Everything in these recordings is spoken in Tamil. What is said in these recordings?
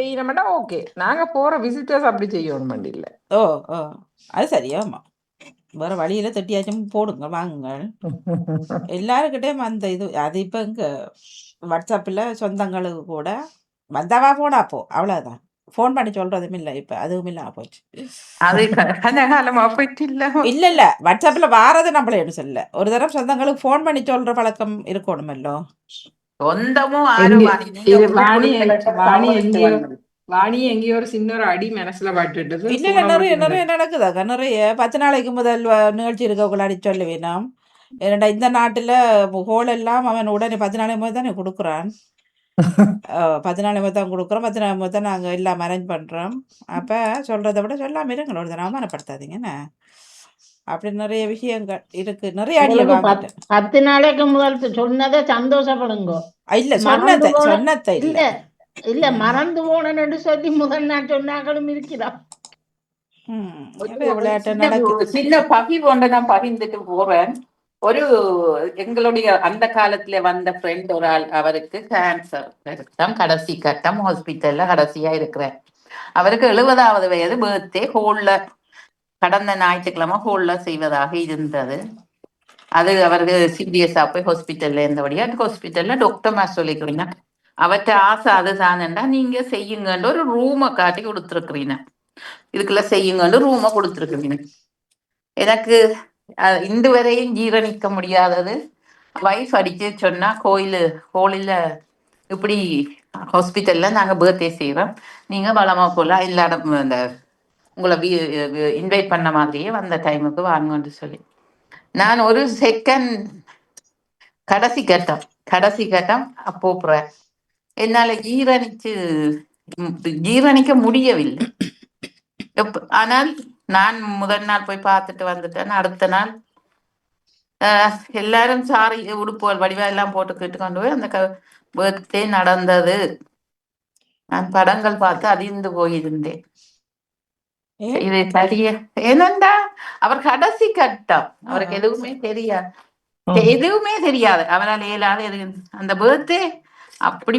செய்யணும்னா ஓகே, நாங்க போற விசிட்டர்ஸ் அப்படி செய்யணும் இல்ல. ஓ ஓ அது சரியாமா. வேற வழியில தட்டியாச்சும் போடுங்க வாங்குங்க. எல்லாருக்கிட்டையும் அந்த இது அது இப்போ இங்கே வாட்ஸ்அப்பில் சொந்தங்களுக்கு கூட வந்தவா போனா போ அவ்வளோதான். ஃபோன் பண்ணி சொல்றதும் இல்லை இப்போ, அதுவும் இல்லாம போச்சு. அது கனகாலமா போயிட்டு இல்ல. இல்ல இல்ல வாட்ஸ்அப்பில் வாரது நம்மள என்ன சொல்ல, ஒரு தடவை சொந்தங்களுக்கு ஃபோன் பண்ணி சொல்ற பழக்கம் இருக்கணுமல்லோ. சொந்தமும் எங்க ஆறுவாணி நீங்க இது போய் வாணி கொடுக்கலட்ட வாணி தவறிட்டு எங்கேயோ வந்தது. வாணி எங்கேயோ ஒரு சின்ன ஒரு அடி மனசுல பட்டுட்டது. இல்ல இல்ல, போன நிறைய மட்டும் நிறைய நடக்குதாக்கா, நிறைய 10 நாளைக்கு முதல் நிகழ்ச்சி இருக்கக்குள்ள அடி சொல்லுவேன் நாம். ஏன்னா இந்த நாட்டுல ஹோல் எல்லாம் அவன் உடனே 10 நாளைக்கு முதல் தானே கொடுக்குறான். 10 நாளைக்கு முதல் தான் கொடுக்குறோம், 10 நாளைக்கு முதல் நாங்கள் எல்லாம் அரேஞ்ச் பண்றோம். அப்ப சொல்றதை விட சொல்லாம இருங்களோட ஒரு அவமானப்படுத்தாதீங்க என்ன. அப்படி நிறைய விஷயங்கள் இருக்கு, நிறைய அடியை உங்களுக்கு வாங்கிட்டேன். 10 நாளைக்கு முதல் சொன்னதை சந்தோஷப்படுங்க. இல்ல மறந்து சொன்னதை போன சொன்னதை இல்ல இல்ல. இல்ல மறந்து போனேன்னு சொல்லி முதல் நாள் சொன்னாக்களும் இருக்கிறான். நிறைய ஒரு விளையாட்டு சின்ன நடக்குது. சின்ன பகிர்வு ஒன்றை நான் பகிர்ந்துட்டு போறேன். ஒரு எங்களுடைய அந்த காலத்துல வந்த ஃப்ரெண்ட் ஒரு ஆள், அவருக்கு கேன்சர் தான் கடைசி கட்டம், ஹாஸ்பிட்டல்ல கடைசியா இருக்கிறேன். அவருக்கு 70வது வயது பர்த்டே ஹோல்ல கடந்த ஞாயிற்றுக்கிழமை ஹோல்ல செய்வதாக இருந்தது. அது அவருக்கு சீரியஸா போய் ஹாஸ்பிட்டல்ல இருந்தபடியா ஹாஸ்பிட்டல்ல டாக்டர் மாதிரி சொல்லிக்கிறீங்க, அவற்றை ஆசை அதுதானண்டா நீங்க செய்யுங்கன்னு ஒரு ரூமை காட்டி கொடுத்துருக்குறீங்க, இதுக்குள்ள செய்யுங்கன்னு ரூமை கொடுத்துருக்குறீங்க. எனக்கு இன்று வரையும் ஜீரணிக்க முடியாதது. வைஃப் அடிச்சு சொன்னா கோயில் ஹோலில் இப்படி ஹாஸ்பிட்டல்ல நாங்க பர்த்டே செய்வோம், நீங்க வளமா போல எல்லா இடம் இந்த உங்களை இன்வைட் பண்ண மாதிரியே வந்த டைமுக்கு வாங்கன்னு சொல்லி, நான் ஒரு செகண்ட் கடைசி கட்டம் போப்புறேன். என்னால ஜீரணிக்க முடியவில்லை. ஆனால் நான் முதல் நாள் போய் பார்த்துட்டு வந்துட்டேன். அடுத்த நாள் எல்லாரும் சாரி உடுப்புகள் வடிவா எல்லாம் போட்டுக்கிட்டு கொண்டு போய் அந்த பர்த்டே நடந்தது. நான் படங்கள் பார்த்து அதிர்ந்து போயிருந்தேன். இது சரியா ஏனண்டா அவர் கடைசி கட்டம், அவருக்கு எதுவுமே தெரியாது, அவரால் இயலாத அந்த பர்த்டே அப்படி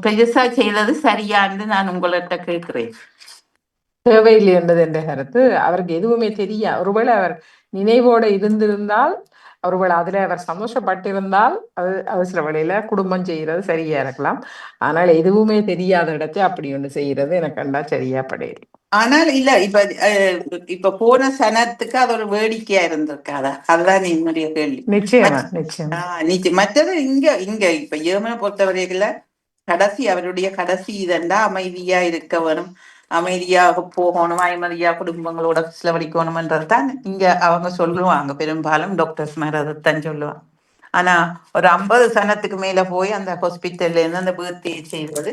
பெருசா செய்தது சரியான்னு நான் உங்கள்கிட்ட கேட்கிறேன். தேவையில்லை என்றது என்ற கருத்து. அவருக்கு எதுவுமே தெரியாது. ஒருவேளை அவர் நினைவோடு இருந்திருந்தால், ஒருவேளை அதுல அவர் சந்தோஷப்பட்டிருந்தால், அது சில வேளையில குடும்பம் செய்யறது சரியா இருக்கலாம். ஆனால் எதுவுமே தெரியாத இடத்தை அப்படி ஒன்று செய்யறது எனக்கு கண்டா சரியா படையல. ஆனால் இல்ல இப்ப போன சனத்துக்கு அது ஒரு வேடிக்கையா இருந்திருக்காதா? அதுதான் என்னுடைய கேள்வி. நிச்சயமா. மற்றது இங்க இப்ப ஏமனை பொறுத்தவரையில அவருடைய கடைசி இதண்டா அமைதியா இருக்க வேணும், அமைதியாக போகணும், அமைதியா குடும்பங்களோட செலவழிக்கணும்ன்றது தான் இங்க அவங்க சொல்லுவாங்க. பெரும்பாலும் டாக்டர்ஸ் மாதிரி அதைத்தான் சொல்லுவாங்க. ஆனா ஒரு 50 சனத்துக்கு மேல போய் அந்த ஹாஸ்பிட்டல்ல இருந்து அந்த பர்த்டே செய்வது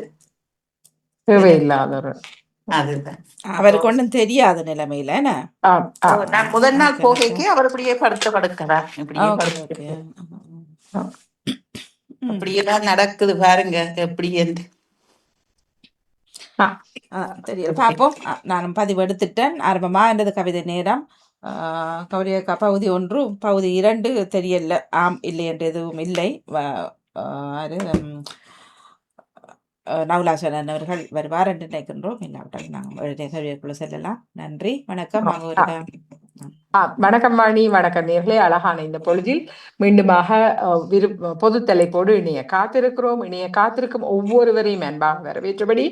தேவையில்லாத அதுதான். அவருக்கு ஒன்றும் தெரியாத நிலைமையில நான் முதல் நாள் போகைக்கு அவர் இப்படியே படுக்கிறார், இப்படியே அப்படியேதான் நடக்குது பாருங்க எப்படி என்று. தெரியல, பார்ப்போம். நானும் பதிவு எடுத்துட்டேன். ஆரம்பமா என்றது கவிதை நேரம். கவிதைக்கா பகுதி 1 பகுதி 2 தெரியல, ஆம் இல்லை என்று எதுவும் இல்லை. நவுலாசனன் அவர்கள் வருவார் என்று நினைக்கின்றோம். இல்லாவிட்டால் நாங்கள் கவிதைக்குள்ள செல்லலாம். நன்றி, வணக்கம். வணக்கம் வாணி, வணக்கம் நேர்களே. அழகான இந்த பொழுதில் மீண்டுமாக பொது தலைப்போடு இணைய காத்திருக்கிறோம். இணைய காத்திருக்கும் ஒவ்வொருவரையும் அன்பாக வரவேற்றபடி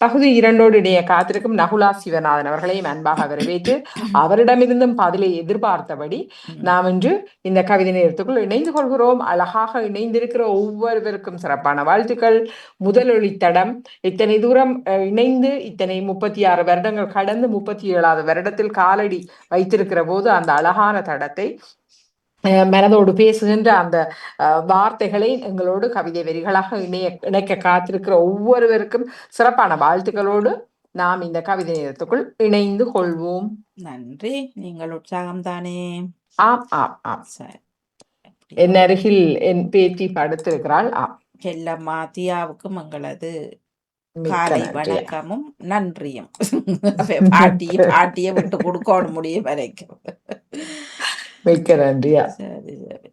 பகுதி 2 இணைய காத்திருக்கும் நகுலா சிவநாதன் அவர்களையும் அன்பாக வரவேற்று அவரிடமிருந்தும் பதிலை எதிர்பார்த்தபடி நாம் இன்று இந்த கவிதை நேரத்துக்குள் இணைந்து கொள்கிறோம். அழகாக இணைந்திருக்கிற ஒவ்வொருவருக்கும் சிறப்பான வாழ்த்துக்கள். முதலொளித்தடம் இத்தனை தூரம் இணைந்து இத்தனை 36 வருடங்கள் கடந்து 37வது வருடத்தில் காலடி வைத்திருக்கிற போது அந்த அழகான தடத்தை மனதோடு பேசுகின்ற அந்த வார்த்தைகளை எங்களோடு கவிதை வரிகளாக இணைக்க காத்திருக்கிற ஒவ்வொருவருக்கும் சிறப்பான வாழ்த்துக்களோடு நாம் இந்த கவிதை நேரத்துக்குள் இணைந்து கொள்வோம். நன்றி. நீங்கள் உற்சாகம் தானே? ஆம் ஆம் ஆம். என் அருகில் என் பேத்தி படுத்திருக்கிறாள். செல்லம்மா தியாவுக்கும் எங்களது காலை வணக்கமும் நன்றியும். பாட்டியை விட்டு கொடுக்கணும் முடியும் வரைக்கும். மிக்க நன்றியா. சரி சரி.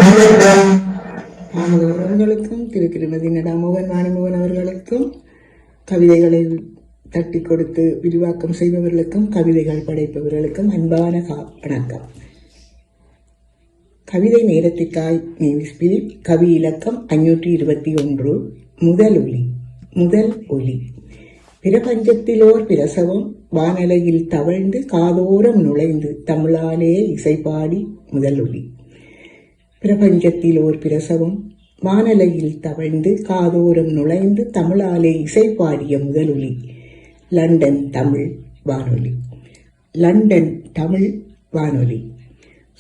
பாமகர் அவர்களுக்கும் திருமதி நடாமோகன் வாணிமோகன் அவர்களுக்கும் கவிதைகளை தட்டி கொடுத்து விரிவாக்கம் செய்பவர்களுக்கும் கவிதைகள் படைப்பவர்களுக்கும் அன்பான வணக்கம். கவிதை நேரத்திற்காய் பிலிப். கவி இலக்கம் 521. முதல் ஒலி. பிரபஞ்சத்திலோர் பிரசவம் வானலையில் தவழ்ந்து காதோரம் நுழைந்து தமிழாலே இசைப்பாடி முதல் ஒலி. பிரபஞ்சத்திலோர் பிரசவம் வானலையில் தவழ்ந்து காதோரம் நுழைந்து தமிழாலே இசைப்பாடிய முதல் ஒலி. லண்டன் தமிழ் வானொலி. லண்டன் தமிழ் வானொலி.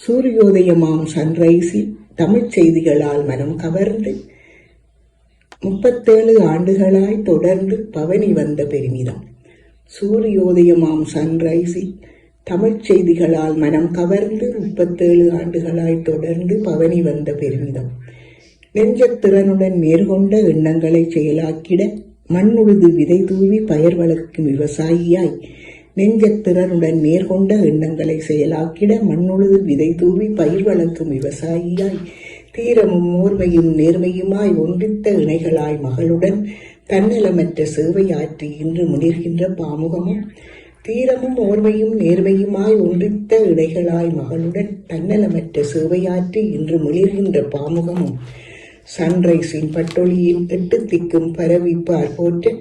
சூரியோதயமாம் சன்ரைஸில் தமிழ்ச் செய்திகளால் மனம் கவர்ந்து 37 ஆண்டுகளாய் தொடர்ந்து பவனி வந்த பெருமிதம். சூரியோதயமாம் சன்ரைஸில் தமிழ்ச் செய்திகளால் மனம் கவர்ந்து 37 ஆண்டுகளாய் தொடர்ந்து பவனி வந்த பெருமிதம். நெஞ்சத்திறனுடன் மேற்கொண்ட எண்ணங்களை செயலாக்கிட மண்ணுழுது விதை தூவி பயிர் வளர்க்கும் விவசாயியாய். நெஞ்சத்திறனுடன் மேற்கொண்ட எண்ணங்களை செயலாக்கிட மண்ணுழுது விதை தூவி பயிர் வளர்க்கும் விவசாயியாய். தீரமும் ஓர்மையும் நேர்மையுமாய் ஒன்றித்த இணைகளாய் மகளுடன் தன்னலமற்ற சேவையாற்றி இன்று முனிர்கின்ற பாமுகமும். தீரமும் ஓர்மையும் நேர்மையுமாய் ஒன்றித்த இணைகளாய் மகளுடன் தன்னலமற்ற சேவையாற்றி இன்று முனிர்கின்ற பாமுகமும். சன்ரைஸின் பட்டொளியில் 8 திக்கும் பரவி பார்ப்போற்ற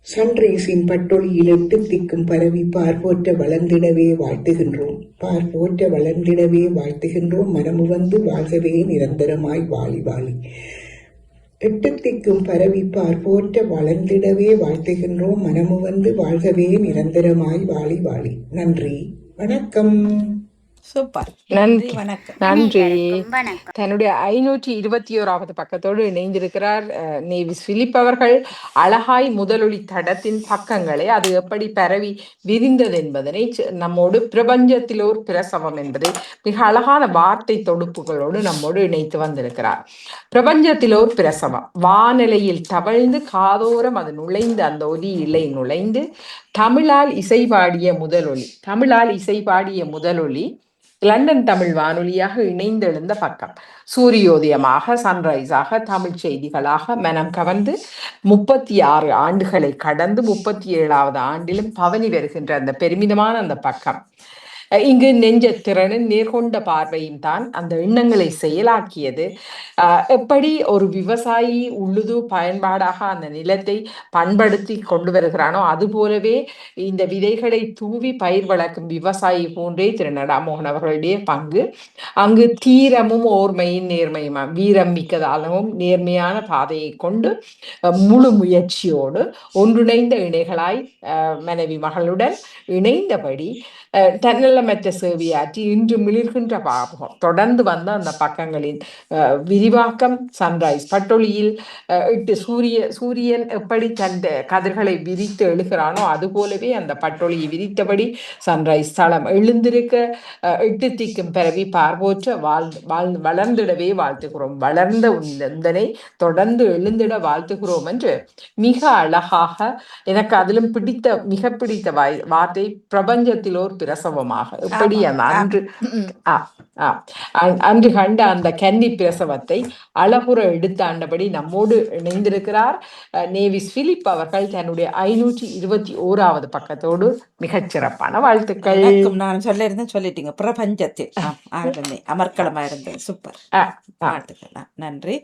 சன்ரைஸின் பட்டொளியில் 8 திக்கும் பரவி பார்ப்போற்ற வளர்ந்திடவே வாழ்த்துகின்றோம். பார்ப்போற்ற வளர்ந்திடவே வாழ்த்துகின்றோம். மனமுவந்து வாழ்கவே நிரந்தரமாய் வாழி வாழி. 8 திக்கும் பரவி பார்ப்போற்ற வளர்ந்திடவே வாழ்த்துகின்றோம். மனமுவந்து வாழ்கவே நிரந்தரமாய் வாழி வாழி. நன்றி, வணக்கம். சூப்பர். நன்றி, வணக்கம். நன்றி. வணக்கம். தன்னுடைய 521வது பக்கத்தோடு இணைந்திருக்கிறார் நேவிஸ் பிலிப் அவர்கள். அழகாய் முதலொளி தடத்தின் பக்கங்களை அது எப்படி பரவி விரிந்தது என்பதனை நம்மோடு பிரபஞ்சத்திலோர் பிரசவம் என்பதை மிக அழகான வார்த்தை தொடுப்புகளோடு நம்மோடு இணைத்து வந்திருக்கிறார். பிரபஞ்சத்திலோர் பிரசவம் வானிலையில் தவழ்ந்து காதோரம் அது நுழைந்து அந்த ஒலி இலை நுழைந்து தமிழால் இசைபாடிய முதலொலி. தமிழால் இசைபாடிய முதலொலி லண்டன் தமிழ் வானொலியாக இணைந்தெழுந்த பக்கம். சூரியோதயமாக சன்ரைஸாக தமிழ் செய்திகளாக மனம் கவர்ந்து 36 ஆண்டுகளை கடந்து 37வது ஆண்டிலும் பவனி வருகின்ற அந்த பெருமிதமான அந்த பக்கம். இங்கு நெஞ்சத்திறனின் நேர்கொண்ட பார்வையும் தான் அந்த எண்ணங்களை செயலாக்கியது. எப்படி ஒரு விவசாயி உள்ளுது பயன்பாடாக அந்த நிலத்தை பண்படுத்தி கொண்டு வருகிறானோ அதுபோலவே இந்த விதைகளை தூவி பயிர் வளர்க்கும் விவசாயி போன்றே திரு நடாமோகன் அவர்களுடைய பங்கு. அங்கு தீரமும் ஓர்மையின் நேர்மையுமா வீரம் மிக்கதாகவும் நேர்மையான பாதையை கொண்டு முழு முயற்சியோடு ஒன்றிணைந்த இணைகளாய் மனைவி மகளுடன் இணைந்தபடி தன்னலமற்ற சேவையாற்றி இன்று மிளிர்கின்ற பாவகம். தொடர்ந்து வந்த அந்த பக்கங்களின் விரிவாக்கம் சன்ரைஸ் பட்டொளியில் 8 சூரியன் எப்படி தந்த கதிர்களை விரித்து எழுகிறானோ அதுபோலவே அந்த பட்டொளியை விரித்தபடி சன்ரைஸ் தளம் எழுந்திருக்க 8 திக்கும் பரவி பார்வோற்ற வளர்ந்திடவே வாழ்த்துகிறோம். வளர்ந்த உந்தனை தொடர்ந்து எழுந்திட வாழ்த்துகிறோம் என்று மிக அழகாக எனக்கு அதிலும் மிக பிடித்த வார்த்தை பிரபஞ்சத்திலோர் பிரசவமாக. எப்படி அந்த அன்று கண்ட அந்த கன்னி பிரசவத்தை அழகுற எடுத்தாண்டபடி நம்மோடு இணைந்திருக்கிறார் நேவிஸ் பிலிப் அவர்கள். தன்னுடைய 521வது பக்கத்தோடு மிகச்சிறப்பான வாழ்த்துக்கள். நான் சொல்லிட்டீங்க. பிரபஞ்சத்தில் அமர்க்களமா இருந்தது. சூப்பர், வாழ்த்துக்கள். நன்றி.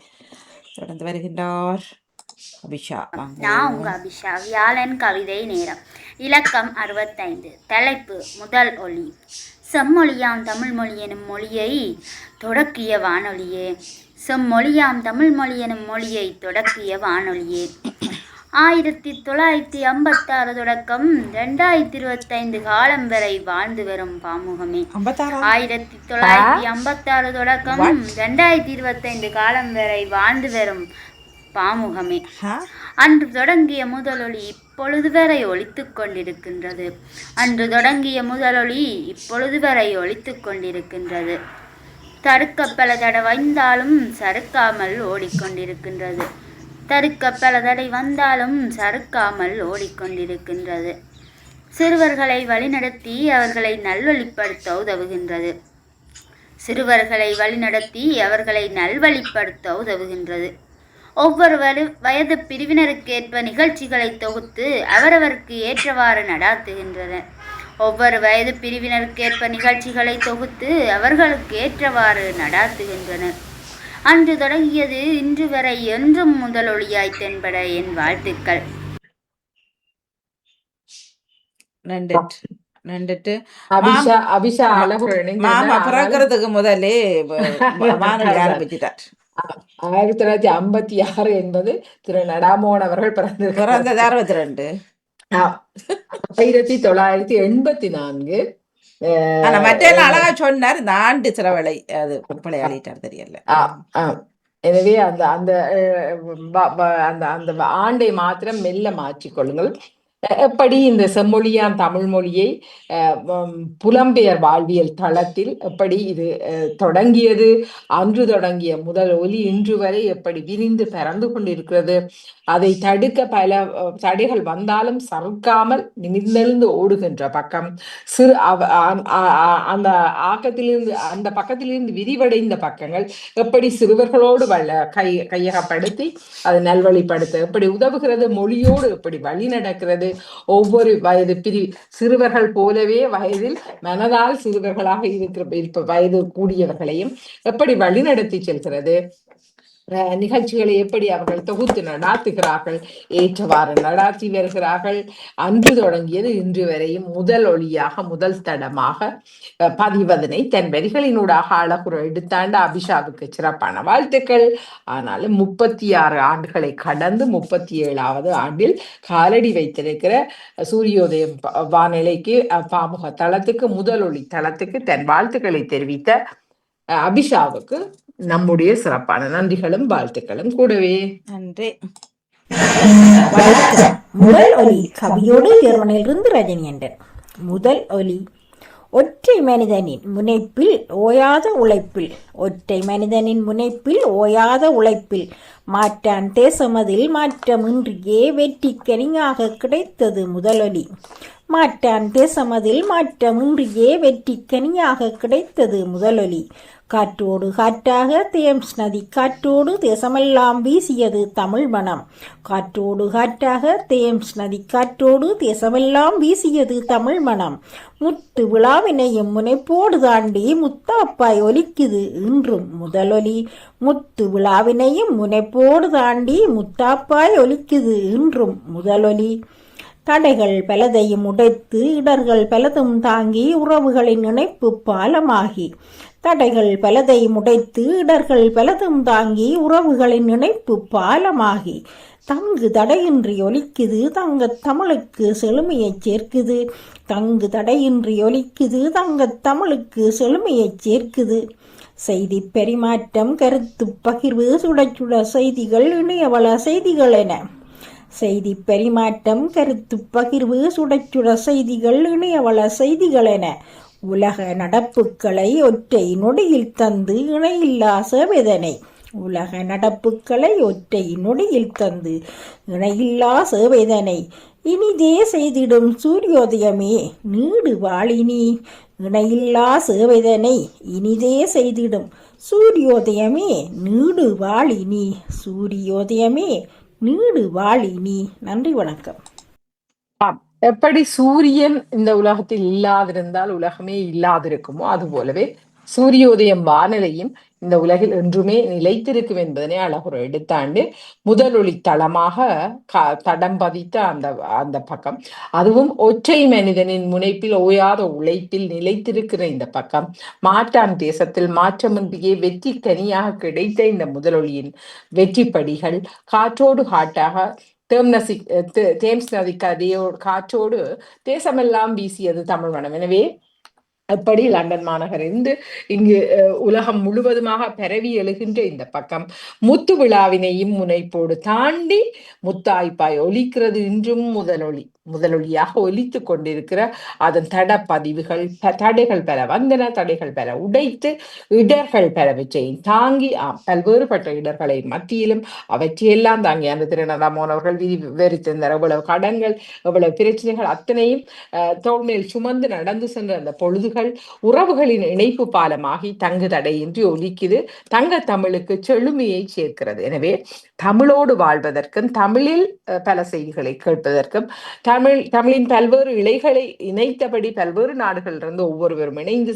தொடர்ந்து வருகின்றார் அபிஷா. நான் உங்க அபிஷா. வியாழன் கவிதை நேரம். இலக்கம் 65. தலைப்பு முதல் ஒலி. செம்மொழியாம் தமிழ் மொழி எனும் மொழியை தொடக்கிய வானொலியே. செம்மொழியாம் தமிழ் மொழி எனும் மொழியை தொடக்கிய வானொலியே. 1956 தொடக்கம் 2025 காலம் வரை வாழ்ந்து வரும் பாமுகமே. 1956 தொடக்கம் 2025 காலம் வரை வாழ்ந்து வரும் பாமுகமே. அன்று தொடங்கிய முதலொலி இப்பொழுது வரை ஒலித்து கொண்டிருக்கின்றது. அன்று தொடங்கிய முதலொலி இப்பொழுது வரை ஒலித்து கொண்டிருக்கின்றது. தடுக்க பல தடை வந்தாலும் சறுக்காமல் ஓடிக்கொண்டிருக்கின்றது. தடுக்க பல தடை வந்தாலும் சறுக்காமல் ஓடிக்கொண்டிருக்கின்றது. சிறுவர்களை வழிநடத்தி அவர்களை நல்வழிப்படுத்த உதவுகின்றது. சிறுவர்களை வழிநடத்தி அவர்களை நல்வழிப்படுத்த உதவுகின்றது. ஒவ்வொரு வயது பிரிவினருக்கேற்ப நிகழ்ச்சிகளை தொகுத்து அவரவருக்கு ஏற்றவாறு நடாத்துகின்றனர். ஒவ்வொரு வயது பிரிவினருக்கேற்ப நிகழ்ச்சிகளை தொகுத்து அவர்களுக்கு ஏற்றவாறு நடாத்துகின்றனர். அன்று தொடங்கியது இன்று வரை என்றும் முதலொளியாய் தென்பட என் வாழ்த்துக்கள். நண்டுட்டு அபிஷா அழகுற மாமா பிறக்கிறதுக்கு முதலே வானொலி ஆரம்பிச்சுட்டார். 1956 என்பது திரு நடாமோகன் அவர்கள் பிறந்தது 62. 1984. ஆனா மற்ற அழகா சொன்னார். இந்த ஆண்டு சிறவலை அது பிள்ளையாளிட்டார் தெரியல. எனவே அந்த அந்த அந்த அந்த ஆண்டை மாத்திரம் மெல்ல மாற்றிக்கொள்ளுங்கள். எப்படி இந்த செம்மொழியான் தமிழ் மொழியை புலம்பெயர் வாழ்வியல் தளத்தில் எப்படி இது தொடங்கியது, அன்று தொடங்கிய முதல் ஒலி இன்று வரை எப்படி விரிந்து பறந்து கொண்டிருக்கிறது, அதை தடுக்க பல தடைகள் வந்தாலும் சறுக்காமல் நிமிர்ந்தெழுந்து ஓடுகின்ற பக்கம், சிறு அந்த ஆக்கத்திலிருந்து அந்த பக்கத்திலிருந்து விரிவடைந்த பக்கங்கள் எப்படி சிறுவர்களோடு கையகப்படுத்தி அதை நல்வழிப்படுத்த எப்படி உதவுகிறது, மொழியோடு எப்படி வழி நடக்கிறது, ஒவ்வொரு வயது சிறுவர்கள் போலவே வயதில் மனதால் சிறுவர்களாக இருப்ப வயது கூடியவர்களையும் எப்படி வழிநடத்தி செல்கிறது, நிகழ்ச்சிகளை எப்படி அவர்கள் தொகுத்து நடாத்துகிறார்கள், ஏற்றவாறு நடாத்தி வருகிறார்கள். அன்று தொடங்கியது இன்று வரையும் முதல் ஒளியாக முதல் தடமாக பதிவதனை தன் வரிகளினூடாக அழகுற எடுத்தாண்ட அபிஷாவுக்கு சிறப்பான வாழ்த்துக்கள். ஆனாலும் 36 ஆண்டுகளை கடந்து 37வது ஆண்டில் காலடி வைத்திருக்கிற சூரியோதயம் வானிலைக்கு பாமுக தளத்துக்கு முதல் ஒளி தளத்துக்கு தன் வாழ்த்துக்களை தெரிவித்த அபிஷாவுக்கு நம்முடைய சிறப்பான நன்றிகளும் வாழ்த்துக்களும் கூடவே. நன்றி. முதல் ஒலி கவியோடு ஜெர்மனியிலிருந்து ரஜினி என்றன். முதல் ஒலி ஒற்றை மனிதனின் முனைப்பில் ஓயாத உழைப்பில், ஒற்றை மனிதனின் முனைப்பில் ஓயாத உழைப்பில் மாற்றான் தேசமதில் மாற்றமின்றியே வெற்றிக்கனியாக கிடைத்தது முதலொலி. மாற்றான் தேசமதில் மாற்றமின்றியே வெற்றிக்கனியாக கிடைத்தது முதலொலி. காற்றோடு காற்றாக தேம்ஸ் நதி காற்றோடு தேசமெல்லாம் வீசியது தமிழ் மனம். காற்றோடு காற்றாக தேம்ஸ் நதி காற்றோடு தேசமெல்லாம் வீசியது தமிழ் மனம். முத்து விழாவினையும் முனைப்போடு தாண்டி முத்தாப்பாய் ஒலிக்குது இன்றும் முதலொலி. முத்து விழாவினையும் முனைப்போடு தாண்டி முத்தாப்பாய் ஒலிக்குது இன்றும் முதலொலி. தடைகள் பலதையும் உடைத்து இடர்கள் பலதும் தாங்கி உறவுகளின் இணைப்பு பாலமாகி, தடைகள் பலதையும் உடைத்து இடர்கள் பலதும் தாங்கி உறவுகளின் இணைப்பு பாலமாகி, தங்கு தடையின்றி ஒலிக்குது தங்கத் தமிழுக்கு செழுமையைச் சேர்க்குது. தங்கு தடையின்றி ஒலிக்குது தங்கத் தமிழுக்கு செழுமையைச் சேர்க்குது. செய்தி பரிமாற்றம் கருத்து பகிர்வு சுடச்சுட செய்திகள் இணையவள செய்திகள் என, செய்தி பரிமாற்றம் கருத்து பகிர்வு சுடச்சுட செய்திகள் இணையவள செய்திகள் என உலக நடப்புகளை ஒற்றை நொடியில் தந்து இணையில்லா சேவைதனை, உலக நடப்புகளை ஒற்றை நொடியில் தந்து இணையில்லா சேவைதனை இனிதே செய்திடும் சூரியோதயமே நீடு வாழினி. இணையில்லா சேவைதனை இனிதே செய்திடும் சூரியோதயமே நீடு வாழினி. சூரியோதயமே நீடு வாழினி. நன்றி, வணக்கம். எப்படி சூரியன் இந்த உலகத்தில் இல்லாதிருந்தால் உலகமே இல்லாதிருக்குமோ, அதுபோலவே சூரியோதயம் வானிலையும் இந்த உலகில் என்றுமே நிலைத்திருக்கும் என்பதனை அழகுற எடுத்தாண்டு முதலொளி தளமாக தடம் பதித்த அந்த பக்கம், அதுவும் ஒற்றை மனிதனின் முனைப்பில் ஓயாத உழைப்பில் நிலைத்திருக்கிற இந்த பக்கம், மாற்றான் தேசத்தில் மாற்றமின்றியே வெற்றி கனியாக கிடைத்த இந்த முதலொளியின் வெற்றி படிகள், காற்றோடு காட்டாக தேம்ஸ் நதி காற்றோடு தேசமெல்லாம் வீசியது தமிழ் மனம். எனவே எப்படி லண்டன் மாநகர் இருந்து இங்கு உலகம் முழுவதுமாக பரவி எழுகின்ற இந்த பக்கம் முத்து விழாவினையும் முனைப்போடு தாண்டி முத்தாய்ப்பாய் ஒலிக்கிறது இன்றும் முதலொலி. முதலொலியாக ஒலித்து கொண்டிருக்கிற அதன் தடப்பதிவுகள் தடைகள் பல வந்தன, தடைகள் பல உடைத்து இடர்கள் பலவற்றையும் தாங்கி பல்வேறுபட்ட இடர்களை மத்தியிலும் அவற்றையெல்லாம் தாங்கி அந்த திருநதாமோன் அவர்கள் விவரித்திருந்தார். எவ்வளவு கடன்கள், எவ்வளவு பிரச்சனைகள் அத்தனையும் தோல்மேல் சுமந்து நடந்து சென்ற அந்த பொழுதுகள் உறவுகளின் இணைப்பு பாலமாகி தங்கு தடையின்றி ஒலிக்குது. தங்க தமிழுக்கு செழுமையை சேர்க்கிறது. எனவே தமிழோடு வாழ்வதற்கும் தமிழில் பல செய்திகளை கேட்பதற்கும் தமிழின் பல்வேறு இலைகளை இணைத்தபடி பல்வேறு நாடுகளிலிருந்து ஒவ்வொருவரும் இணைந்து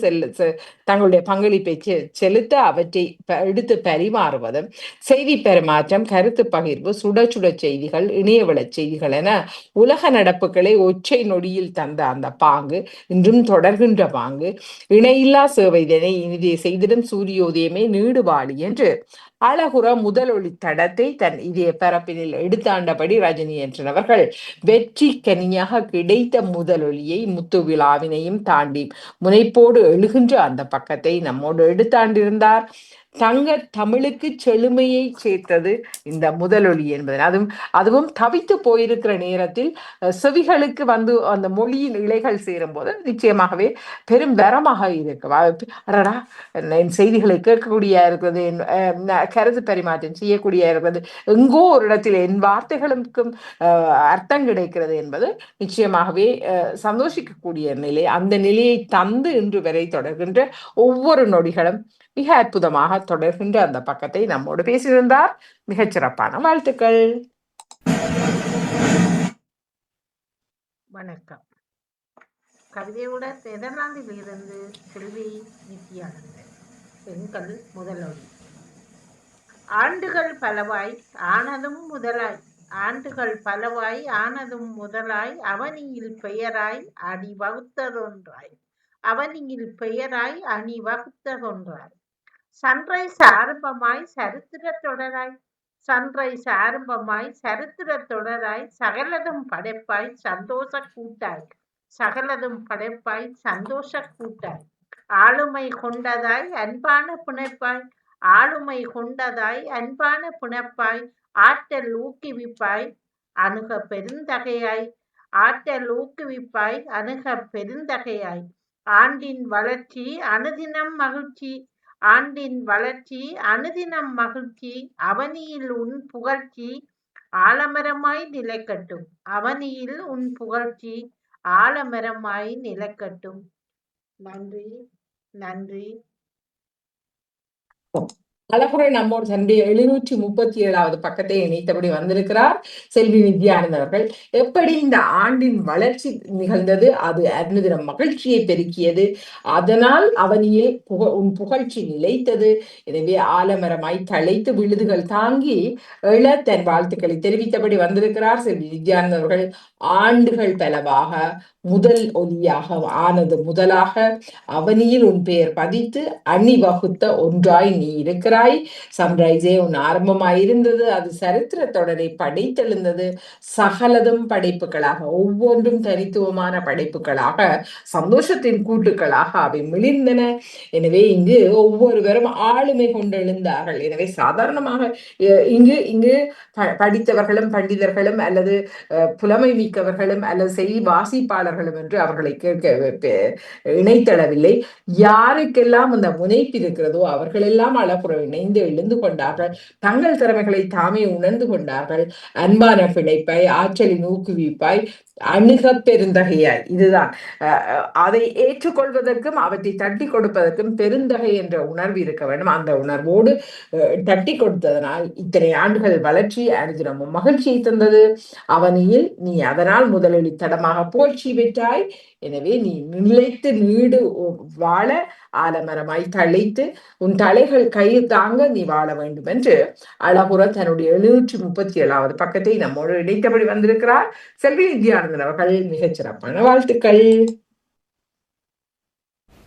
தங்களுடைய பங்களிப்பை செலுத்த அவற்றை எடுத்து பரிமாறுவதும் செய்தி பரிமாற்றம், கருத்து பகிர்வு, சுட சுட செய்திகள், இணையவள செய்திகள் என உலக நடப்புகளை ஒற்றை நொடியில் தந்த அந்த பாங்கு இன்றும் தொடர்கின்ற பாங்கு இணையில்லா சேவைதனை இனிதே செய்திடும் சூரியோதயமே நீடுவாழி என்று அழகுற முதலொளி தடத்தை தன் இதய பரப்பினில் எடுத்தாண்டபடி ரஜினி என்றவர்கள் வெற்றி கனியாக கிடைத்த முதலொலியை முத்து விழாவினையும் தாண்டி முனைப்போடு எழுகின்ற அந்த பக்கத்தை நம்மோடு எடுத்தாண்டிருந்தார். தங்க தமிழுக்கு செழுமையை சேர்த்தது இந்த முதலொலி என்பது. அதுவும் தவித்து போயிருக்கிற நேரத்தில் செவிகளுக்கு அந்த மொழியின் இலைகள் சேரும் போது நிச்சயமாகவே பெரும் வரமாக இருக்கு. அடடா, என் செய்திகளை கேட்கக்கூடிய இருக்கிறது, என் கருத்து பரிமாற்றம் செய்யக்கூடிய இருக்கிறது, எங்கோ ஒரு இடத்தில் என் வார்த்தைகளுக்கும் அர்த்தம் கிடைக்கிறது என்பது நிச்சயமாகவே சந்தோஷிக்கக்கூடிய நிலை. அந்த நிலையை தந்து இன்று வரை தொடர்கின்ற ஒவ்வொரு நொடிகளும் மிக அற்புதமாக தொடர்கின்ற அந்த பக்கத்தை நம்மோடு பேசியிருந்தார். மிகச்சிறப்பான வாழ்த்துக்கள். வணக்கம். கவிதையுடன் நெதர்லாந்தில் இருந்து செல்வி நித்யானந்தன். எங்கள் முதலொலி. ஆண்டுகள் பலவாய் ஆனதும் முதலாய், ஆண்டுகள் பலவாய் ஆனதும் முதலாய், அவனியில் பெயராய் அணி வகுத்ததொன்றாய், அவனியில் பெயராய் அணி வகுத்ததொன்றாய், சன்ரைஸ் ஆரம்பமாய் சரித்திர தொடராய், சன்ரைஸ் ஆரம்பமாய் சரித்திர தொடராய், சகலதும் படைப்பாய் சந்தோஷ கூட்டாய், சகலதும் படைப்பாய் சந்தோஷ கூட்டாய், ஆளுமை கொண்டதாய் அன்பான பிணைப்பாய், ஆளுமை கொண்டதாய் அன்பான பிணைப்பாய், ஆற்றல் ஊக்குவிப்பாய் அணுக பெருந்தகையாய், ஆற்றல் ஊக்குவிப்பாய் அணுக பெருந்தகையாய், ஆண்டின் வளர்ச்சி அனுதினம் மகிழ்ச்சி, ஆண்டின் வளர்ச்சி அனுதினம் மகிழ்ச்சி, அவனியில் உன் புகழ்ச்சி ஆலமரமாய் நிலைக்கட்டும், அவனியில் உன் புகழ்ச்சி ஆலமரமாய் நிலைக்கட்டும். நன்றி, நன்றி. அழகுரை நம்மோடு தன்னுடைய 737வது பக்கத்தை இணைத்தபடி வந்திருக்கிறார் செல்வி நித்யானந்த் அவர்கள். எப்படி இந்த ஆண்டின் வளர்ச்சி நிகழ்ந்தது, அது அனுதினம் மகிழ்ச்சியை பெருக்கியது, அதனால் அவனியில் உன் புகழ்ச்சி நிலைத்தது, எனவே ஆலமரமாய் தழைத்து விழுதுகள் தாங்கி தன் வாழ்த்துக்களை தெரிவித்தபடி வந்திருக்கிறார் செல்வி நித்யானந்த் அவர்கள். ஆண்டுகள் பலவாக முதல் ஒலியாக ஆனது முதலாக, அவனியில் உன் பெயர் பதித்து அணிவகுத்த ஒன்றாய் நீ இருக்கிறாய், சன்ரைஸே உன் ஆரம்பமாயிருந்தது, அது சரித்திர தொடரை படைத்தெழுந்தது, சகலதும் படைப்புகளாக, ஒவ்வொன்றும் தனித்துவமான படைப்புகளாக, சந்தோஷத்தின் கூட்டுகளாக அவை மிளிர்ந்தன. எனவே இங்கு ஒவ்வொருவரும் ஆளுமை கொண்டெழுந்தார்கள். எனவே சாதாரணமாக இங்கு படித்தவர்களும் பண்டிதர்களும் அல்லது புலமை மிக்கவர்களும் அல்லது செய்தி வாசிப்பாளர்களும் என்று அவர்களை கேட்க இணைத்தளவில்லை. யாருக்கெல்லாம் அந்த முனைப்பு இருக்கிறதோ அவர்களெல்லாம் அழகுற இணைந்து எழுந்து கொண்டார்கள். தங்கள் திறமைகளை தாமே உணர்ந்து கொண்டார்கள். அன்பான பிணைப்பாய், ஆற்றலின் ஊக்குவிப்பாய், அணுக பெருந்தகையாய், இதுதான் அதை ஏற்றுக்கொள்வதற்கும் அவற்றை தட்டி கொடுப்பதற்கும் பெருந்தகை என்ற உணர்வு இருக்க வேண்டும். அந்த உணர்வோடு தட்டி கொடுத்ததனால் இத்தனை ஆண்டுகள் வளர்ச்சி அனுதினமும் மகிழ்ச்சியை தந்தது. அவனியில் நீ அதனால் முதலொலி தடமாக புகழ்ச்சி பெற்றாய். எனவே நீ நிலைத்து நீடு வாழ ஆலமரமாய் தழைத்து உன் தலைகள் கை தாங்க நீ வாழ வேண்டும் என்று அழகுற தன்னுடைய 737வது பக்கத்தை நம்மோடு இணைத்தபடி வந்திருக்கிறார் செல்வி நித்யானந்தன் அவர்கள். மிகச்சிறப்பான வாழ்த்துக்கள்.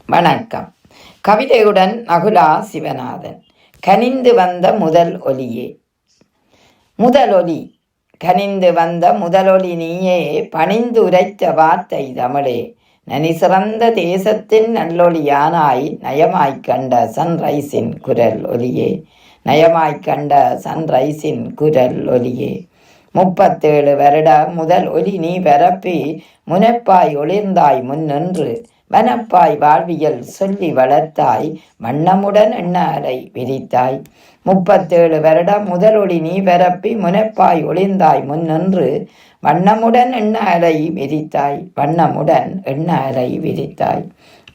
வணக்கம். கவிதையுடன் நகுலா சிவநாதன். கனிந்து வந்த முதல் ஒலியே. முதலொலி கனிந்து வந்த முதலொலி நீயே, பணிந்து உரைத்த வார்த்தை தமிழே, நனி சிறந்த தேசத்தின் நல்லொலியானாய், நயமாய்க் கண்ட சன்ரைஸின் குரல் ஒலியே, நயமாய்க் கண்ட சன்ரைஸின் குரல் ஒலியே. 37 வருட முதல் ஒலி நீ பரப்பி முனைப்பாய் ஒளிர்ந்தாய் முன்னின்று வனப்பாய் வாழ்வியல் சொல்லி வளர்த்தாய் வண்ணமுடன் எண்ணாரை விரித்தாய். 37 வருட முதல் ஒளி நீ பரப்பி முனைப்பாய் ஒளிர்ந்தாய் முன்னின்று வண்ணமுடன் எண்ணாரை விரித்தாய் வண்ணமுடன் எண்ணாரை விரித்தாய்.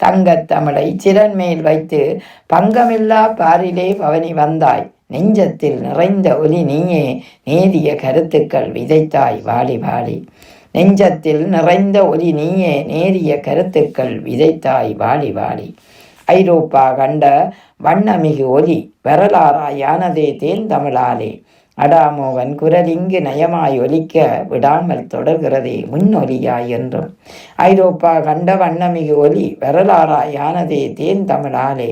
தங்கத் தமிழை சிரன்மேல் வைத்து பங்கமில்லா பாரிலே பவனி வந்தாய் நெஞ்சத்தில் நிறைந்த ஒலி நீயே நேரிய கருத்துக்கள் விதைத்தாய் வாழி வாழி. நெஞ்சத்தில் நிறைந்த ஒலி நீயே நேரிய கருத்துக்கள் விதைத்தாய் வாழி வாழி. ஐரோப்பா கண்ட வண்ணமிகு ஒலி வரலாறாயானதே தேன் தமிழாலே அடாமோகன் குரலிங்கு நயமாய் ஒலிக்க விடாமல் தொடர்கிறதே முன்னொலியாய் என்றும். ஐரோப்பா கண்ட வண்ணமிகு ஒலி வரலாறாயானதே தேன் தமிழாலே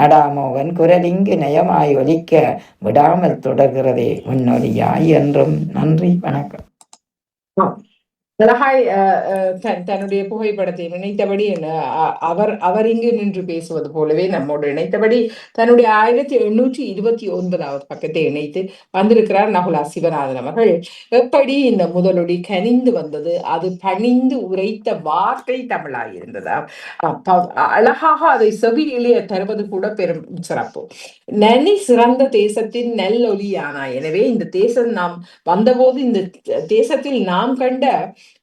அடாமோகன் குரலிங்கு நயமாய் ஒலிக்க விடாமல் தொடர்கிறதே முன்னொலியாய் என்றும். நன்றி, வணக்கம். அழகாய் தன்னுடைய புகைப்படத்தை நினைத்தபடி அவர் இங்கு நின்று பேசுவது போலவே நம்மோடு இணைத்தபடி தன்னுடைய 1829 பக்கத்தை இணைத்து வந்திருக்கிறார் நகுலா சிவநாதன் அவர்கள். எப்படி இந்த முதலொடி கனிந்து வந்தது, அது பணிந்து உரைத்த வார்த்தை தமிழாய் இருந்ததா, அழகாக அதை செவியிலே தருவது கூட பெரும் சிறப்பு. நனி சிறந்த தேசத்தின் நெல்லொலியானாய். எனவே இந்த தேசம் நாம் வந்தபோது இந்த தேசத்தில் நாம் கண்ட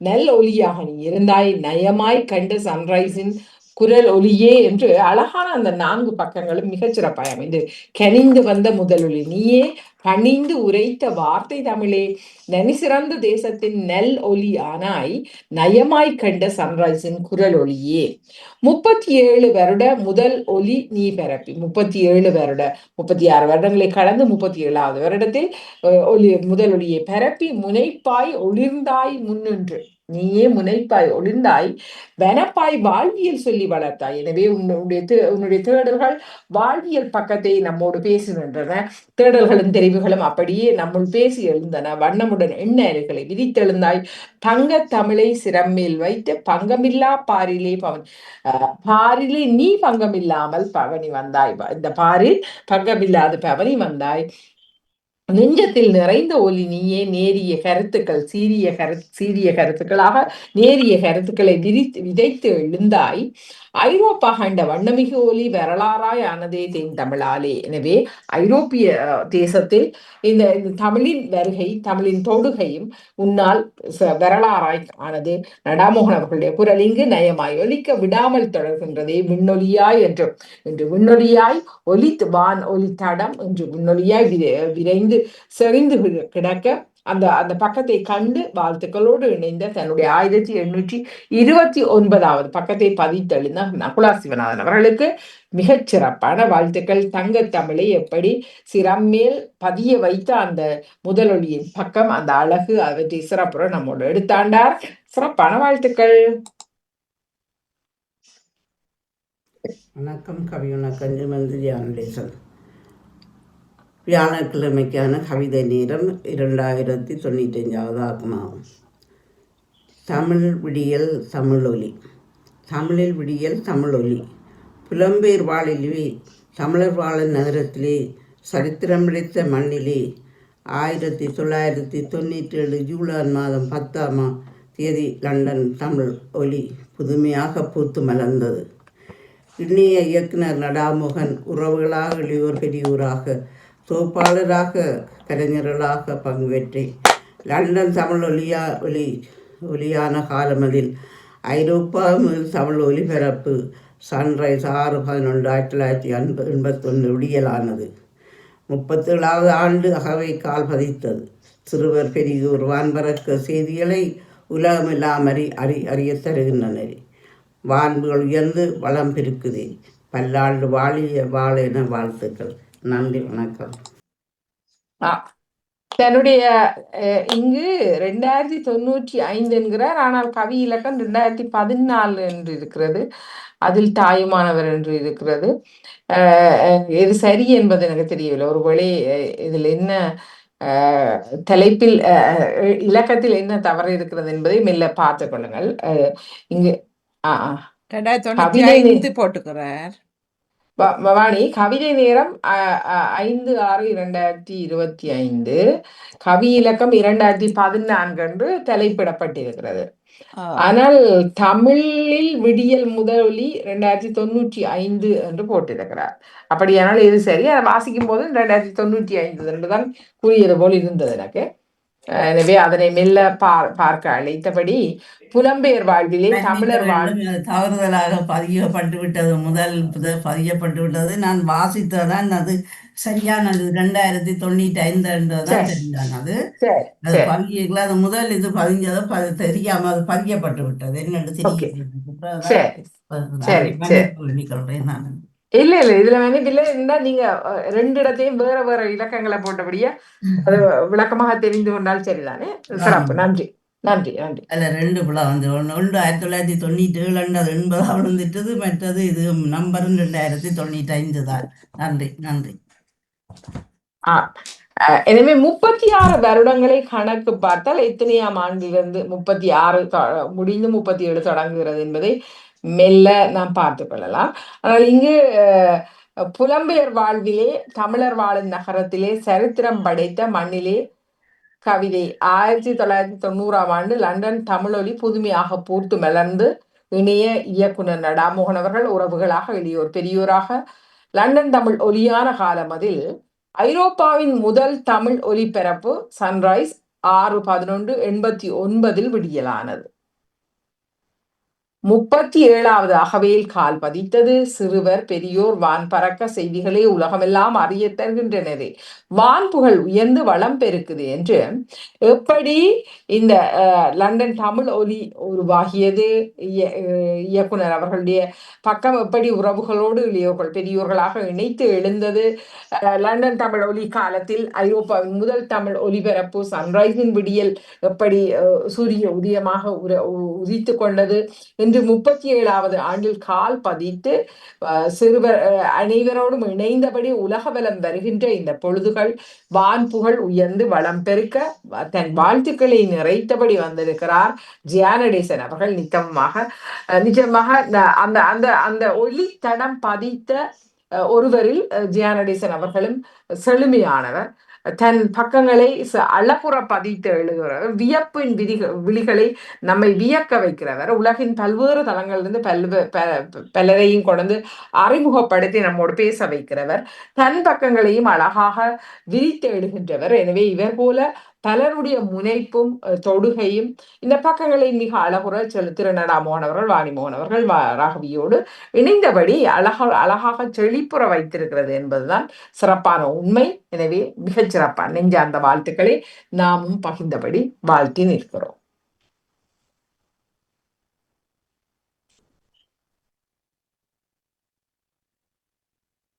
நெல் ஒலியாக நீ இருந்தாய், நயமாய் கண்ட சன்ரைஸின் குரல் ஒலியே என்று அழகான அந்த 4 பக்கங்களும் மிகச்சிறப்பாய் அமைந்து கனிந்து வந்த முதலொலி நீயே பணிந்து உரைத்த வார்த்தை தமிழே நனி சிறந்த தேசத்தின் நெல் ஒலி ஆனாய் நயமாய் கண்ட சன்ரைஸின் குரல் ஒலியே. 37 வருட முதல் ஒலி நீ பரப்பி 37 வருட 36 வருடங்களை கடந்து 37வது வருடத்தில் முதல் ஒலியை பரப்பி முனைப்பாய் ஒளிர்ந்தாய் முன்னின்று நீயே முனைப்பாய் ஒளிர்ந்தாய் வனப்பாய் வாழ்வியல் சொல்லி வளர்த்தாய். எனவே உன்னுடைய தேடல்கள் வாழ்வியல் பக்கத்தை நம்மோடு பேசுகின்றன. தேடல்களும் தெரிவுகளும் அப்படியே நம்முள் பேசி எழுந்தன. வண்ணமுடன் எண்ணெய்களை விதித்தெழுந்தாய். தங்க தமிழை சிரம்மேல் வைத்து பங்கமில்லா பாரிலே நீ பங்கமில்லாமல் பவனி வந்தாய். இந்த பாரில் பங்கமில்லாத பவனி வந்தாய். நெஞ்சத்தில் நிறைந்த ஒலி நீயே நேரிய கருத்துக்கள் சீரிய கருத்துக்களாக நேரிய கருத்துக்களை விதைத்து எழுந்தாய். ஐரோப்பா கண்ட வண்ணமிகு ஒலி வரலாறாய் ஆனதே தென் தமிழாலே. எனவே ஐரோப்பிய தேசத்தில் இந்த தமிழின் வருகை தமிழின் தொடுகையும் உன்னால் வரலாறாய் ஆனது. நடாமோகன் அவர்களுடைய குரல் இங்கு நயமாய் ஒலிக்க விடாமல் தொடர்கின்றதே விண்ணொலியாய் என்றும். இன்று விண்ணொலியாய் வான் ஒலி தடம் என்று விண்ணொலியாய் விரைந்து செறிந்து கிடக்க அந்த பக்கத்தை கண்டு வாழ்த்துக்களோடு இணைந்த தன்னுடைய 1829 பக்கத்தை பதித்தெழுந்த நகுலா சிவநாதன் அவர்களுக்கு மிகச் சிறப்பான வாழ்த்துக்கள். தங்க தமிழை எப்படி சிரம்மேல் பதிய வைத்த அந்த முதலொலியின் பக்கம் அந்த அழகு அவற்றை சிறப்புற நம்மோடு எடுத்தாண்டார். சிறப்பான வாழ்த்துக்கள். வணக்கம். கவியுன கஞ்சுமந்திரி ஆனலேசன். வியாழக்கிழமைக்கான கவிதை நேரம் 2095 ஆகும். தமிழ் விடியல் தமிழொலி. தமிழில் விடியல் தமிழொலி. புலம்பெயர் வாழிலே தமிழர் வாழும் நகரத்திலே சரித்திரம் பிடித்த மண்ணிலே 1997 ஜூலை மாதம் 10ஆம் தேதி லண்டன் தமிழ் ஒலி புதுமையாக பூத்து மலர்ந்தது. இணைய இயக்குனர் நடாமோகன் உறவுகளாக இளையோர் பெரியோராக தொகுப்பாளராக கலைஞர்களாக பங்குபற்றி லண்டன் தமிழ் ஒலியான காலமதில் ஐரோப்பா தமிழ் ஒலிபரப்பு சன்ரைஸ் 6/11/1981 விடியலானது. 37வது ஆண்டு அகவை கால் பதித்தது. சிறுவர் பெரியோர் வான்பறக்க செய்திகளை உலகமெல்லாம் அறிய தருகின்றனர். வான்புகள் உயர்ந்து வளம் பெருக்குதே. பல்லாண்டு வாழ என வாழ்த்துக்கள். நன்றி, வணக்கம். தன்னுடைய இங்கு 2095 என்கிறார். ஆனால் கவி இலக்கம் 2014 என்று இருக்கிறது. அதில் தாயுமானவர் என்று இருக்கிறது. எது சரி என்பது எனக்கு தெரியவில்லை. ஒருவேளை இதில் என்ன தலைப்பில் இலக்கத்தில் என்ன தவறு இருக்கிறது என்பதை மெல்ல பார்த்து கொள்ளுங்கள். இங்கு 2095 போட்டுக்கிறார். பவானி, கவிதை நேரம் 5/6/2025, கவி இலக்கம் 2014 என்று தலைப்பிடப்பட்டிருக்கிறது. ஆனால் தமிழில் விடியல் முதலொலி 2095 என்று போட்டிருக்கிறார். அப்படியானால் இது சரி. அதை வாசிக்கும் போது 2095 என்றுதான் கூறியது போல் இருந்தது எனக்கு. எனவே அதனை மெல்ல பார்க்க அழைத்தபடி புலம்பெயர் வாழ்விலே தமிழர் தவறுதலாக பதியப்பட்டு விட்டது. முதல் பதியப்பட்டு விட்டது. நான் வாசித்ததான் அது சரியானது. 2095 என்றதான் தெரிஞ்சானது. அது பதியல, அது முதல் இது பதிஞ்சது தெரியாம அது பதியப்பட்டு விட்டது. என்னென்று தெரியும் நான். இல்ல இதுல இல்ல இருந்தா நீங்க 2 இடத்தையும் வேற வேற இலக்கங்களை போட்டபடியா அது விளக்கமாக தெரிந்து கொண்டால் சரிதானே. சிறப்பு. நன்றி நன்றி நன்றி. அதுல 2 விழா வந்து ஒன்று 1997 அது 80 விழுந்துட்டது. மற்றது இது நம்பர் 2095 தான். நன்றி நன்றி. எனவே 36 வருடங்களை கணக்கு பார்த்தால் எத்தனையாம் ஆண்டிலிருந்து 36 முடிந்து 37 தொடங்குகிறது என்பதை மெல்ல நாம் பார்த்து கொள்ளலாம். ஆனால் இங்கு புலம்பெயர் வாழ்விலே தமிழர் வாழும் நகரத்திலே சரித்திரம் படைத்த மண்ணிலே கவிதை 1990 லண்டன் தமிழொலி புதுமையாக பூர்த்து மலர்ந்து இணைய இயக்குனர் நடாமோகன் அவர்கள் உறவுகளாக எளியோர் பெரியோராக லண்டன் தமிழ் ஒலியான காலம் அதில் ஐரோப்பாவின் முதல் தமிழ் ஒலிபரப்பு சன்ரைஸ் 6/11/89 விடியலானது. 37வது அகவையில் கால் பதித்தது. சிறுவர் பெரியோர் வான் பறக்க செய்திகளே உலகமெல்லாம் அறிய தருகின்றனரே, வான் புகழ் உயர்ந்து வளம் பெருக்குது என்று எப்படி இந்த லண்டன் தமிழ் ஒலி உருவாகியது, இயக்குனர் அவர்களுடைய பக்கம் எப்படி உறவுகளோடு இளையோர்கள் பெரியோர்களாக இணைத்து எழுந்தது, லண்டன் தமிழ் ஒலி காலத்தில் ஐரோப்பாவின் முதல் தமிழ் ஒலிபரப்பு சன்ரைஸின் விடியல் எப்படி சூரிய உதயமாக உதித்து கொண்டது என்று 37வது ஆண்டில் கால் பதித்து சிறுவர் அனைவரோடும் இணைந்தபடி உலக வலம் வருகின்ற இந்த பொழுதுகள் வான் புகழ் உயர்ந்து வளம் பெருக்க தன் வாழ்த்துக்களை நிறைத்தபடி வந்திருக்கிறார் ஜியானடேசன் அவர்கள். நிச்சயமாக அந்த அந்த அந்த ஒளி தடம் பதித்த ஒருவரில் ஜியானடேசன் அவர்களும் செழுமையானவர். தன் பக்கங்களை அழகுற பதித்து எழுதுகிறவர். வியப்பின் விழிகளை நம்மை வியக்க வைக்கிறவர். உலகின் பல்வேறு தளங்களிலிருந்து பலரையும் கொண்டு அறிமுகப்படுத்தி நம்மோடு பேச வைக்கிறவர். தன் பக்கங்களையும் அழகாக விரித்து எழுகின்றவர். எனவே இவர் போல பலருடைய முனைப்பும் தொடுகையும் இந்த பக்கங்களை மிக அழகுற திருநடாமோகன் அவர்கள், வாணிமோகன் அவர்கள் ராகவியோடு இணைந்தபடி அழகாக செழிப்புற வைத்திருக்கிறது என்பதுதான் சிறப்பான உண்மை. எனவே மிகச் சிறப்பான நெஞ்சார்ந்த வாழ்த்துக்களை நாமும் பகிர்ந்தபடி வாழ்த்தி நிற்கிறோம்.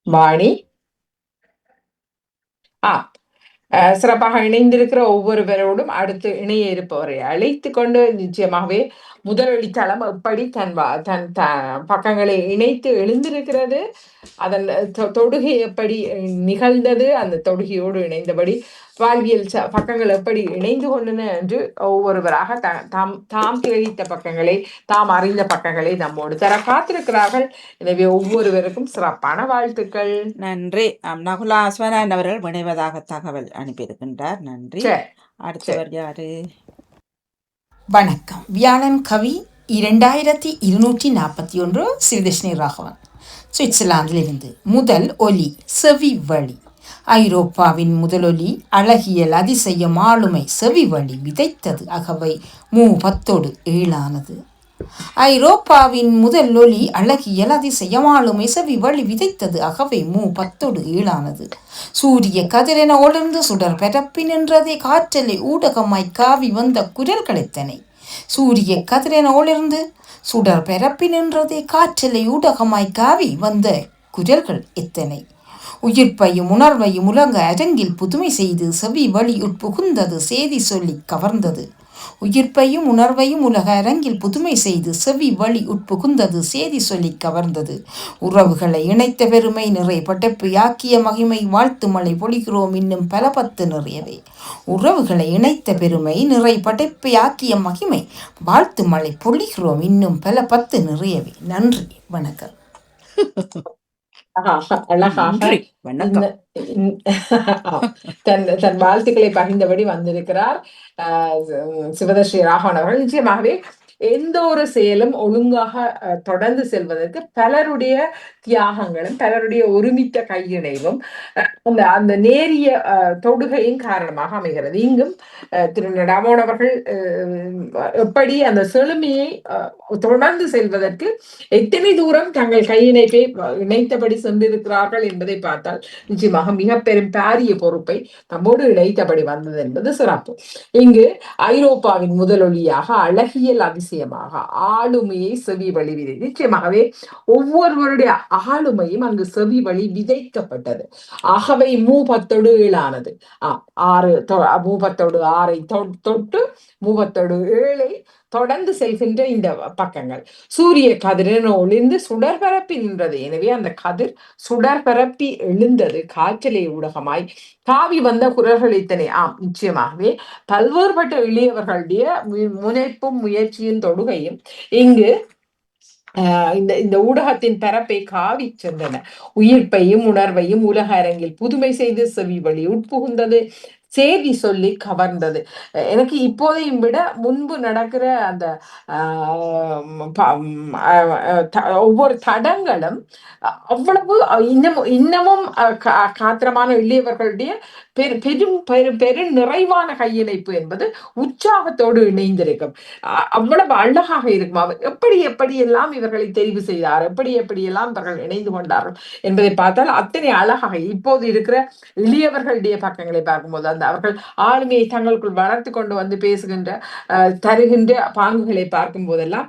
வாணி சிறப்பாக இணைந்திருக்கிற ஒவ்வொருவரோடும் அடுத்து இணைய இருப்பவரை அழைத்து கொண்டு நிச்சயமாகவே முதலொலித்தளம் எப்படி தன் பக்கங்களை இணைத்து எழுந்திருக்கிறது, அதன் தொடுகை எப்படி நிகழ்ந்தது, அந்த தொடுகையோடு இணைந்தபடி வாழ்வியல் பக்கங்கள் எப்படி இணைந்து கொண்டன என்று ஒவ்வொருவராக தாம் கிரகித்த பக்கங்களை, தாம் அறிந்த பக்கங்களை நம்மோடு தர காத்திருக்கிறார்கள். எனவே ஒவ்வொருவருக்கும் சிறப்பான வாழ்த்துக்கள். நன்றி. நகுலா அஸ்வனான் அவர்கள் இணைவதாக தகவல் அனுப்பியிருக்கின்றார். நன்றி. அடுத்தவர் யாரு? வணக்கம். வியாழன் கவி 2241 ஸ்ரீதர்ஷினி ராகவன், சுவிட்சர்லாந்திலிருந்து. முதல் ஒலி செவி வழி. ஐரோப்பாவின் முதலொலி அழகியல் அதிசயம் ஆளுமை செவி வழி விதைத்தது அகவை 10/7 ஐரோப்பாவின் முதல் ஒலி அழகியல் அதிசயம் ஆளுமை செவி வழி விதைத்தது அகவை 10/7 சூரிய கதிரென ஒளிர்ந்து சுடர் பரப்பி நின்றதே காற்றலை ஊடகமாய் காவி வந்த குரல் கிடைத்தனை. சூரிய கதிரென ஒளிர்ந்து சுடர் பரப்பி நின்றதே காற்றலை ஊடகமாய் காவி வந்த குரல்கள் எத்தனை. உயிர்ப்பையும் உணர்வையும் உலக அரங்கில் புதுமை செய்து செவி வழி உட்புகுந்தது செய்தி சொல்லி கவர்ந்தது. உயிர்ப்பையும் உணர்வையும் உலக அரங்கில் புதுமை செய்து செவி வழி உட்புகுந்தது செய்தி சொல்லி கவர்ந்தது. உறவுகளை இணைத்த பெருமை நிறை படைப்பு ஆக்கிய மகிமை வாழ்த்து மழை பொழிகிறோம் இன்னும் பல 10 நிறையவே. உறவுகளை இணைத்த பெருமை நிறை படைப்பு ஆக்கிய மகிமை வாழ்த்து மழை பொழிகிறோம் இன்னும் பல 10 நிறையவே. நன்றி, வணக்கம். அழகாக நன்றி, வணக்கம். தன் வாழ்த்துக்களை பகிர்ந்தபடி வந்திருக்கிறார் சிவதர்ஷி ராகவன் அவர்கள். நிச்சயமாகவே எந்த ஒரு செயலும் ஒழுங்காக தொடர்ந்து செல்வதற்கு பலருடைய தியாகங்களும் பலருடைய ஒருமித்த கையிணைவும் அந்த நேரிய தொடுகையின் காரணமாக அமைகிறது. இங்கும் திரு ராமோன் அவர்கள் எப்படி அந்த செழுமையை தொடர்ந்து செல்வதற்கு எத்தனை தூரம் தங்கள் கையிணைப்பை இணைத்தபடி சென்றிருக்கிறார்கள் என்பதை பார்த்தால் நிச்சயமாக மிக பெரும் பாரிய பொறுப்பை நம்மோடு இணைத்தபடி வந்தது என்பது சிறப்பு. இங்கு ஐரோப்பாவின் முதலொலியாக அழகியல் அதிசயமாக ஆளுமையை செவி வழி விதை. நிச்சயமாகவே ஒவ்வொருவருடைய ஆளுமையும் அங்கு செவி வழி விதைக்கப்பட்டது. ஆகவே 37 6 தொட்டு 37 தொடர்ந்து செல்கின்ற இந்த பக்கங்கள் சூரிய கதிரின் ஒளிர்ந்து சுடர்பரப்பி நின்றது. எனவே அந்த கதிர் சுடர்பரப்பி எழுந்தது காற்றலை ஊடகமாய் காவி வந்த குரல்கள் இத்தனை. நிச்சயமாகவே பல்வேறுபட்ட எளியவர்களுடைய முனைப்பும் முயற்சியின் தொடுகையும் இங்கு இந்த ஊடகத்தின் பரப்பை காவி சென்றன. உயிர்ப்பையும் உணர்வையும் உலக அரங்கில் புதுமை செய்து செவி வழி உட்புகுந்தது, செய்தி சொல்லி கவர்ந்தது. எனக்கு இப்போதையும் விட முன்பு நடக்கிற அந்த ஒவ்வொரு தடங்களும் அவ்வளவு இன்னமும் காத்திரமான எளியவர்களுடைய பெரும் நிறைவான கையிணைப்பு என்பது உற்சாகத்தோடு இணைந்திருக்கும். அவ்வளவு அழகாக இருக்கும். அவர் எப்படியெல்லாம் இவர்களை தெரிவு செய்தார், எப்படியெல்லாம் இவர்கள் இணைந்து கொண்டார்கள் என்பதை பார்த்தால் அத்தனை அழகாக இப்போது இருக்கிற எளியவர்களுடைய பக்கங்களை பார்க்கும்போது அந்த அவர்கள் ஆளுமையை தங்களுக்குள் வளர்த்து கொண்டு வந்து பேசுகின்ற தருகின்ற பாங்குகளை பார்க்கும் போதெல்லாம்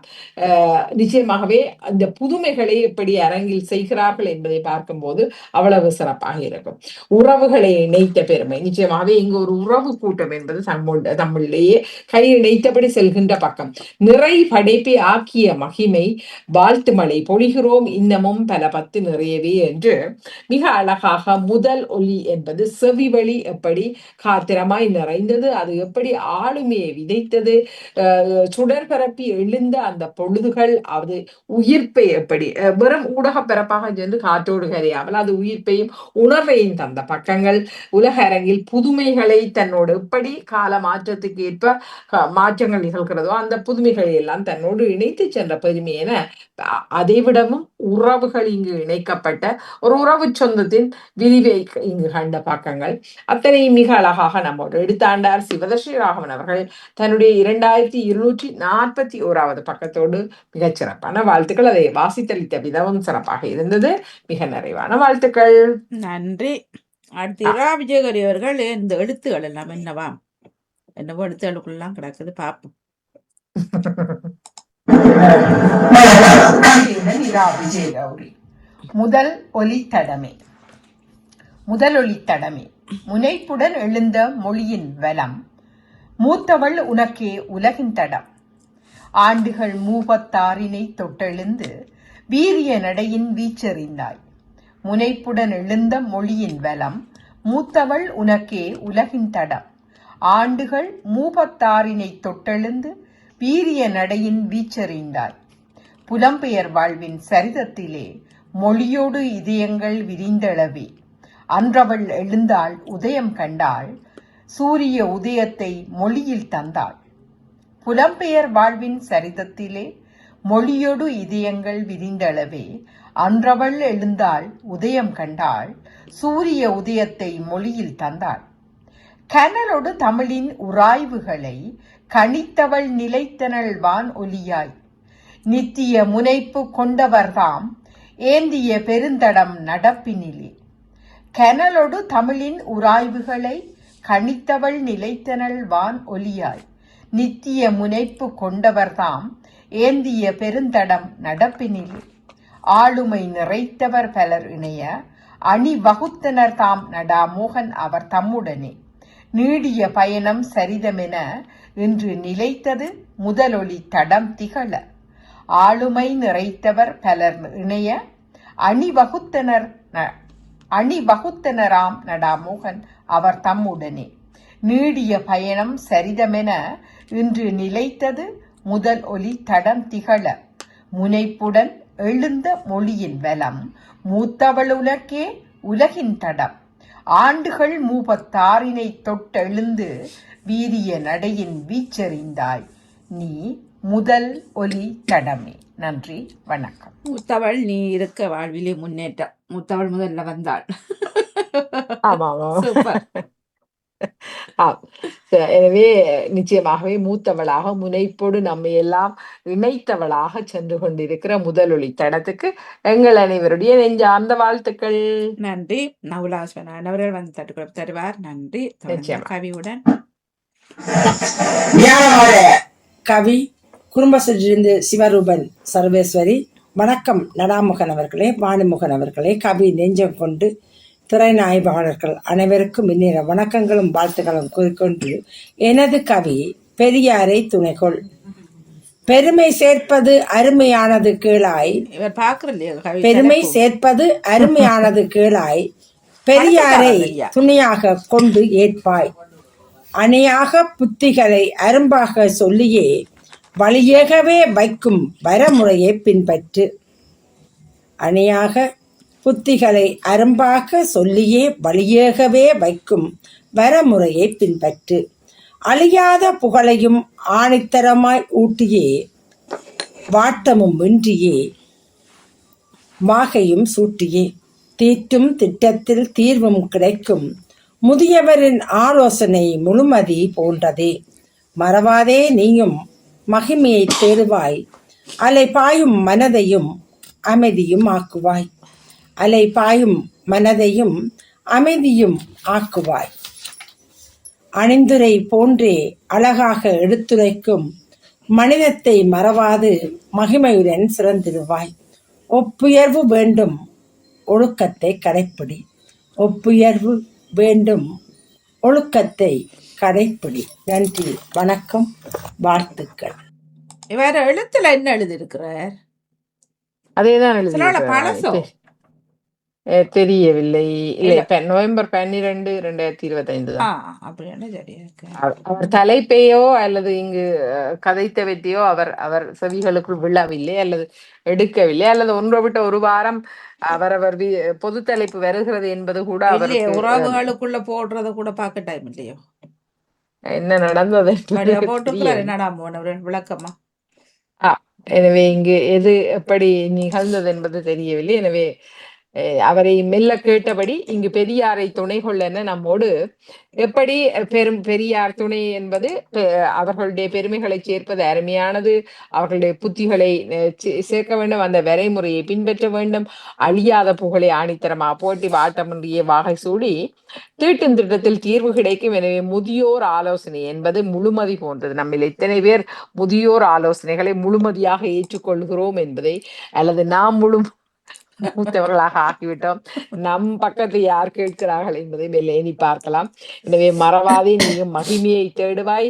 நிச்சயமாகவே அந்த புதுமைகளை எப்படி அரங்கில் செய்கிறார்கள் என்பதை பார்க்கும்போது அவ்வளவு சிறப்பாக இருக்கும். உறவுகளை இணைத்த பெருமை. நிச்சயமாகவே இங்கு ஒரு உறவு கூட்டம் என்பது தமிழிலேயே கை இணைத்தபடி செல்கின்ற பக்கம். நிறை படைப்பை ஆக்கிய மகிமை வாழ்த்து மழை பொழிகிறோம் இன்னமும் பல 10 நிறையவே என்று மிக அழகாக முதல் ஒலி என்பது செவிவழி எப்படி காத்திரமாய் நிறைந்தது, அது எப்படி ஆளுமையை விதைத்தது, சுடர்பரப்பி எழுந்த அந்த பொழுதுகள், அது உயிர்ப்பை எப்படி வெறும் ஊடக பரப்பாக சென்று காற்றோடு கரையாமல் அது உயிர்ப்பையும் உணர்வையும் தந்த பக்கங்கள். உலக அரங்கில் புதுமைகளை தன்னோடு எப்படி கால மாற்றத்துக்கு ஏற்ப மாற்றங்கள் நிகழ்கிறதோ அந்த புதுமைகளை எல்லாம் தன்னோடு இணைத்து சென்ற பெருமை என அதைவிடவும் உறவுகள் இங்கு இணைக்கப்பட்ட ஒரு உறவு சொந்தத்தின் விரிவை இங்கு கண்ட பக்கங்கள் அத்தனையும் மிக அழகாக நம்மோடு எடுத்தாண்டார் சிவதர்ஷி ராகவன் அவர்கள் தன்னுடைய 2241வது பக்கத்தோடு மிகச் சிறப்பான வாழ்த்துக்கள். அதை வாசித்தளித்த விதமும் சிறப்பாக இருந்தது. மிக நிறைவான வாழ்த்துக்கள். நன்றி. அடுத்து இரா விஜயகரி அவர்கள் இந்த எழுத்துக்கள் எல்லாம் என்னவோ எழுத்துக்களுக்குள்ளாம் கிடக்குது பார்ப்போம். முதல் ஒலித்தடமே. முனைப்புடன் எழுந்த மொழியின் வலம், மூத்தவள் உனக்கே உலகின் தடம். ஆண்டுகள் 36 தொட்டெழுந்து வீரிய நடையின் வீச்செறிந்தாய். முனைப்புடன் எழுந்த மொழியின் வலம், மூத்தவள் உனக்கே உலகின் தடம். ஆண்டுகள் 36 தொட்டெழுந்து வீரிய நடையின் வீச்செறிந்தாய். புலம்பெயர் வாழ்வின் சரிதத்திலே மொழியோடு இதயங்கள் விரிந்தளவே. அன்றவள் எழுந்தாள் உதயம் கண்டாள், சூரிய உதயத்தை மொழியில் தந்தாள். புலம்பெயர் வாழ்வின் சரிதத்திலே மொழியோடு இதயங்கள் விரிந்தளவே. அன்றவள் எழுந்தாள் உதயம் கண்டாள், சூரிய உதயத்தை மொழியில் தந்தாள். கனலோடு தமிழின் உராய்வுகளை கணித்தவள் நிலைத்தனள் வான் ஒலியாய். நித்திய முனைப்பு கொண்டவர்தாம் ஏந்திய பெருந்தடம் நடப்பினிலே. கனலோடு தமிழின் உராய்வுகளை கணித்தவள் நிலைத்தனள் வான் ஒலியாய். நித்திய முனைப்பு கொண்டவர்தாம் ஏந்திய பெருந்தடம் நடப்பினிலே. ஆளுமை நிறைத்தவர் பலர் இணைய அணி வகுத்தனர் தாம் நடாமோகன் அவர் தம்முடனே. நீடிய பயணம் சரிதமென இன்று நிலைத்தது முதலொலி தடம் திகழ. ஆளுமை நிறைத்தவர் பலர் இணைய அணி வகுத்தனராம் நடாமோகன் அவர் தம்முடனே. நீடிய பயணம் சரிதமென இன்று நிலைத்தது முதல் ஒலி தடம் திகழ. முனைப்புடன் எழுந்த மொழியின் வலம் மூத்தவள் உலகே உலகின் தடம் ஆண்டுகள் 36 தொட்டெழுந்து வீரிய நடையின் வீச்செறிந்தாய் நீ முதல் ஒலி தடமே. நன்றி, வணக்கம். மூத்தவள் நீ இருக்க வாழ்விலே முன்னேற்றம். மூத்தவள் முதல்ல வந்தாள். சூப்பர். எனவே நிச்சயமாகவே மூத்தவளாக முனைப்போடு நம்மை எல்லாம் இணைத்தவளாக சென்று கொண்டிருக்கிற முதலொளி தடத்துக்கு எங்கள் அனைவருடைய நெஞ்சார்ந்த வாழ்த்துக்கள். நன்றி. நவுலாஸ்வரன் அவர்கள் வந்து தட்டுக்குழப்பு தருவார். நன்றி. கவியுடன் கவி குடும்பத்திலிருந்து சிவரூபன் சர்வேஸ்வரி. வணக்கம் நடாமுகன் அவர்களே, வாணிமுகன் அவர்களே, கவி நெஞ்சம் கொண்டு திரைநாயகர்கள் அனைவருக்கும் இந்நேர வணக்கங்களும் வாழ்த்துக்களும் கூறிக்கொண்டு எனது கவி பெரியாரை துணைகொள். பெருமை சேர்ப்பது அருமையானது கீழாய், பெருமை சேர்ப்பது அருமையானது கீழாய், பெரியாரை துணையாக கொண்டு ஏற்பாய். அணையாக புத்திகளை அரும்பாக சொல்லியே வழியேகவே வைக்கும் வரமுறையை பின்பற்று. அணையாக புத்திகளை அரும்பாக சொல்லியே வழியேகவே வைக்கும் வரமுறையை பின்பற்று. அழியாத புகழையும் ஆணித்தரமாய் ஊட்டியே வாட்டமும் இன்றியே வாகையும் சூட்டியே தீட்டும் திட்டத்தில் தீர்வும் கிடைக்கும். முதியவரின் ஆலோசனை முழுமதி போன்றதே. மறவாதே நீயும் மகிமையை தேடுவாய். அலை பாயும் மனதையும் அமைதியும் ஆக்குவாய். அலை பாயும் மனதையும் அமைதியும் ஆக்குவாய். அணிந்துரை போன்றே அழகாக எடுத்துரைக்கும் மனிதத்தை மறவாது மகிமையுடன் சிறந்திடுவாய். ஒப்புயர்வு வேண்டும் ஒழுக்கத்தை கடைப்பிடி. ஒப்புயர்வு வேண்டும் ஒழுக்கத்தை கடைப்பிடி. நன்றி, வணக்கம், வாழ்த்துக்கள். இவர் எழுத்துல என்ன எழுதியிருக்கிறார்? அதேதான் தெரியவில்லை. இல்லை, நவம்பர் 12, 2025 தான். அவர் தலைப்பையோ அல்லது இங்கு கதைத்த வெற்றியோ அவர் செவிகளுக்குள் விழவில்லை அல்லது எடுக்கவில்லை அல்லது ஒன்றை விட்ட ஒரு வாரம் அவரவர் பொது தலைப்பு வருகிறது என்பது கூட அவர் உறவுகளுக்குள்ள போடுறத கூட பார்க்க டைம் இல்லையோ. என்ன நடந்தது விளக்கமா? எனவே இங்கு எது எப்படி நிகழ்ந்தது என்பது தெரியவில்லை. எனவே அவரை மெல்ல கேட்டபடி இங்கு பெரியாரை துணை கொள்ள நம்மோடு எப்படி பெரியார் துணை என்பது அவர்களுடைய பெருமைகளை சேர்ப்பது அருமையானது. அவர்களுடைய புத்திகளை சேர்க்க வேண்டும். அந்த வரைமுறையை பின்பற்ற வேண்டும். அழியாத புகழை ஆணித்தரமா போட்டி வாட்டமின்றிய வாகை சூடி தீட்டும் திட்டத்தில் தீர்வு கிடைக்கும். எனவே முதியோர் ஆலோசனை என்பது முழுமதி போன்றது. நம்மில் எத்தனை பேர் முதியோர் ஆலோசனைகளை முழுமதியாக ஏற்றுக்கொள்கிறோம் என்பதை அல்லது நாம் மூத்தவர்களாக ஆக்கிவிட்டோம், நம் பக்கத்தில் யார் கேட்கிறார்கள் என்பதை மெல்ல எண்ணி பார்க்கலாம். எனவே மறவாதே நீங்க மகிமையை தேடுவாய்.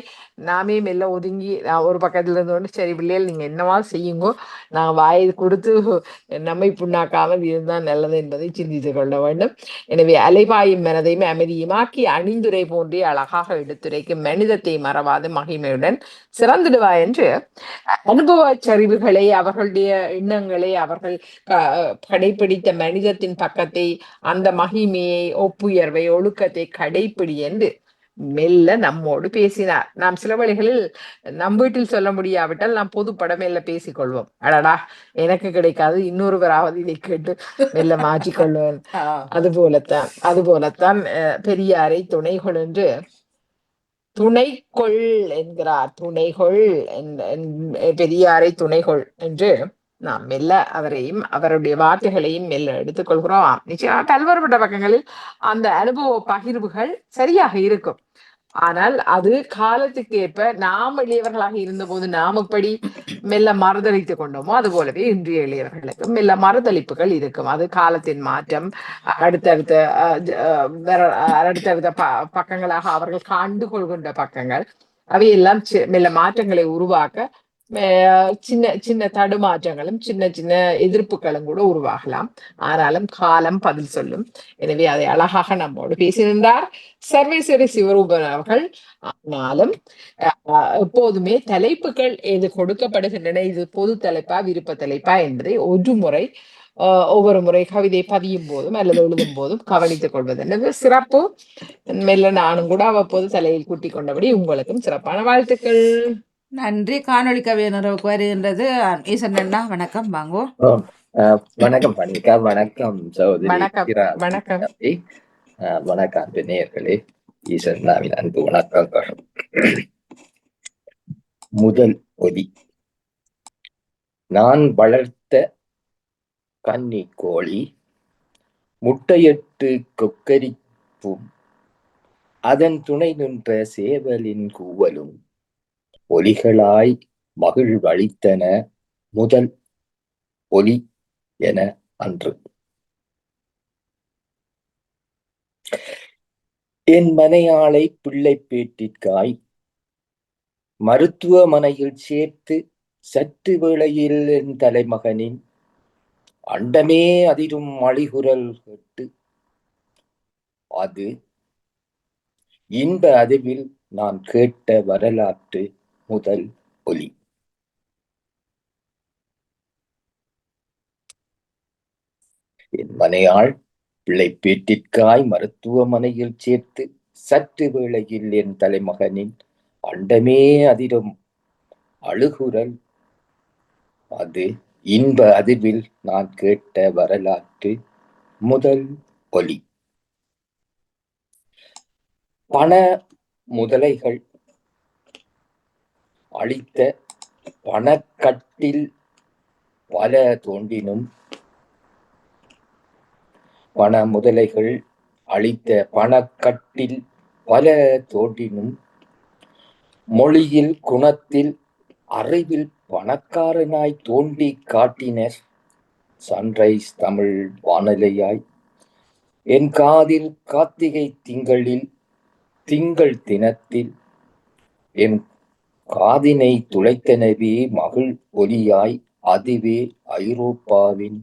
நாமே மெல்ல ஒதுங்கி ஒரு பக்கத்துல இருந்தோன்னு சரி பிள்ளைகள் நீங்க என்னவா செய்யுங்கோ, நான் வாயை கொடுத்து நம்மை புண்ணாக்காமல் இதுதான் நல்லது என்பதை சிந்தித்து கொள்ள வேண்டும். எனவே அலைபாயும் மனதையும் அமைதியுமாக்கி அணிந்துரை போன்றே அழகாக எடுத்துரைக்கும் மனிதத்தை மறவாது மகிமையுடன் சிறந்திடுவாய் என்று அனுபவ சரிவுகளை அவர்களுடைய எண்ணங்களை அவர்கள் கடைப்பிடித்த மனிதத்தின் பக்கத்தை அந்த மகிமையை ஒப்புயர்வை ஒழுக்கத்தை கடைப்பிடி என்று மெல்ல நம்மோடு பேசினார். நாம் சில வழிகளில் நம் வீட்டில் சொல்ல முடியாவிட்டால் நாம் பொதுப்பட மெல்ல பேசிக்கொள்வோம். அடடா எனக்கு கிடைக்காது, இன்னொருவராவது இதை கேட்டு மெல்ல மாற்றிக்கொள்வோம். அதுபோலத்தான் பெரியாரை துணைகொள் என்று துணைகொள் என்கிறார். துணைகொள் பெரியாரை துணைகொள் என்று நாம் மெல்ல அவரையும் அவருடைய வார்த்தைகளையும் மெல்ல எடுத்துக்கொள்கிறோம். நிச்சயமாக பல்வேறுபட்ட பக்கங்களில் அந்த அனுபவ பகிர்வுகள் சரியாக இருக்கும். ஆனால் அது காலத்துக்கு ஏற்ப நாம் எளியவர்களாக இருந்த போது நாம் எப்படி மெல்ல மறுதளித்து கொண்டோமோ அது போலவே இன்றைய இளையவர்களுக்கு மெல்ல மறுதளிப்புகள் இருக்கும். அது காலத்தின் மாற்றம், அடுத்தடுத்த பக்கங்களாக அவர்கள் கண்டு கொள்கின்ற பக்கங்கள், அவையெல்லாம் மெல்ல மாற்றங்களை உருவாக்க சின்ன சின்ன தடுமாற்றங்களும் சின்ன சின்ன எதிர்ப்புகளும் கூட உருவாகலாம். ஆனாலும் காலம் பதில் சொல்லும். எனவே அதை அழகாக நம்மோடு பேசியிருந்தார் சர்வேஸ்வரி சிவரூபன் அவர்கள். ஆனாலும் எப்போதுமே தலைப்புகள் எது கொடுக்கப்படுகின்றன, இது பொது தலைப்பா விருப்ப தலைப்பா என்பதை ஒவ்வொரு முறை கவிதை பதியும் போதும் அல்லது எழுதும் போதும் கவனித்துக் கொள்வது என்பது சிறப்பு. மெல்ல நானும் கூட அவ்வப்போது தலையில் கூட்டிக் கொண்டபடி உங்களுக்கும் சிறப்பான வாழ்த்துக்கள். நன்றி. காணொளி கவியனருக்கு வருகின்றது ஈசன் அண்ணா. வணக்கம். வாங்கோ. வணக்கம் பணிக்கா. வணக்கம் சகோதரி. வணக்கம். வணக்கம் அன்பு நேயர்களே. ஈசன் அண்ணாவின் அன்பு வணக்கங்கள். முதல் ஒலி. நான் வளர்த்த கன்னி கோழி முட்டையிட்டு கொக்கரிப்பும் அதன் துணை நின்ற சேவலின் கூவலும் ஒலிகளாய் மகிழ்வளித்தன முதல் ஒலி என அன்று. என் மனையாளை பிள்ளை பேட்டிற்காய் மருத்துவமனையில் சேர்த்து சற்று வேளையில் என் தலைமகனின் அண்டமே அதிரும் அழிகுரல் கேட்டு அது இன்ப அதிர்வில் நான் கேட்ட வரலாற்று முதல் ஒலி. என் மனையாள் பிள்ளை பேட்டிற்காய் மருத்துவமனையில் சேர்த்து சற்று வேளையில் என் தலைமகனின் அண்டமே அதிரும் அழுகுரல் அது இன்ப அதிர்வில் நான் கேட்ட வரலாற்று முதல் ஒலி. பண முதலைகள் அளித்த பணக்கட்டில் பல தோன்றினும் பண முதலைகள் அளித்த பணக்கட்டில் பல தோன்றினும் மொழியில் குணத்தில் அறிவில் பணக்காரனாய் தோண்டி காட்டினர் சன்ரைஸ் தமிழ் வானொலியாய் என் காதில் கார்த்திகை திங்களில் திங்கள் தினத்தில் என் காதினை துளைத்தனவே மகிழ் ஒலியாய். அதுவே ஐரோப்பாவின்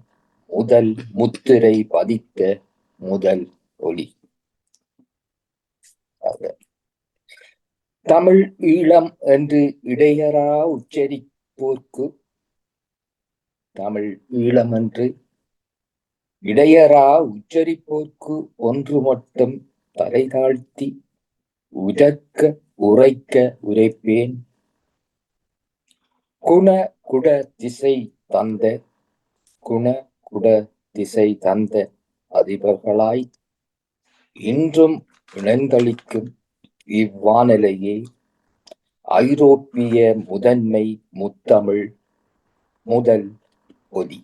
முதல் முத்திரை பதித்த முதல் ஒலி. தமிழ் ஈழம் என்று இடையரா உச்சரிப்போர்க்கு தமிழ் ஈழம் என்று இடையரா உச்சரிப்போர்க்கு ஒன்று மட்டும் தலை தாழ்த்தி உரக்க உரைக்க உரைப்பேன். குண குட திசை தந்த குண குட திசை தந்த அதிபர்களாய் இன்றும் இணைந்தளிக்கும் இவ்வானிலையே ஐரோப்பிய முதன்மை முத்தமிழ் முதல் ஒலி.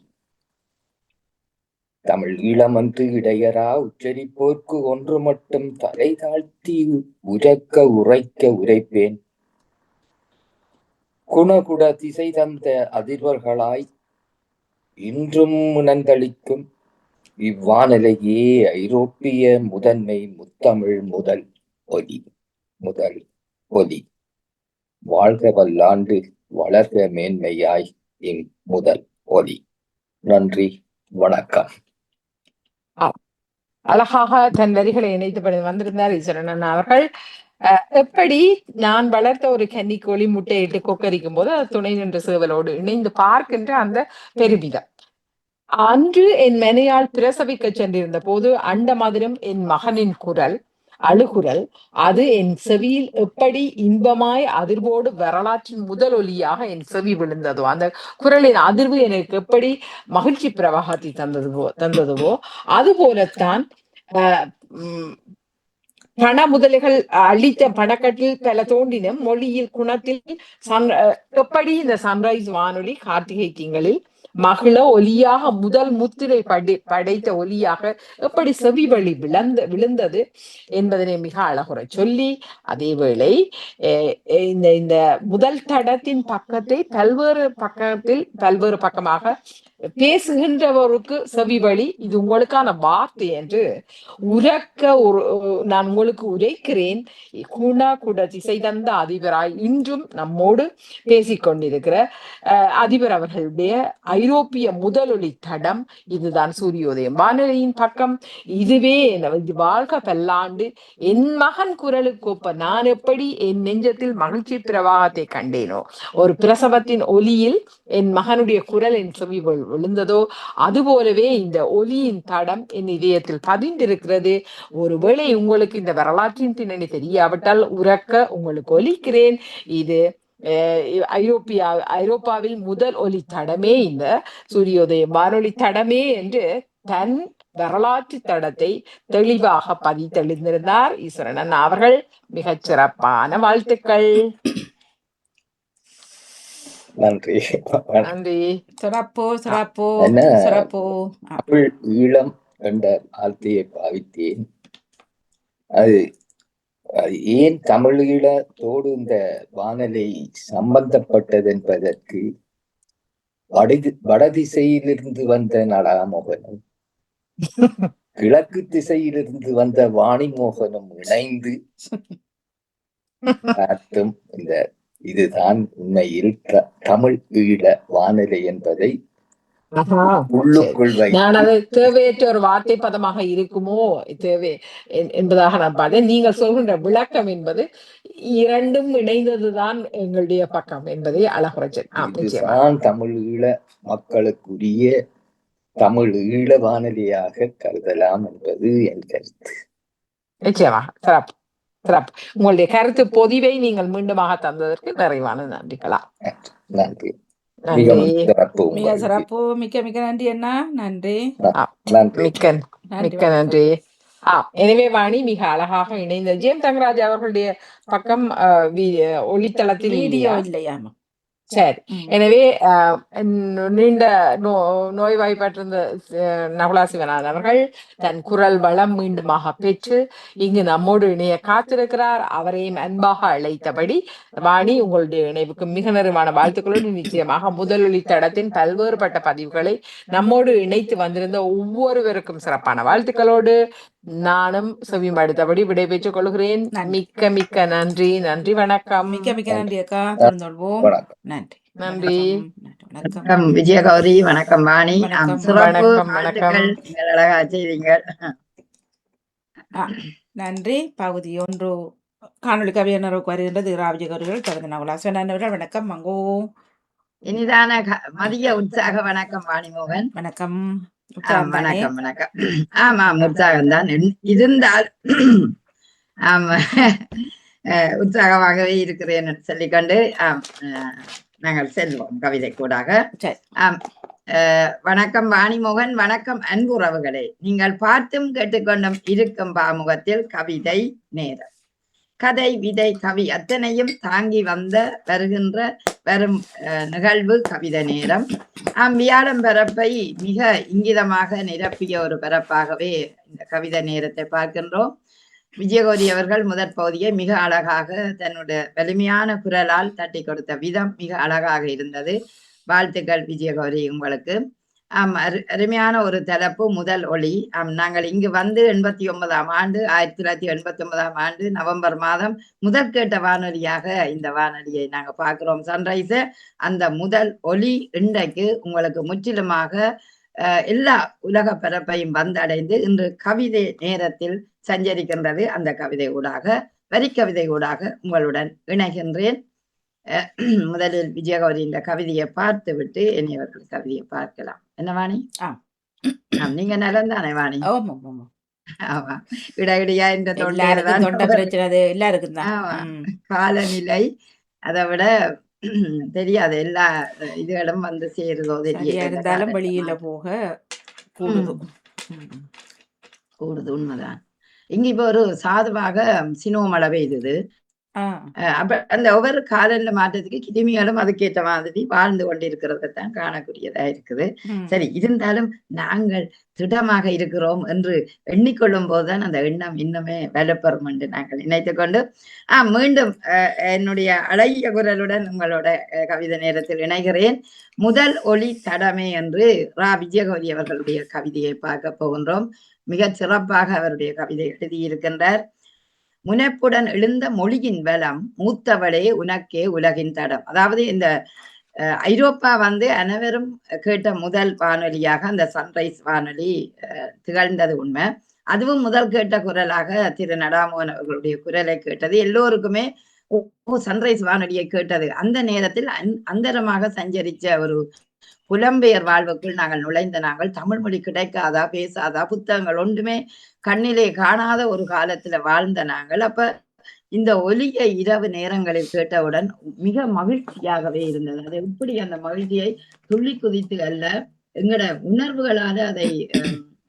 தமிழ் ஈழம் என்று இடையரா உச்சரிப்போர்க்கு ஒன்று மட்டும் தலை தாழ்த்தி உரக்க உரைக்க உரைப்பேன். குணகுட திசை தந்த அதிர்வர்களாய் இன்றும் இணைந்தளிக்கும் இவ்வானிலையே ஐரோப்பிய முதன்மை முத்தமிழ் முதல் ஒலி. முதல் ஒலி. வாழ்க வல்லாண்டு வளர்க மேன்மையாய் இம் முதல் ஒலி. நன்றி, வணக்கம். அழகாக தன் வரிகளை இணைத்து வந்திருந்தார் ஈஸ்வரன் அவர்கள். எப்படி நான் வளர்த்த ஒரு கன்னிக்கோழி முட்டையிட்டு கொக்கரிக்கும் போது அது துணை நின்ற சேவலோடு இணைந்து பார்க்கின்ற அந்த பெருமிதம். அன்று என் மனையால் பிரசவிக்க சென்றிருந்த போது அண்ட மாதிரம் என் மகனின் குரல் அழுகுரல் அது என் செவியில் எப்படி இன்பமாய் அதிர்வோடு வரலாற்றின் முதல் ஒலியாக என் செவி விழுந்ததோ, அந்த குரலின் அதிர்வு எனக்கு எப்படி மகிழ்ச்சி பிரவாகத்தை தந்ததுவோ அது போலத்தான் பண முதலைகள் அளித்த பணக்கட்டில் பல தோன்றினும் மொழியில் குணத்தில் எப்படி இந்த சன்ரைஸ் வானொலி கார்த்திகை திங்களில் மகிழ ஒலியாக முதல் முத்திரை படைத்த ஒலியாக எப்படி செவி வழி விழுந்தது என்பதனை மிக அழகுற சொல்லி, அதே வேளை இந்த முதல் தடத்தின் பக்கத்தை பல்வேறு பக்கமாக பேசுகின்றவருக்கு செவிவழி இது உங்களுக்கான வார்த்தை என்று உரக்க நான் உங்களுக்கு உரைக்கிறேன். குட திசை தந்த அதிபராய் இன்றும் நம்மோடு பேசிக்கொண்டிருக்கிற அதிபர் அவர்களுடைய ஐரோப்பிய முதலொலி தடம் இதுதான் சூரியோதயம் வானொலியின் பக்கம். இதுவே வாழ்க பல்லாண்டு. என் மகன் குரலுக்கொப்ப நான் எப்படி என் நெஞ்சத்தில் மகிழ்ச்சி பிரவாகத்தை கண்டேனோ, ஒரு பிரசவத்தின் ஒலியில் என் மகனுடைய குரல் என் செவி விழுந்ததோ, அதுபோலவே இந்த ஒலியின் தடம் என் இதயத்தில் பதிந்திருக்கிறது. ஒருவேளை உங்களுக்கு இந்த வரலாற்றின் பின்னணி தெரியாவிட்டால் உரக்க உங்களுக்கு ஒலிக்கிறேன். இது ஐரோப்பாவில் முதல் ஒலி தடமே இந்த சூரியோதய வானொலி தடமே என்று தன் வரலாற்று தடத்தை தெளிவாக பதித்தெழுந்திருந்தார் ஈஸ்வரன் அவர்கள். மிகச் சிறப்பான வாழ்த்துக்கள். நன்றி. நன்றி. சிறப்பு சிறப்பு என்ன சிறப்பு. தமிழ் ஈழம் என்ற வார்த்தையை பாவித்தேன். அது ஏன் தமிழீழத்தோடு இந்த வானொலி சம்பந்தப்பட்டது என்பதற்கு வடதிசையிலிருந்து வந்த நடாமோகனும் கிழக்கு திசையிலிருந்து வந்த வாணிமோகனும் இணைந்து பார்த்தும் இந்த இதுதான் உண்மையில் தமிழ் ஈழ வானொலி என்பதை உள்ளுக்குள் நான் அது தேவையற்ற ஒரு வார்த்தை பதமாக இருக்குமோ தேவை என்பதாக நான் பார்த்தேன். நீங்கள் சொல்கின்ற விளக்கம் என்பது இரண்டும் இணைந்ததுதான் எங்களுடைய பக்கம் என்பதை அழகுறேன். தமிழ் ஈழ மக்களுக்குரிய தமிழ் ஈழ வானொலியாக கருதலாம் என்பது என் கருத்து. நிச்சயமா சிறப்பு சிறப்பு. உங்களுடைய கருத்து பொதிவை நீங்கள் மீண்டுமாக தந்ததற்கு நிறைவான நன்றிகளா. நன்றி. மிக சிறப்பு. மிக்க மிக்க நன்றி அண்ணா. நன்றி. மிக்க நன்றி. எனவே வாணி மிக அழகாக இணைந்த ஜெயம் தங்கராஜ் அவர்களுடைய பக்கம் ஒளித்தளத்தில் வீடியோ இல்லையாமா. சரி. எனவே நீண்ட நோய்வாய்ப்பட்டிருந்த நகுலா சிவநாதன் அவர்கள் தன் குரல் வளம் மீண்டுமாக பெற்று இங்கு நம்மோடு இணைய காத்திருக்கிறார். அவரையும் அன்பாக அழைத்தபடி வாணி உங்களுடைய இணைவுக்கு மிக நிறைவான வாழ்த்துக்களோடு நிச்சயமாக முதலொலி தடத்தின் பல்வேறுபட்ட பதிவுகளை நம்மோடு இணைத்து வந்திருந்த ஒவ்வொருவருக்கும் சிறப்பான வாழ்த்துக்களோடு நானும் செவிமடுத்தபடி விடைபெற்றுக் கொள்கிறேன். மிக்க மிக்க நன்றி. நன்றி. வணக்கம். மிக்க மிக்க நன்றி அக்கா. தொடர்ந்தோம். நன்றி. நன்றி. வணக்கம் விஜயகௌரி. வணக்கம் வாணி. சிறப்பு. அழகா செய்தீங்கள். நன்றி. பகுதி 1 காணொலி கவியனருக்கு வருகின்றது. விஜயகௌரிகள் தொடர்ந்து நகுலாசனவர்கள். வணக்கம் மங்கோ. இனிதான மதிய உற்சாக வணக்கம் வாணிமோகன். வணக்கம். வணக்கம் வணக்கம். ஆமாம் உற்சாகம் தான் இருந்தால் ஆமா உற்சாகமாகவே இருக்கிறேன் சொல்லிக்கொண்டு நாங்கள் செல்வோம் கவிதை கூடாக. வணக்கம் வாணிமோகன். வணக்கம் அன்புறவுகளே. நீங்கள் பார்த்தும் கேட்டுக்கொண்டும் இருக்கும் பாமுகத்தில் கவிதை நேரம். கதை விதை கவி அத்தனையும் தாங்கி வருகின்ற வரும் நிகழ்வு கவிதை நேரம். வியாழம் பரப்பை மிக இங்கிதமாக நிரப்பிய ஒரு பரப்பாகவே இந்த கவிதை நேரத்தை பார்க்கின்றோம். விஜயகௌரி அவர்கள் முதற் பகுதியை மிக அழகாக தன்னுடைய வலிமையான குரலால் தட்டி கொடுத்த விதம் மிக அழகாக இருந்தது. வாழ்த்துக்கள் விஜயகௌரி உங்களுக்கு. அருமையான ஒரு தலைப்பு முதல் ஒளி. நாங்கள் இங்கு வந்து 89ஆம் ஆண்டு 1989ஆம் ஆண்டு நவம்பர் மாதம் முதல் கேட்ட வானொலியாக இந்த வானொலியை நாங்கள் பார்க்கிறோம். சன்ரைஸ் அந்த முதல் ஒளி இன்றைக்கு உங்களுக்கு முற்றிலுமாக எல்லா உலக பரப்பையும் வந்தடைந்து இன்று கவிதை நேரத்தில் சஞ்சரிக்கின்றது. அந்த கவிதை ஊடாக வரிக்கவிதை ஊடாக உங்களுடன் இணைகின்றேன். முதலில் விஜயகௌரி இந்த கவிதையை பார்த்து விட்டு இனியவர்கள் கவிதையை பார்க்கலாம். என்ன வாணி? நீங்க நலம் தானே வாணி? ஆமா. இடையிடையா இந்த காலநிலை அதை விட தெரியாது எல்லா இதுகளும் வந்து சேருதோ இருந்தாலும் வெளியில போக கூடுது. உண்மைதான். இங்க இப்ப ஒரு சாதுவாக சினோ மழை பெய்தது. ஆ. அப்ப அந்த ஒவ்வொரு காலநிலை மாற்றத்துக்கு கிருமிகளும் அதுக்கேற்ற மாதிரி வாழ்ந்து கொண்டிருக்கிறதைத்தான் காணக்கூடியதா இருக்குது. ம். சரி, இருந்தாலும் நாங்கள் திடமாக இருக்கிறோம் என்று எண்ணிக்கொள்ளும் போதுதான் அந்த எண்ணம் இன்னுமே வலுப்பெறும் என்று நாங்கள் நினைத்துக் கொண்டு மீண்டும் என்னுடைய அழகிய குரலுடன் உங்களோட கவிதை நேரத்தில் இணைகிறேன். முதல் ஒளி தடமே என்று ரா. விஜயகௌரி அவர்களுடைய கவிதையை பார்க்க போகின்றோம். மிகச் சிறப்பாக அவருடைய கவிதை எழுதியிருக்கின்றார். முனைப்புடன் எழுந்த மொழியின் வளம் மூத்தவளே உனக்கே உலகின் தடம். அதாவது இந்த ஐரோப்பா அனைவரும் கேட்ட முதல் வானொலியாக அந்த சன்ரைஸ் வானொலி திகழ்ந்தது உண்மை. அதுவும் முதல் கேட்ட குரலாக திரு நடாமோகன் அவர்களுடைய குரலை கேட்டது எல்லோருக்குமே சன்ரைஸ் வானொலியை கேட்டது. அந்த நேரத்தில் அந்தரமாக சஞ்சரிச்ச ஒரு புலம்பெயர் வாழ்வுக்குள் நாங்கள் நுழைந்த நாங்கள் தமிழ் மொழி கிடைக்காதா, பேசாதா, புத்தகங்கள் ஒன்றுமே கண்ணிலே காணாத ஒரு காலத்துல வாழ்ந்த நாங்கள் அப்ப இந்த ஒலியை இரவு நேரங்களில் கேட்டவுடன் மிக மகிழ்ச்சியாகவே இருந்தது. அது எப்படி அந்த மகிழ்ச்சியை துள்ளி குதித்து அல்ல, எங்கட உணர்வுகளால அதை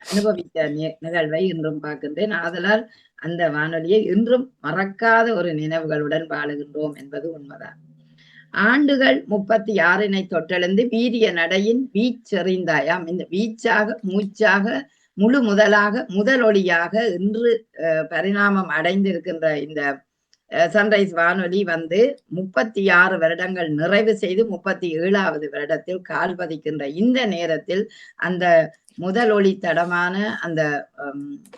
அனுபவித்த நிகழ்வை இன்றும் பார்க்கின்றேன். ஆதலால் அந்த வானொலியை இன்றும் மறக்காத ஒரு நினைவுகளுடன் வாழுகின்றோம் என்பது உண்மைதான். ஆண்டுகள் 36 தொட்டெழுந்து வீரிய நடையின் வீச்செறிந்தாயாம். இந்த வீச்சாக மூச்சாக முழு முதலாக முதலொலியாக இன்று பரிணாமம் அடைந்திருக்கின்ற இந்த சன்ரைஸ் வானொலி 36 வருடங்கள் நிறைவு செய்து 37வது வருடத்தில் கால் பதிக்கின்ற இந்த நேரத்தில் அந்த முதலொளி தடமான அந்த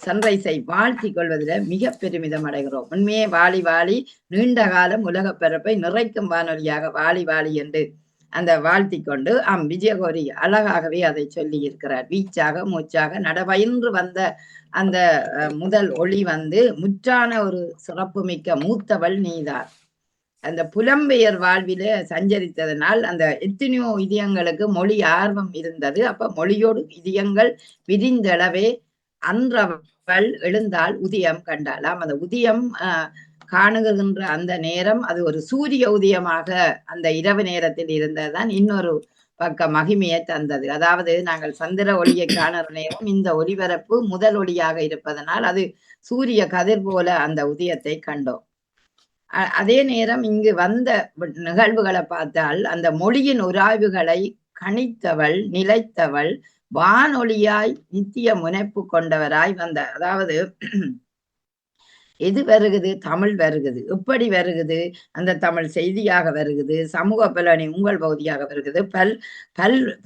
சன்ரைஸை வாழ்த்தி கொள்வதில் மிக பெருமிதம் அடைகிறோம். உண்மையே வாழி வாழி நீண்ட காலம் உலக பரப்பை நிறைக்கும் வானொலியாக வாழி வாழி என்று அந்த வாழ்த்தி கொண்டு விஜயகௌரி அழகாகவே அதை சொல்லி இருக்கிறார். வீச்சாக மூச்சாக நடபயின்று வந்த அந்த முதல் ஒளி முற்றான ஒரு சிறப்புமிக்க மூத்தவள் நீதான். அந்த புலம்பெயர் வாழ்வில சஞ்சரித்ததனால் அந்த எத்தனையோ இதயங்களுக்கு மொழி ஆர்வம் இருந்தது. அப்ப மொழியோடு இதயங்கள் விரிந்தளவே அன்றவள் எழுந்தால் உதயம் கண்டாலாம். அந்த உதயம் காணுகின்ற அந்த நேரம் அது ஒரு சூரிய உதயமாக அந்த இரவு நேரத்தில் இருந்ததுதான் இன்னொரு பக்க மகிமையை தந்தது. அதாவது நாங்கள் சந்திர ஒளியை காணுற நேரம் இந்த ஒளிபரப்பு முதல் ஒளியாக இருப்பதனால் அது சூரிய கதிர் போல அந்த உதயத்தை கண்டோம். அதே நேரம் இங்கு வந்த நிகழ்வுகளை பார்த்தால் அந்த மொழியின் உராய்வுகளை கணித்தவள் நிலைத்தவள் வானொலியாய் நித்திய முனைப்பு கொண்டவராய் வந்த, அதாவது எது வருகுது? தமிழ் வருகுது. எப்படி வருகுது? அந்த தமிழ் செய்தியாக வருகுது, சமூக பலனை உங்கள் பகுதியாக வருகுது,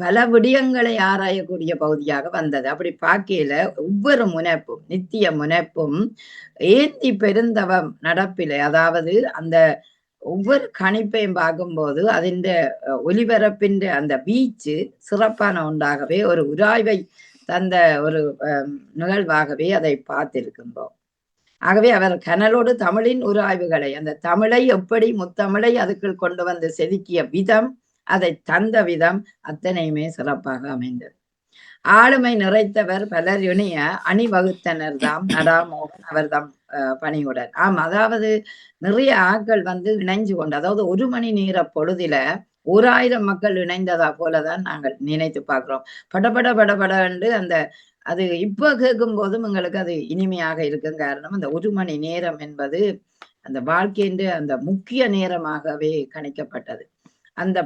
பல விடயங்களை ஆராயக்கூடிய பகுதியாக வந்தது. அப்படி பார்க்கையில ஒவ்வொரு முனைப்பும் நித்திய முனைப்பும் ஏந்தி பெருந்தவம் நடப்பிலை, அதாவது அந்த ஒவ்வொரு கணிப்பையும் பார்க்கும்போது அதின் ஒலிபரப்பின் அந்த வீச்சு சிறப்பான ஒன்றாகவே ஒரு உராய்வை தந்த ஒரு நிகழ்வாகவே அதை பார்த்திருக்கின்றோம். ஆகவே அவர் கனலோடு தமிழின் உராய்வுகளை அந்த தமிழை எப்படி முத்தமிழை அதுக்குள் கொண்டு வந்து செதுக்கிய விதம், அதை தந்த விதம் அத்தனையுமே சிறப்பாக அமைந்தது. ஆளுமை நிறைத்தவர் பலர் இணைய அணிவகுத்தனர் தாம் நடாமோகன் அவர்தாம் பணியுடன். அதாவது நிறைய ஆட்கள் இணைஞ்சு கொண்டு, அதாவது 1 மணி நேர பொழுதில 1000 மக்கள் இணைந்ததா போலதான் நாங்கள் நினைத்து பார்க்கிறோம். படபட என்று அந்த அது இப்ப கேட்கும் போதும் எங்களுக்கு அது இனிமையாக இருக்கும். காரணம் அந்த 1 மணி நேரம் என்பது அந்த வாழ்க்கையின் அந்த முக்கிய நேரமாகவே கணிக்கப்பட்டது. அந்த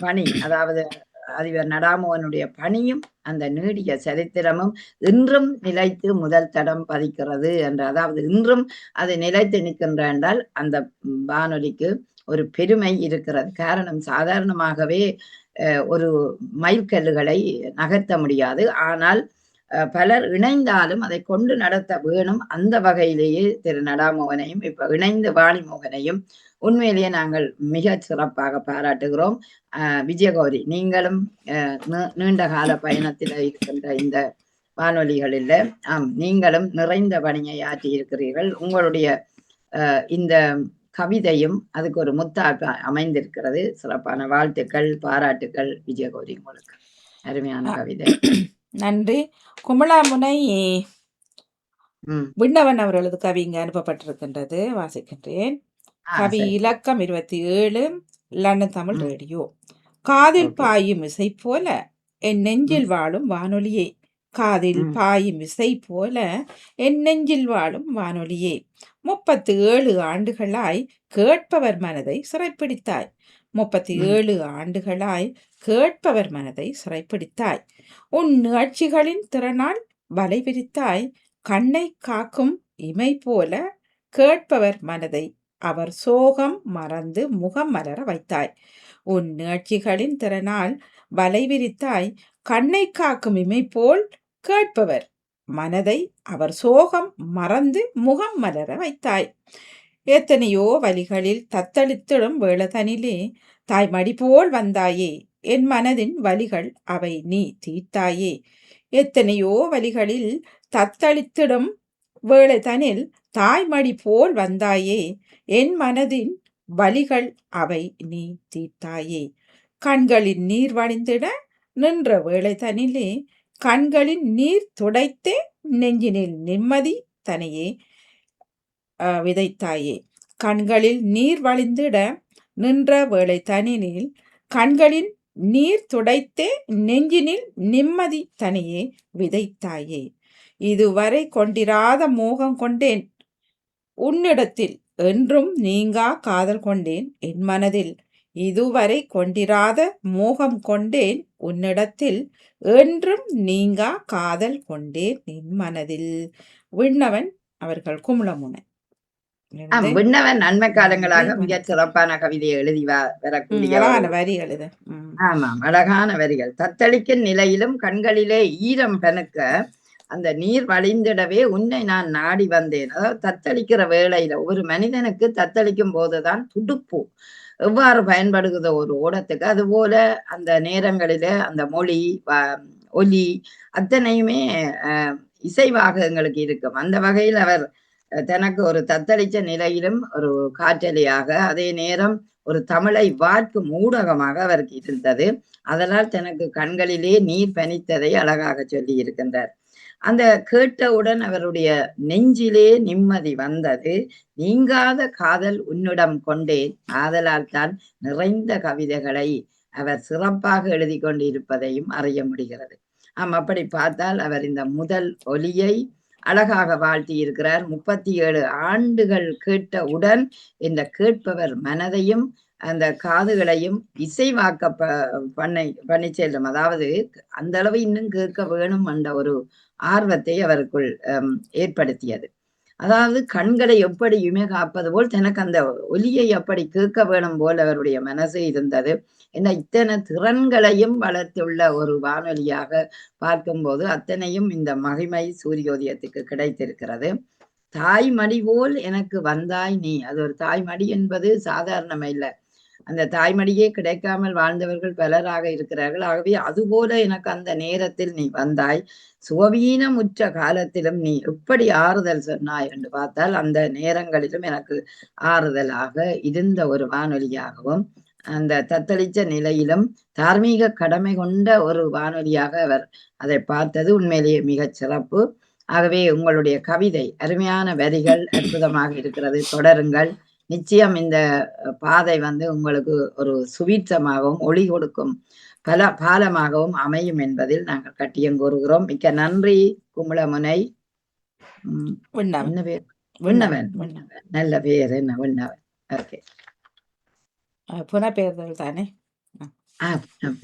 பணி, அதாவது அதிபர் நடாமோகனுடைய பணியும் அந்த நீடிய சரித்திரமும் இன்றும் நிலைத்து முதல் தடம் பதிக்கிறது என்று, அதாவது இன்றும் அது நிலைத்து நிற்கின்ற என்றால் அந்த வானொலிக்கு ஒரு பெருமை இருக்கிறது. காரணம் சாதாரணமாகவே ஒரு மைல்கல்லுகளை நகர்த்த முடியாது. ஆனால் பலர் இணைந்தாலும் அதை கொண்டு நடத்த வேணும். அந்த வகையிலேயே திரு நடாமோகனையும் இப்ப இணைந்த வாணிமோகனையும் உண்மையிலேயே நாங்கள் மிக சிறப்பாக பாராட்டுகிறோம். விஜயகௌரி, நீங்களும் நீண்ட கால பயணத்தில் இருக்கின்ற இந்த வானொலிகளில் நீங்களும் நிறைந்த பணியை ஆற்றி இருக்கிறீர்கள். உங்களுடைய இந்த கவிதையும் அதுக்கு ஒரு முத்தாக அமைந்திருக்கிறது. சிறப்பான வாழ்த்துக்கள், பாராட்டுக்கள் விஜயகௌரி, உங்களுக்கு அருமையான கவிதை. நன்றி. குமளாமுனை விண்ணவன் அவர்களது கவி இங்கு அனுப்பப்பட்டிருக்கின்றது, வாசிக்கின்றேன். கவி இலக்கம் 27, லண்டன் தமிழ் ரேடியோ. காதில் பாயும் இசை போல என் நெஞ்சில் வாழும் வானொலியே, காதில் பாயும் இசை போல என் நெஞ்சில் வாழும் வானொலியே, 37 ஆண்டுகளாய் கேட்பவர் மனதை சிறைப்பிடித்தாய். 37 ஆண்டுகளாய் கேட்பவர் மனதை சிறைப்பிடித்தாய். உன் நிகழ்ச்சிகளின் திறனால் வலை விரித்தாய். கண்ணை காக்கும் இமை போல கேட்பவர் மனதை அவர் சோகம் மறந்து முகம் மலர வைத்தாய். உன் நிகழ்ச்சிகளின் திறனால் வலை விரித்தாய். கண்ணை காக்கும் இமை போல் கேட்பவர் மனதை அவர் சோகம் மறந்து முகம் மலர வைத்தாய். எத்தனையோ வழிகளில் தத்தளித்திடும் வேளதனிலே தாய்மடி போல் வந்தாயே, என் மனதின் வலிகள் அவை நீ தீர்த்தாயே. எத்தனையோ வழிகளில் தத்தளித்திடும் வேளதனில் தாய்மடி போல் வந்தாயே, என் மனதின் வலிகள் அவை நீ தீர்த்தாயே. கண்களின் நீர் வழிந்திட நின்ற வேளைதனிலே கண்களின் நீர் துடைத்தே நெஞ்சினில் நிம்மதி தனையே விதைத்தாயே. கண்களில் நீர் வழிந்திட நின்ற வேளைதனில் கண்களின் நீர் துடைத்தே நெஞ்சினில் நிம்மதி தனையே விதைத்தாயே. இதுவரை கொண்டிராத மோகம் கொண்டேன் உன்னிடத்தில், என்றும் நீங்கா காதல் கொண்டேன் என் மனதில். இதுவரை கொண்டிராத மோகம் கொண்டேன் உன்னிடத்தில், என்றும் நீங்கா காதல் கொண்டேன் என் மனதில். விண்ணவன் அவர்கள் குமுளமுனை. விண்ணவன் நன்மை காலங்களாக மிக சிறப்பான கவிதையை எழுதி வரக்கூடிய வரி எழுத. ஆமாம், அழகான வரிகள். தத்தளிக்கும் நிலையிலும் கண்களிலே ஈரம் பெனுக்க அந்த நீர் வழிந்திடவே உன்னை நான் நாடி வந்தேன். அதாவது தத்தளிக்கிற வேளையில ஒரு மனிதனுக்கு தத்தளிக்கும் போதுதான் துடுப்பு எவ்வாறு பயன்படுகிறதோ ஒரு ஓடத்துக்கு, அதுபோல அந்த நேரங்களில அந்த மொழி ஒலி அத்தனையுமே இசைவாக எங்களுக்கு இருக்கும். அந்த வகையில் அவர் தனக்கு ஒரு தத்தளிச்ச நிலையிலும் ஒரு காற்றலையாக, அதே நேரம் ஒரு தமிழை வார்க்கும் ஊடகமாக அவருக்கு இருந்தது. அதனால் தனக்கு கண்களிலே நீர் பனித்ததை அழகாக சொல்லி இருக்கின்றார். அந்த கேட்டவுடன் அவருடைய நெஞ்சிலே நிம்மதி வந்தது. நீங்காத காதல் உன்னிடம் கொண்டேன், ஆதலால் தான் நிறைந்த கவிதைகளை அவர் சிறப்பாக எழுதி கொண்டிருப்பதையும் அறிய முடிகிறது. அப்படி பார்த்தால் அவர் இந்த முதல் ஒலியை அழகாக வாழ்த்தி இருக்கிறார். 37 ஆண்டுகள் கேட்டவுடன் இந்த கேட்பவர் மனதையும் அந்த காதுகளையும் இசைவாக்க பண்ணி செல்லும். அதாவது அந்த அளவு இன்னும் கேட்க வேணும் என்ற ஒரு ஆர்வத்தை அவருக்குள் ஏற்படுத்தியது. அதாவது கண்களை எப்படி இமை காப்பது போல் தனக்கு அந்த ஒலியை அப்படி கேட்க வேணும் போல் அவருடைய மனசு இருந்தது. என்ன இத்தனை திறன்களையும் வளர்த்துள்ள ஒரு வானொலியாக பார்க்கும்போது அத்தனையும் இந்த மகிமை சூரியோதயத்துக்கு கிடைத்திருக்கிறது. தாய்மடி போல் எனக்கு வந்தாய் நீ. அது ஒரு தாய்மடி என்பது சாதாரணம் இல்லை. அந்த தாய்மடியே கிடைக்காமல் வாழ்ந்தவர்கள் பலராக இருக்கிறார்கள். ஆகவே அதுபோல எனக்கு அந்த நேரத்தில் நீ வந்தாய். சுவவீனமுற்ற காலத்திலும் நீ எப்படி ஆறுதல் சொன்னாய் என்று பார்த்தால் அந்த நேரங்களிலும் எனக்கு ஆறுதலாக இருந்த ஒரு வானொலியாகவும், அந்த தத்தளிச்ச நிலையிலும் தார்மீக கடமை கொண்ட ஒரு வானொலியாக அவர் அதை பார்த்தது உண்மையிலேயே மிகச் சிறப்பு. ஆகவே உங்களுடைய கவிதை அருமையான வரிகள் அற்புதமாக இருக்கிறது. தொடருங்கள். நிச்சயம் இந்த பாதை உங்களுக்கு ஒரு சுவீட்சமாகவும் ஒளி கொடுக்கும் பாலமாகவும் அமையும் என்பதில் நாங்கள் கட்டியம் கூறுகிறோம். மிக்க நன்றி குமுளமுனை. என்ன பேர்? விண்ணவன். நல்ல பேர். என்ன விண்ணவன்? ஓகே, புனப்பெயர்தல் தானே?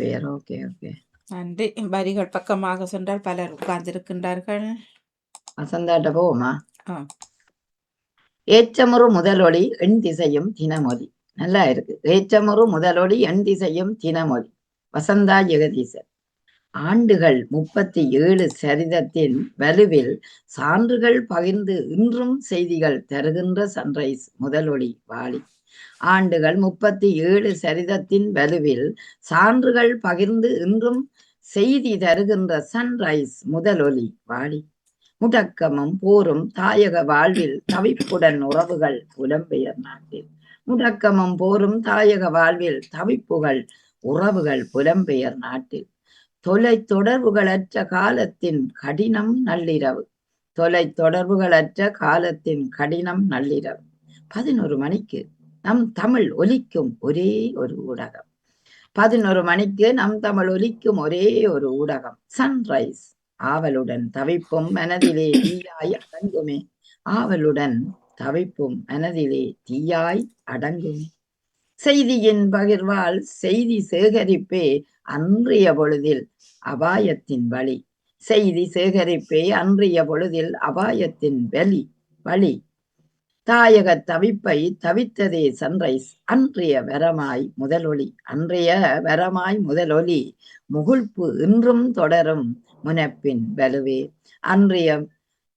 பேர். ஓகே ஓகே, நன்றி. வரிகள் பக்கமாக சென்றால் பலர் உட்கார்ந்திருக்கின்றார்கள். வசந்தாட்ட போவோமா? ஏற்றமுறு முதலொளி எண் திசையும் தினமொழி. நல்லா இருக்கு. ஏற்றமுறு முதலொளி எண் திசையும் தினமொழி. வசந்தா ஜெகதீசன். ஆண்டுகள் 37 சரிதத்தின் வலுவில் சான்றுகள் பகிர்ந்து இன்றும் செய்திகள் தருகின்ற சன்ரைஸ் முதலொளி வாழி. ஆண்டுகள் 37 சரிதத்தின் வலுவில் சான்றுகள் பகிர்ந்து இன்றும் செய்தி தருகின்ற சன்ரைஸ் முதலொலி வாழி. முடக்கமும் போரும் தாயக வாழ்வில் தவிப்புடன் உறவுகள் புலம்பெயர் நாட்டில். முடக்கமும் போரும் தாயக வாழ்வில் தவிப்புகள் உறவுகள் புலம்பெயர் நாட்டில். தொலை தொடர்புகளற்ற காலத்தின் கடினம் நள்ளிரவு. தொலை தொடர்புகளற்ற காலத்தின் கடினம் நள்ளிரவு. 11 மணிக்கு நம் தமிழ் ஒலிக்கும் ஒரே ஒரு ஊடகம். 11 மணிக்கு நம் தமிழ் ஒலிக்கும் ஒரே ஒரு ஊடகம் சன்ரைஸ் ஆவலுடன் தவிப்பும் மனதிலே தீயாய் அடங்குமே. ஆவலுடன் தவிப்பும் மனதிலே தீயாய் அடங்குமே. செய்தியின் பகிர்வால் செய்தி சேகரிப்பே அன்றைய பொழுதில் அபாயத்தின் வழி. செய்தி சேகரிப்பே அன்றைய பொழுதில் அபாயத்தின் வழி. தாயக தவிப்பை தவித்ததே சன்ரைஸ். அன்றைய வரமாய் முதலொளி. அன்றைய வரமாய் முதலொளி முகிழ்ப்பு இன்றும் தொடரும் முனப்பின் வலுவே. அன்றைய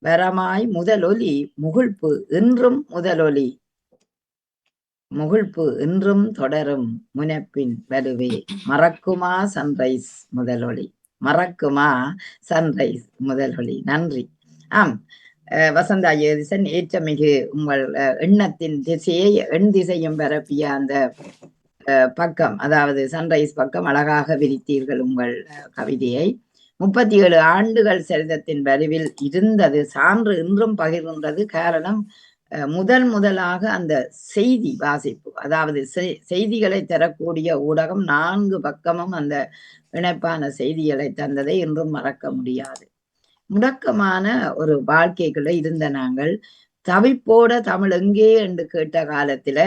வரமாய் முதலொலி முகிழ்ப்பு இன்றும் தொடரும் முனப்பின் வலுவே. மறக்குமா சன்ரைஸ் முதலொளி. மறக்குமா சன்ரைஸ் முதலொளி. நன்றி. ஆம், வசந்தா ஜெகதீசன், ஏற்றமிகு உங்கள் எண்ணத்தின் திசையை எண் திசையும் பரப்பிய அந்த பக்கம், அதாவது சன்ரைஸ் பக்கம் அழகாக விரித்தீர்கள் உங்கள் கவிதையை. 37 ஆண்டுகள் சரிதத்தின் வலுவில் இருந்தது சான்று இன்றும் பகிர்கின்றது. காரணம், முதலாக அந்த செய்தி வாசிப்பு, அதாவது செய்திகளை தரக்கூடிய ஊடகம் 4 பக்கமும் அந்த இணைப்பான செய்திகளை தந்ததை இன்றும் மறக்க முடியாது. முடக்கமான ஒரு வாழ்க்கைக்குள்ள இருந்த நாங்கள் தவிப்போட தமிழ் எங்கே என்று கேட்ட காலத்துல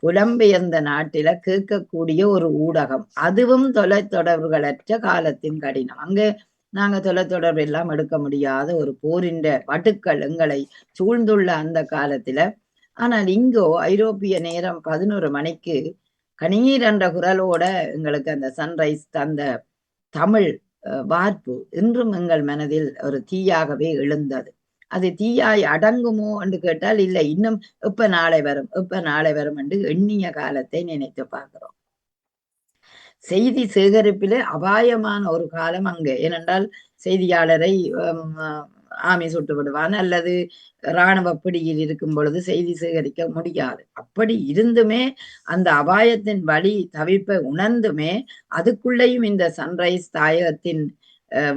புலம்பெயர்ந்த நாட்டில கேட்கக்கூடிய ஒரு ஊடகம், அதுவும் தொலைத்தொடர்புகளற்ற காலத்தின் கடினம். அங்கே நாங்க தொலைத்தொடர்பு எல்லாம் எடுக்க முடியாத ஒரு போரின் வட்டுக்கள் எங்களை சூழ்ந்துள்ள அந்த காலத்துல. ஆனால் இங்கோ ஐரோப்பிய நேரம் 11 மணிக்கு கணீர் என்ற குரலோட எங்களுக்கு அந்த சன்ரைஸ் தந்த தமிழ் வார்ப்பு இன்றும் எங்கள் மனதில் ஒரு தீயாகவே எழுந்தது. அது தீயாய் அடங்குமோ என்று கேட்டால் இல்லை, இன்னும் எப்ப நாளை வரும் என்று எண்ணிய காலத்தை நினைத்து பார்க்கிறோம். செய்தி சேகரிப்பிலே அபாயமான ஒரு காலம் அங்கு. ஏனென்றால் செய்தியாளரை ஆமி சுட்டு விடுவான் அல்லது இராணுவ பிடியில் இருக்கும் பொழுது செய்தி சேகரிக்க முடியாது. அப்படி இருந்துமே அந்த அபாயத்தின் வழி தவிப்பை உணர்ந்துமே அதுக்குள்ளேயும் இந்த சன்ரைஸ் தாயகத்தின்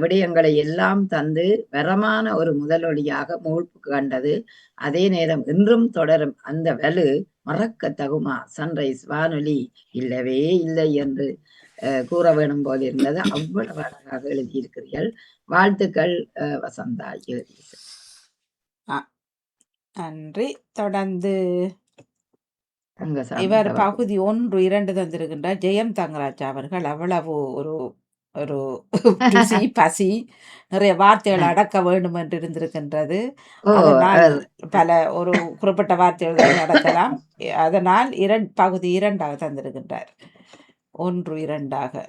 விடயங்களை எல்லாம் தந்து வரமான ஒரு முதலொலியாக முழுப்பு கண்டது. அதே நேரம் இன்றும் தொடரும் அந்த வலு மறக்க தகுமா சன்ரைஸ் வானொலி இல்லவே இல்லை என்று கூற வேணும் போல் இருந்தது. அவ்வளவு அழகாக எழுதியிருக்கிறீர்கள். வாழ்த்துக்கள் வசந்தா ஜெகதீசன். நன்றி. தொடர்ந்து இவர் பகுதி 1, 2 தந்திருக்கின்றார். ஜெயம் தங்கராஜ் அவர்கள் அவ்வளவு ஒரு பசி நிறைய வார்த்தைகள் அடக்க வேண்டும் என்று இருந்திருக்கின்றது. அதனால் ஒரு குறிப்பிட்ட வார்த்தைகள் அடக்கலாம். அதனால் பகுதி 2 தந்திருக்கின்றார். 1, 2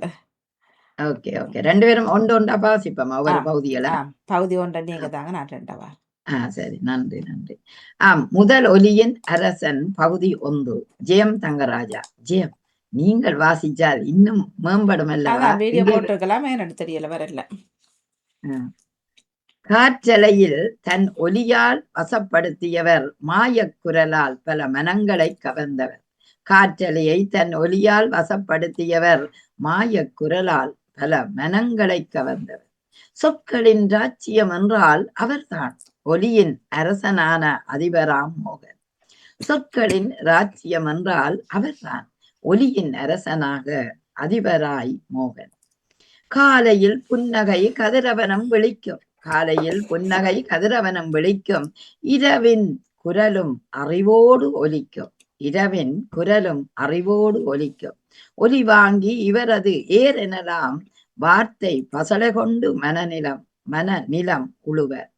ஓகே ஓகே, 2 பேரும் ஒன்றா வாசிப்போமா ஒரு பகுதியில? பகுதி 1 நீங்க தாங்க, நான் 2 சரி, நன்றி நன்றி. முதல் ஒலியின் அரசன் பகுதி 1. ஜெயம் தங்கராஜா. ஜெயம், நீங்கள் வாசிச்சால் இன்னும் மேம்படும் அல்லவா? வீடியோ போட்டிருக்கலாம், எனக்கு தெரியல, வரல. காற்றலையில் தன் ஒலியால் வசப்படுத்தியவர், மாயக்குரலால் பல மனங்களை கவர்ந்தவர். காற்றலையை தன் ஒலியால் வசப்படுத்தியவர், மாயக்குரலால் பல மனங்களை கவர்ந்தவர். சொற்களின் ராஜ்யம் என்றால் அவர்தான், ஒலியின் அரசனான அதிபராம் மோகன். சொற்களின் ராஜ்யம் என்றால் அவர்தான், ஒலியின் அரசனாக அதிபராய் மோகன். காலையில் புன்னகை கதிரவனம் விழிக்கும், காலையில் புன்னகை கதிரவனம் விழிக்கும், இரவின் குரலும் அறிவோடு ஒலிக்கும், இரவின் குரலும் அறிவோடு ஒலிக்கும். ஒலி வாங்கி இவரது ஏர் எனலாம், வார்த்தை பசலை கொண்டு மனநிலம் உழுவர்.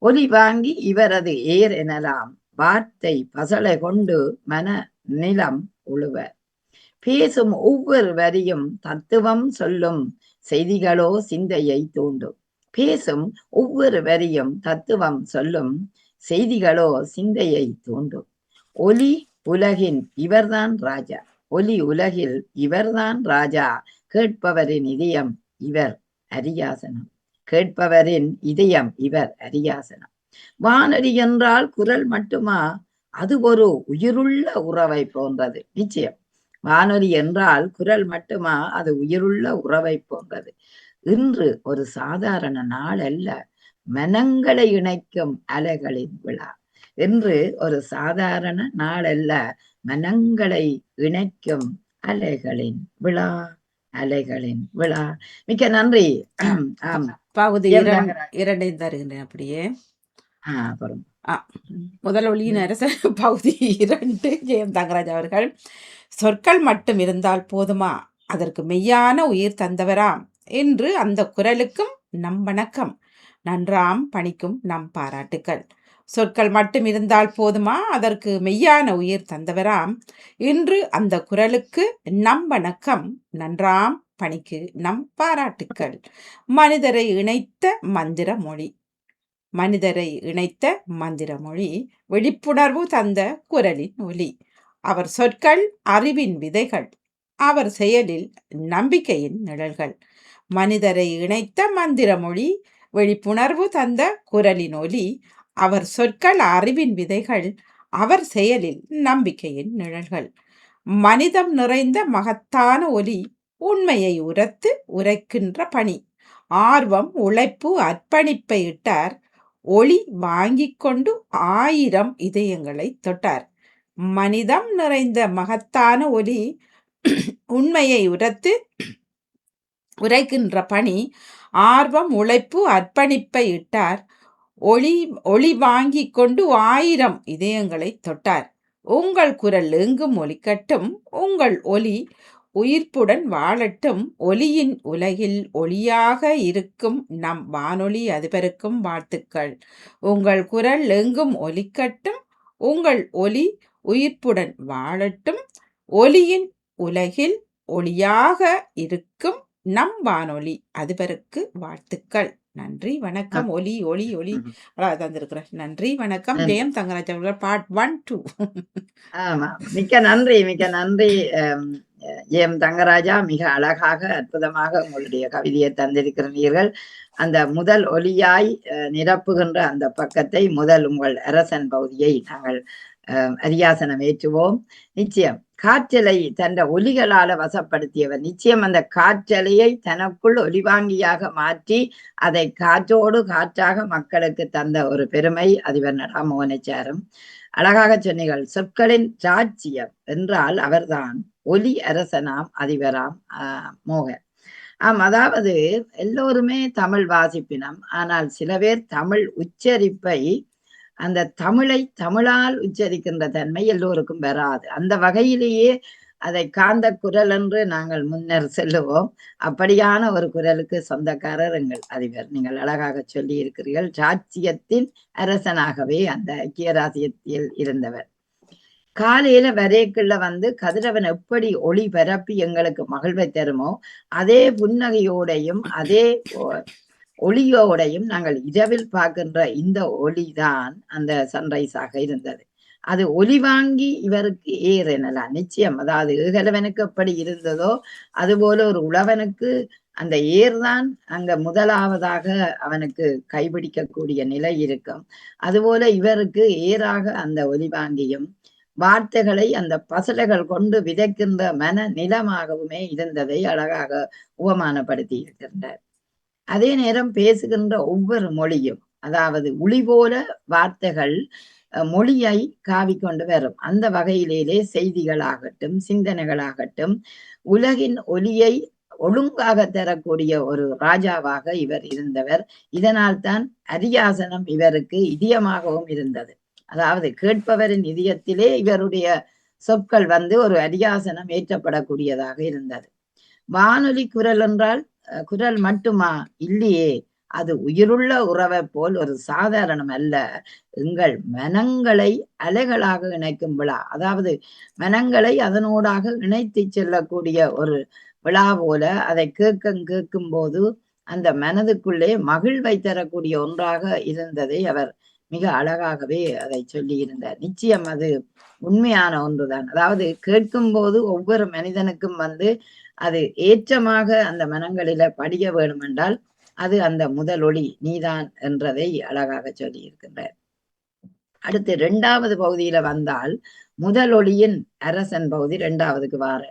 ஒலி வாங்கி இவரது ஏர் எனலாம், வார்த்தை பசலை கொண்டு மனநிலம் உழுவர். பேசும் ஒவ்வொரு வரியும் தத்துவம் சொல்லும் செய்திகளோ சிந்தையை தூண்டும். பேசும் ஒவ்வொரு வரியும் தத்துவம் சொல்லும் செய்திகளோ சிந்தையை தூண்டும். ஒலி உலகின் இவர்தான் ராஜா, ஒலி உலகில் இவர்தான் ராஜா. கேட்பவரின் இதயம் இவர் அரியாசனம், கேட்பவரின் இதயம் இவர் அரியாசனம். வானொலி என்றால் குரல் மட்டுமா? அது ஒரு உயிருள்ள உறவை போன்றது. நிச்சயம், வானொலி என்றால் குரல் மட்டுமா? அது உயிருள்ள உறவை போன்றது. இன்று ஒரு சாதாரண நாள் அல்ல, மனங்களை இணைக்கும் அலைகளின் விழா. இன்று ஒரு சாதாரண நாள் அல்ல, மனங்களை இணைக்கும் அலைகளின் விழா, அலைகளின் விழா. மிக்க நன்றி. பகுதி ஜெயம் 2 தங்கராஜ். 2 தருகின்றேன் அப்படியே. அப்புறம் ஆ, முதல் ஒளியின் அரசன் பகுதி 2 ஜெயம் தங்கராஜ் அவர்கள். சொற்கள் மட்டும் இருந்தால் போதுமா, அதற்கு மெய்யான உயிர் தந்தவராம் என்று அந்த குரலுக்கும் நம் வணக்கம், நன்றாம் பணிக்கும் நம் பாராட்டுக்கள். சொற்கள் மட்டும் இருந்தால் போதுமா, அதற்கு மெய்யான உயிர் தந்தவராம் இன்று அந்த குரலுக்கு நம் வணக்கம், நன்றாம் பணிக்கு நம் பாராட்டுக்கள். மனிதரை இணைத்த மந்திர மொழி, மனிதரை இணைத்த மந்திர மொழி, விழிப்புணர்வு தந்த குரலின் ஒலி. அவர் சொற்கள் அறிவின் விதைகள், அவர் செயலில் நம்பிக்கையின் நிழல்கள். மனிதரை இணைத்த மந்திர மொழி, விழிப்புணர்வு தந்த குரலின் ஒலி. அவர் சொற்கள் அறிவின் விதைகள், அவர் செயலில் நம்பிக்கையின் நிழல்கள். மனிதம் நிறைந்த மகத்தான ஒலி, உண்மையை உரத்து உரைக்கின்ற பணி. ஆர்வம் உழைப்பு அர்ப்பணிப்பை இட்டார், ஒளி வாங்கிக் கொண்டு 1000 இதயங்களை தொட்டார். மனிதம் நிறைந்த மகத்தான ஒலி, உண்மையை உரத்து உரைக்கின்ற பணி. ஆர்வம் உழைப்பு அர்ப்பணிப்பை இட்டார், ஒளி வாங்கிக் கொண்டு 1000 இதயங்களை தொட்டார். உங்கள் குரல் எங்கும் ஒலிக்கட்டும், உங்கள் ஒலி உயிர்ப்புடன் வாழட்டும். ஒலியின் உலகில் ஒளியாக இருக்கும் நம் வானொலி அதிபருக்கும் வாழ்த்துக்கள். உங்கள் குரல் எங்கும் ஒலிக்கட்டும், உங்கள் ஒலி உயிர்ப்புடன் வாழட்டும். ஒலியின் உலகில் ஒளியாக இருக்கும் நம் வானொலி அதிபருக்கு வாழ்த்துக்கள். நன்றி வணக்கம். ஒலி ஒளி ஒளி தந்திருக்கிறேன். நன்றி வணக்கம். ஜெயம் தங்கராஜ் அவர்கள் பார்ட் 1, 2. ஆமா, மிக்க நன்றி, மிக்க நன்றி. ஜெயம் தங்கராஜா, மிக அழகாக அற்புதமாக உங்களுடைய கவிதையை தந்திருக்கிறீர்கள். அந்த முதல் ஒலியாய் நிரப்புகின்ற அந்த பக்கத்தை, முதல் உங்கள் அரசன் பகுதியை நாங்கள் அரியாசனம் ஏற்றுவோம். நிச்சயம் காற்றலை தன் ஒலிகளால வசப்படுத்தியவர். நிச்சயம் அந்த காற்றலையை தனக்குள் ஒலிவாங்கியாக மாற்றி அதை காற்றோடு காற்றாக மக்களுக்கு தந்த ஒரு பெருமை அதிபர் நடா மோகனாச்சாரும். அழகாக சொன்னீர்கள். சொற்களின் ராஜ்யம் என்றால் அவர்தான் ஒலி அரசனாம் அதிபராம் மோகன். அதாவது எல்லோருமே தமிழ் வாசிப்பினம், ஆனால் சில பேர் தமிழ் உச்சரிப்பை, அந்த தமிழை தமிழால் உச்சரிக்கின்ற தன்மை எல்லோருக்கும் வராது. அந்த வகையிலேயே அதை காந்த குரல் என்று நாங்கள் முன்னர் செல்லுவோம். அப்படியான ஒரு குரலுக்கு சொந்தக்காரர் எங்கள் அதிபர். நீங்கள் அழகாக சொல்லி இருக்கிறீர்கள். ராஜ்யத்தின் அரசனாகவே அந்த ஐக்கிய ராஜ்யத்தில் இருந்தவர். காலையில வரைக்குள்ள கதிரவன் எப்படி ஒளி பரப்பி எங்களுக்கு மகிழ்வை தருமோ, அதே புன்னகையோடையும் அதே ஒளியோடையும் நாங்கள் இரவில் பார்க்கின்ற இந்த ஒளிதான் அந்த சன்ரைஸாக இருந்தது. அது ஒளி வாங்கி இவருக்கு ஏர் எனலாம். நிச்சயம், அதாவது ஏகலவனுக்கு எப்படி இருந்ததோ அதுபோல ஒரு உழவனுக்கு அந்த ஏர்தான் அங்க முதலாவதாக அவனுக்கு கைபிடிக்கக்கூடிய நிலை இருக்கும். அதுபோல இவருக்கு ஏராக அந்த ஒளி வாங்கியும் வார்த்தைகளை அந்த பசலைகள் கொண்டு விதைக்கின்ற மன நிலமாகவுமே இருந்ததை அழகாக உவமானப்படுத்தி இருக்கின்றார். அதே நேரம் பேசுகின்ற ஒவ்வொரு மொழியும், அதாவது ஒளி போல வார்த்தைகள் மொழியை காவிக்கொண்டு வரும். அந்த வகையிலே செய்திகளாகட்டும் சிந்தனைகளாகட்டும் உலகின் ஒலியை ஒழுங்காக தரக்கூடிய ஒரு ராஜாவாக இவர் இருந்தவர். இதனால் தான் அரியாசனம் இவருக்கு இதயமாகவும் இருந்தது. அதாவது கேட்பவரின் இதயத்திலே இவருடைய சொற்கள் ஒரு அரியாசனம் ஏற்றப்படக்கூடியதாக இருந்தது. வானொலி குரல் என்றால் குரல் மட்டுமா? இல்லையே, அது உயிருள்ள உறவை போல் ஒரு சாதாரணம் அல்ல. எங்கள் மனங்களை அலைகளாக இணைக்கும் விழா. அதாவது மனங்களை அதனோடாக இணைத்து செல்லக்கூடிய ஒரு விழா போல அதை கேட்கும் போது அந்த மனதுக்குள்ளே மகிழ்வை தரக்கூடிய ஒன்றாக இருந்ததை அவர் மிக அழகாகவே அதை சொல்லி இருந்தார். நிச்சயம் அது உண்மையான ஒன்றுதான். அதாவது கேட்கும் போது ஒவ்வொரு மனிதனுக்கும் அது ஏற்றமாக அந்த மனங்களில படிய வேண்டும் என்றால் அது அந்த முதல் ஒளி நீதான் என்றதை அழகாக சொல்லி இருக்கின்றார். அடுத்து 2வது பகுதியில வந்தால் முதல் ஒளியின் அரசன் பகுதி 2வதுக்கு வார.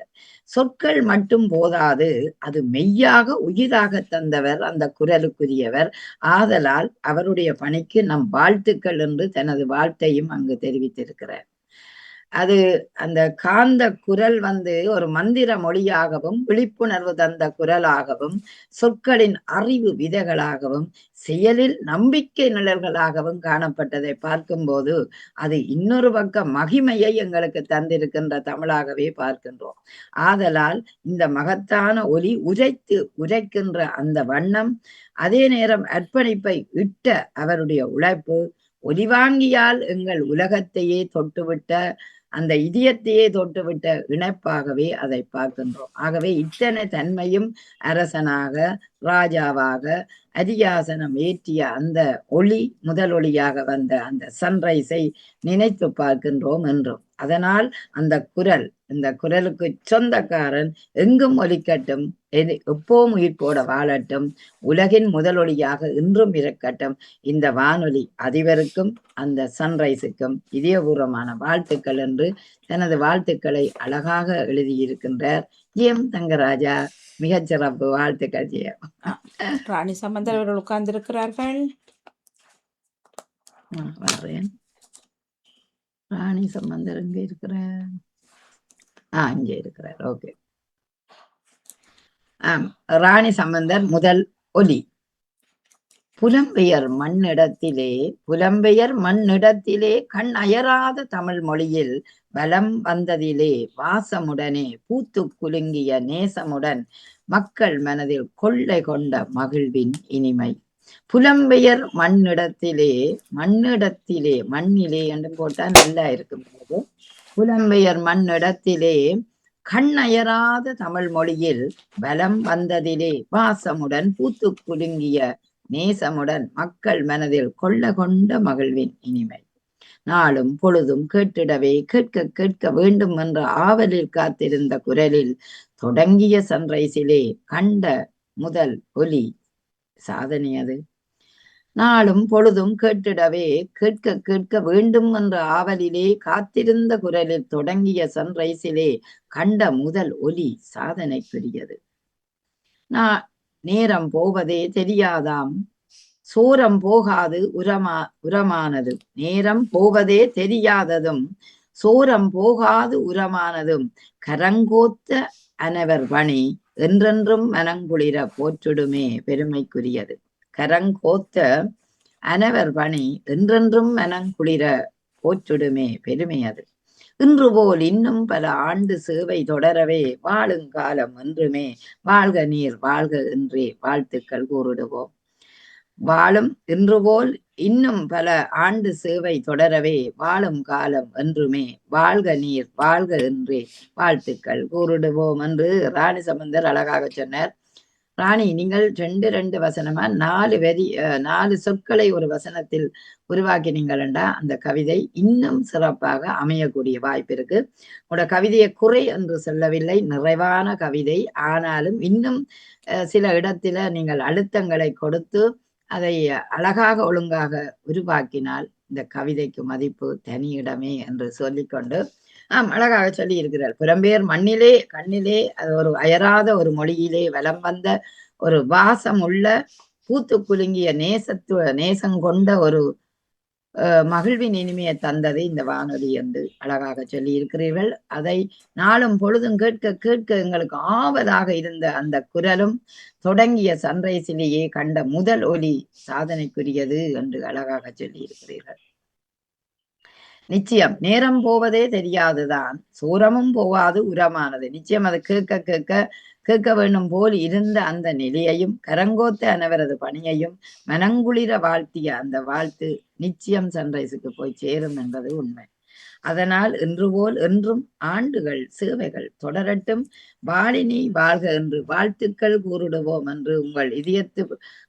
சொற்கள் மட்டும் போதாது, அது மெய்யாக உயிராக தந்தவர் அந்த குரலுக்குரியவர். ஆதலால் அவருடைய பணிக்கு நம் வாழ்த்துக்கள் என்று தனது வாழ்த்தையும் அங்கு தெரிவித்திருக்கிறார். அது அந்த காந்த குரல் ஒரு மந்திர மொழியாகவும் விழிப்புணர்வு தந்த குரலாகவும் சொற்களின் அறிவு விதைகளாகவும் செயலில் நம்பிக்கை நிழல்களாகவும் காணப்பட்டதை பார்க்கும்போது அது இன்னொரு பக்கம் மகிமையை எங்களுக்கு தந்திருக்கின்ற தமிழாகவே பார்க்கின்றோம். ஆதலால் இந்த மகத்தான ஒலி உரைக்கின்ற அந்த வண்ணம், அதே நேரம் அர்ப்பணிப்பை இட்ட அவருடைய உழைப்பு, ஒலிவாங்கியால் எங்கள் உலகத்தையே தொட்டுவிட்ட, அந்த இதயத்தையே தொட்டுவிட்ட இணைப்பாகவே அதை பார்க்கின்றோம். ஆகவே இத்தனை தன்மையும் அரசனாக, ராஜாவாக, அரியாசனம் ஏற்றிய அந்த ஒளி, முதல் ஒளியாக வந்த அந்த சன்ரைஸை நினைத்து பார்க்கின்றோம் என்றும். அதனால் அந்த குரல், இந்த குரலுக்கு சொந்தக்காரன் எங்கும் ஒலிக்கட்டும், எப்போவும் உயிர்ப்போட வாழட்டும், உலகின் முதல் ஒளியாக இன்றும் இருக்கட்டும். இந்த வானொலி அதிபருக்கும் அந்த சன்ரைஸுக்கும் இதயபூர்வமான வாழ்த்துக்கள் என்று தனது வாழ்த்துக்களை அழகாக எழுதியிருக்கின்றார் ஜிஎம் தங்கராஜா. மிகச்சிறப்பு, வாழ்த்துக்கள் ஜிஎம். ராணி சம்பந்தர் அவர்கள் உட்கார்ந்திருக்கிறார்கள். வர்றேன். ராணி சம்பந்தர் எங்க இருக்கிறார்? இங்கே இருக்கிறார். ஓகே. ராணி சம்பந்தர் முதல் ஒலி. புலம்பெயர் மண்ணிடத்திலே கண் அயராத தமிழ் மொழியில் வலம் வந்ததிலே வாசமுடனே பூத்து குலுங்கிய நேசமுடன் மக்கள் மனதில் கொள்ளை கொண்ட மகிழ்வின் இனிமை. புலம்பெயர் மண்ணிலே என்று போட்டா நல்லா இருக்கும். புலம்பெயர் மண்ணிடத்திலே கண்ணயராத தமிழ் மொழியில் வலம் வந்ததிலே வாசமுடன் பூத்து குலுங்கிய நேசமுடன் மக்கள் மனதில் கொண்ட மகிழ்வின் இனிமை. நாளும் பொழுதும் கேட்டிடவே கேட்க வேண்டும் என்ற ஆவலில் காத்திருந்த குரலில் தொடங்கிய சன்ரைஸிலே கண்ட முதல் ஒலி சாதனை அது. நாளும் பொழுதும் கேட்டிடவே கேட்க வேண்டும் என்ற ஆவலிலே காத்திருந்த குரலில் தொடங்கிய சன்ரைஸிலே கண்ட முதல் ஒலி சாதனைக்குரியது. நேரம் போவதே தெரியாதாம், சோரம் போகாது உரமானது. நேரம் போவதே தெரியாததும் சோரம் போகாது உரமானதும் கரங்கோத்த அனவர் பணி என்றென்றும் மனங்குளிர போற்றிடுமே பெருமைக்குரியது. கரங்கோத்த அனவர் பணி என்றென்றும் மனங்குளிர போற்றிடுமே பெருமை அது. இன்று போல் இன்னும் பல ஆண்டு சேவை தொடரவே வாழுங்காலம் என்றுமே வாழ்க நீர் வாழ்க என்றே வாழ்த்துக்கள் கூறிடுவோம். இன்று போல் இன்னும் பல ஆண்டு சேவை தொடரவே வாழும் காலம் என்றுமே வாழ்க நீர் வாழ்க என்றே வாழ்த்துக்கள் கூறிடுவோம் என்று ராணி சம்பந்தர் அழகாக சொன்னார். ராணி, நீங்கள் ரெண்டு வசனமா 4 சொற்களை ஒரு வசனத்தில் உருவாக்கினீங்களா, அந்த கவிதை இன்னும் சிறப்பாக அமையக்கூடிய வாய்ப்பு இருக்கு. உங்களோட கவிதையை குறை என்று சொல்லவில்லை, நிறைவான கவிதை. ஆனாலும் இன்னும் சில இடத்துல நீங்கள் அழுத்தங்களை கொடுத்து அதை அழகாக ஒழுங்காக உருவாக்கினால் இந்த கவிதைக்கு மதிப்பு தனியிடமே என்று சொல்லிக்கொண்டு அழகாக சொல்லி இருக்கிறார். புறம்பெயர் மண்ணிலே கண்ணிலே அது ஒரு அயராத ஒரு மொழியிலே வலம் வந்த ஒரு வாசம் உள்ள பூத்து குலுங்கிய நேசம் கொண்ட ஒரு மகிழ்வின் இனிமையை தந்தது இந்த வானொலி என்று அழகாக சொல்லி இருக்கிறீர்கள். அதை நாளும் பொழுதும் கேட்க எங்களுக்கு ஆவலாக இருந்த அந்த குரலும் தொடங்கிய சன்ரைஸிலேயே கண்ட முதல் ஒலி சாதனைக்குரியது என்று அழகாக சொல்லி இருக்கிறீர்கள். நிச்சயம் நேரம் போவதே தெரியாதுதான், சூரமும் போகாது உரமானது. நிச்சயம் அதை கேட்க வேண்டும் போல் இருந்த அந்த நிலையையும் கரங்கோத்த அனைவரது பணியையும் மனங்குளிர வாழ்த்திய அந்த வாழ்த்து நிச்சயம் சன்ரைஸுக்கு போய் சேரும் என்பது உண்மை. அதனால் இன்று போல் என்றும் ஆண்டுகள் சேவைகள் தொடரட்டும், வாழினி வாழ்க என்று வாழ்த்துக்கள் கூறிடுவோம் என்று உங்கள் இதயத்து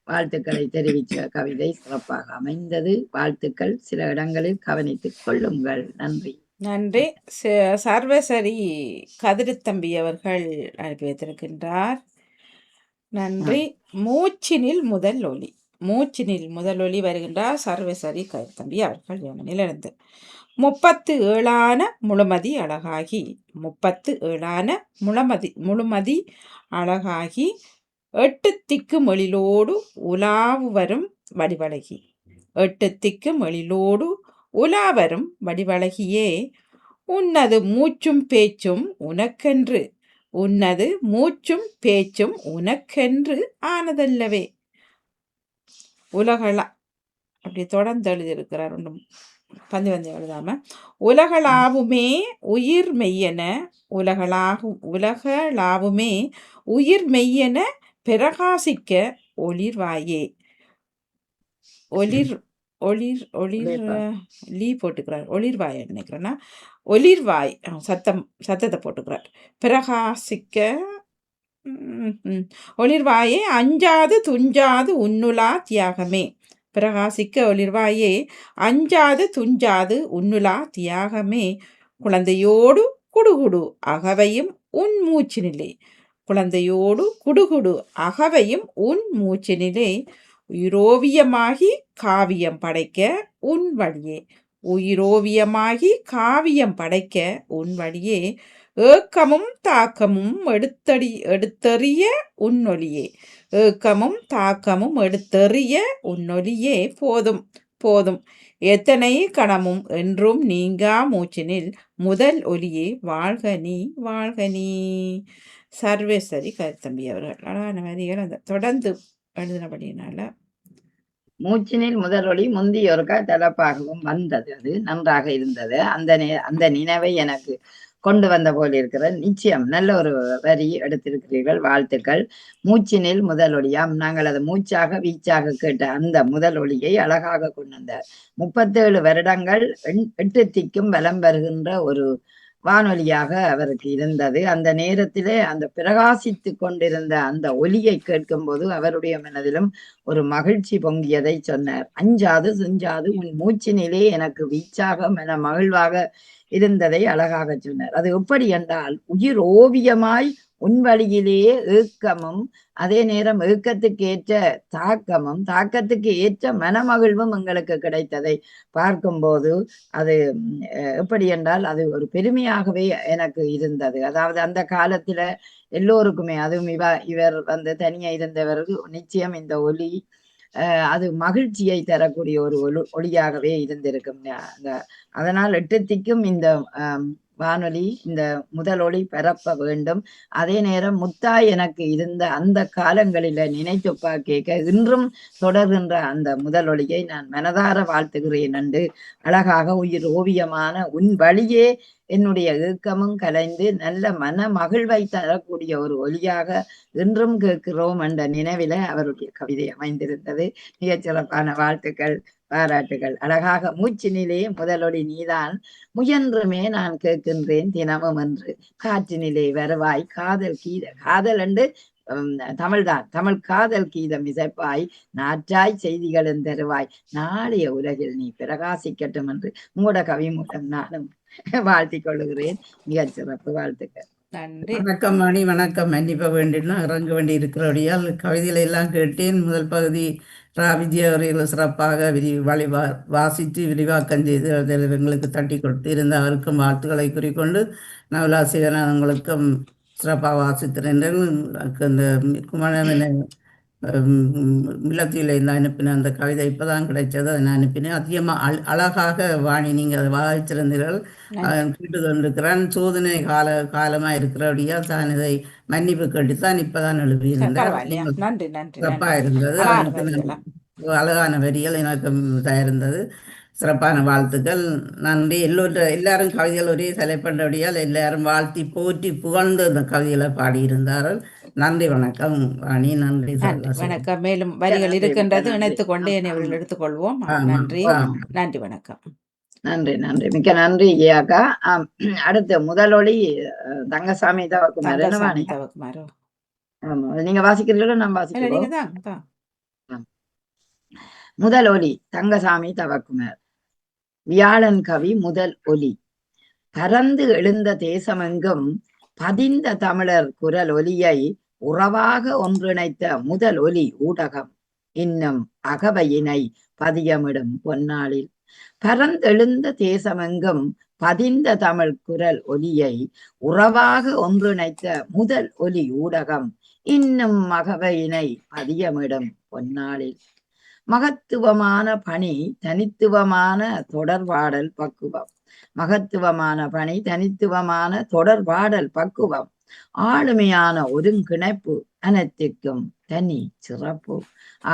வாழ்த்துக்களை தெரிவித்த கவிதை சிறப்பாக அமைந்தது. வாழ்த்துக்கள். சில இடங்களில் கவனித்துக் கொள்ளுங்கள். நன்றி. நன்றி. சர்வசரி கதிரித்தம்பி அவர்கள் அனுப்பி வைத்திருக்கின்றார். நன்றி. மூச்சினில் முதல் ஒலி வருகின்றார் சர்வசரி கதிரித்தம்பி அவர்கள் யமனிலிருந்து. 37 முழுமதி அழகாகி 37 முழுமதி அழகாகி 8 திக்கு மொழிலோடு உலாவு வரும் வடிவழகி 8 திக்கு மொழிலோடு உலாவரும் வடிவழகியே உன்னது மூச்சும் பேச்சும் உனக்கென்று உன்னது மூச்சும் பேச்சும் உனக்கென்று ஆனதல்லவே. உலகளா அப்படி தொடர்ந்து எழுதியிருக்கிறார். ஒன்றும் பந்தி எழுதாம. உலகளாவுமே உயிர் மெய்யென உலகளாவுமே உயிர் மெய்யென பிரகாசிக்க ஒளிர்வாயே. ஒளிர் ஒளிர் ஒளிர் லீ போட்டுக்கிறார். ஒளிர்வாய் நினைக்கிறேன்னா ஒளிர்வாய் சத்தத்தை போட்டுக்கிறார். பிரகாசிக்க ஒளிர்வாயே அஞ்சாது துஞ்சாது உன்னுலா தியாகமே. பிரகாசிக்க ஒளிர்வாயே அஞ்சாது துஞ்சாது உன்னுலா தியாகமே. குழந்தையோடு குடுகுடு அகவையும் உன் மூச்சினிலே. குழந்தையோடு குடுகுடு அகவையும் உன் மூச்சினிலே. உயிரோவியமாகி காவியம் படைக்க உன் வழியே. உயிரோவியமாகி காவியம் படைக்க உன் வழியே. ஏக்கமும் தாக்கமும் எடுத்தறிய உன்னொலியே. ஏக்கமும் தாக்கமும் எடுத்தறிய உன்னொலியே. போதும் போதும் எத்தனை கணமும் என்றும் நீங்கா மூச்சினில் முதல் ஒலியே. வாழ்க நீ வாழ்க நீ. சர்வேஸ்வரி கருத்தம்பி அவர்கள் அழகான வரிகள் அந்த தொடர்ந்து எழுதினபடினால மூச்சினில் முதலொளி முந்தியொருக்கா தலைப்பாகவும் வந்தது. அது நன்றாக இருந்தது. அந்த நினைவை எனக்கு கொண்டு வந்த போல் இருக்கிற நிச்சயம் நல்ல ஒரு வரி எடுத்திருக்கிறீர்கள். வாழ்த்துக்கள். மூச்சினில் முதலொளியாம். நாங்கள் அதை மூச்சாக வீச்சாக கேட்ட அந்த முதலொளியை அழகாக கொண்டு வந்தார். 37 வருடங்கள் 8 திக்கும் வலம் வருகின்ற ஒரு வானொலியாக அவருக்கு இருந்தது. அந்த நேரத்திலே அந்த பிரகாசித்து கொண்டிருந்த அந்த ஒலியை கேட்கும் போது அவருடைய மனதிலும் ஒரு மகிழ்ச்சி பொங்கியதை சொன்னார். அஞ்சாது செஞ்சாது உன் மூச்சினிலே எனக்கு வீச்சாக மன மகிழ்வாக இருந்ததை அழகாக சொன்னார். அது எப்படி என்றால் உயிர் ஓவியமாய் உன் வழியிலேயே ஏக்கமும் அதே நேரம் ஏக்கத்துக்கு ஏற்ற தாக்கமும் தாக்கத்துக்கு ஏற்ற மனமகிழ்வும் எங்களுக்கு கிடைத்ததை பார்க்கும்போது அது எப்படி என்றால் அது ஒரு பெருமையாகவே எனக்கு இருந்தது. அதாவது அந்த காலத்துல எல்லோருக்குமே அதுவும் இவர் தனியா இருந்தவர்கள் நிச்சயம் இந்த ஒலி அது மகிழ்ச்சியை தரக்கூடிய ஒரு ஒளியாகவே இருந்திருக்கும். அதனால் 8 திக்கும் இந்த வானொலி இந்த முதல் ஒளி பரப்ப வேண்டும். அதே நேரம் முத்தாய் எனக்கு இருந்த அந்த காலங்களில நினைத்து கேட்க இன்றும் தொடர்கின்ற அந்த முதல் ஒளியை நான் மனதார வாழ்த்துகிறேன் என்று அழகாக உயிர் ஓவியமான உன் வழியே என்னுடைய ஏக்கமும் கலைந்து நல்ல மன மகிழ்வை தரக்கூடிய ஒரு ஒலியாக இன்றும் கேட்கிறோம் என்ற நினைவில அவருடைய கவிதை அமைந்திருந்தது. மிகச் சிறப்பான வாழ்த்துக்கள், பாராட்டுகள். அழகாக மூச்சினிலே முதலொளி நீதான் முயன்றுமே நான் கேட்கின்றேன் தினமும் என்று. காற்றினிலே வருவாய் காதல் காதல் என்று தமிழ்தான். தமிழ் காதல் கீதம் இசைப்பாய் நாற்றாய் செய்திகளும் தருவாய் நாளைய உலகில் நீ பிரகாசிக்கட்டும் என்று உங்களோட கவி மூலம் நானும் வாழ்த்திக் கொள்ளுகிறேன். மிகச் சிறப்பு. வாழ்த்துக்கள். நன்றி. வணக்கம் மணி. வணக்கம். மன்னிப்ப வேண்டினா இறங்க வேண்டி இருக்கிறபடியால் கவிதைகளை எல்லாம் கேட்டேன். முதல் பகுதி விஜய அவர்கள் சிறப்பாக வாசித்து விரிவாக்கம் செய்து எங்களுக்கு தட்டி கொடுத்து இருந்த அவருக்கும் வாழ்த்துக்களை குறிக்கொண்டு நவலாசிகரன் உங்களுக்கும் சிறப்பாக வாசித்திருந்தேன். அந்த குமரனை இல்லத்தில் இருந்து அனுப்பின அந்த கவிதை இப்போதான் கிடைச்சது. அதை நான் அனுப்பினேன். அதிகமாக அழகாக வாணி நீங்கள் அதை வாசித்திருந்தீர்கள். கேட்டு கொண்டிருக்கிறான். சோதனை காலமாக இருக்கிறபடியா தான் இதை மன்னிப்பு கேட்டுத்தான் இப்போதான் எழுதியிருந்தேன். சிறப்பாக இருந்தது. அழகான வரிகள் எனக்கு இதாக இருந்தது. சிறப்பான வாழ்த்துக்கள். நன்றி. எல்லாரும் கவிதைகள் ஒரே தலைப்பண்டபடியால் எல்லாரும் வாழ்த்தி போற்றி புகழ்ந்து அந்த கவிதைகளை பாடியிருந்தார்கள். நன்றி. வணக்கம் வாணி. நன்றி. வணக்கம். மேலும் வரிகள் இருக்கின்றது இணைத்துக் கொண்டே அவர்கள் எடுத்துக்கொள்வோம். நன்றி. நன்றி. வணக்கம். நன்றி. நன்றி. மிக்க நன்றி ஐயாக்கா. அடுத்து முதலொளி தங்கசாமி தவக்குமார். ஆமா, நீங்க வாசிக்கிறீங்களோ நான் வாசிக்கிறேன். முதல் ஒலி தங்கசாமி தவக்குமார். வியாழன் கவி முதல் ஒலி. பறந்து எழுந்த தேசமெங்கும் பதிந்த தமிழர் குரல் ஒலியை உறவாக ஒன்றிணைத்த முதல் ஒலி ஊடகம் இன்னும் அகவையினை பதியமிடும் பொன்னாளில். பரந்தெழுந்த தேசமெங்கும் பதிந்த தமிழ் குரல் ஒலியை உறவாக ஒன்றிணைத்த முதல் ஒலி ஊடகம் இன்னும் அகவையினை பதியமிடும் பொன்னாளில். மகத்துவமான பணி, தனித்துவமான தொடர்பாடல் பக்குவம், மகத்துவமான பணி, தனித்துவமான தொடர்பாடல் பக்குவம், ஆளுமையான ஒருங்கிணைப்பு, அனைத்திற்கும் தனி சிறப்பு.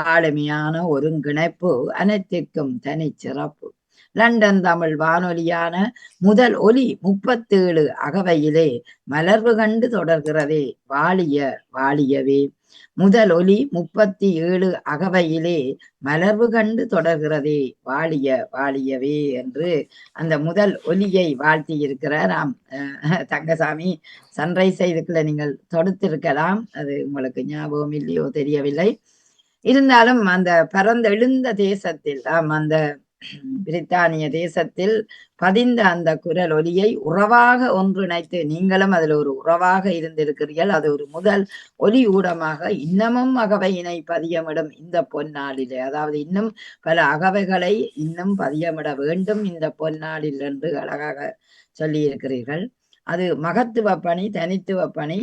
ஆளுமையான ஒருங்கிணைப்பு, அனைத்திற்கும் தனி சிறப்பு. லண்டன் தமிழ் வானொலியான முதல் ஒலி 37 அகவையிலே மலர்வு கண்டு தொடர்கிறதே, வாழிய வாழியவே. முதல் ஒலி 37 அகவையிலே மலர்வு கண்டு தொடர்கிறதே, வாழிய வாழியவே என்று அந்த முதல் ஒலியை வாழ்த்தி இருக்கிறார். தங்கசாமி, சன்ரைஸை இதுக்குள்ள நீங்கள் தொடுத்திருக்கலாம், அது உங்களுக்கு ஞாபகம் இல்லையோ தெரியவில்லை. இருந்தாலும் அந்த பரந்த எழுந்த தேசத்தில், அந்த பிரித்தானிய தேசத்தில் பதிந்த அந்த குரல் ஒலியை உறவாக ஒன்றிணைத்து, நீங்களும் அதில் ஒரு உறவாக இருந்திருக்கிறீர்கள். அது ஒரு முதல் ஒலி ஊடமாக இன்னமும் அகவையினை பதியமிடும் இந்த பொன்னாளிலே, அதாவது இன்னும் பல அகவைகளை இன்னும் பதியமிட வேண்டும் இந்த பொன்னாளில் என்று அழகாக சொல்லி இருக்கிறீர்கள். அது மகத்துவ பணி, தனித்துவ பணி,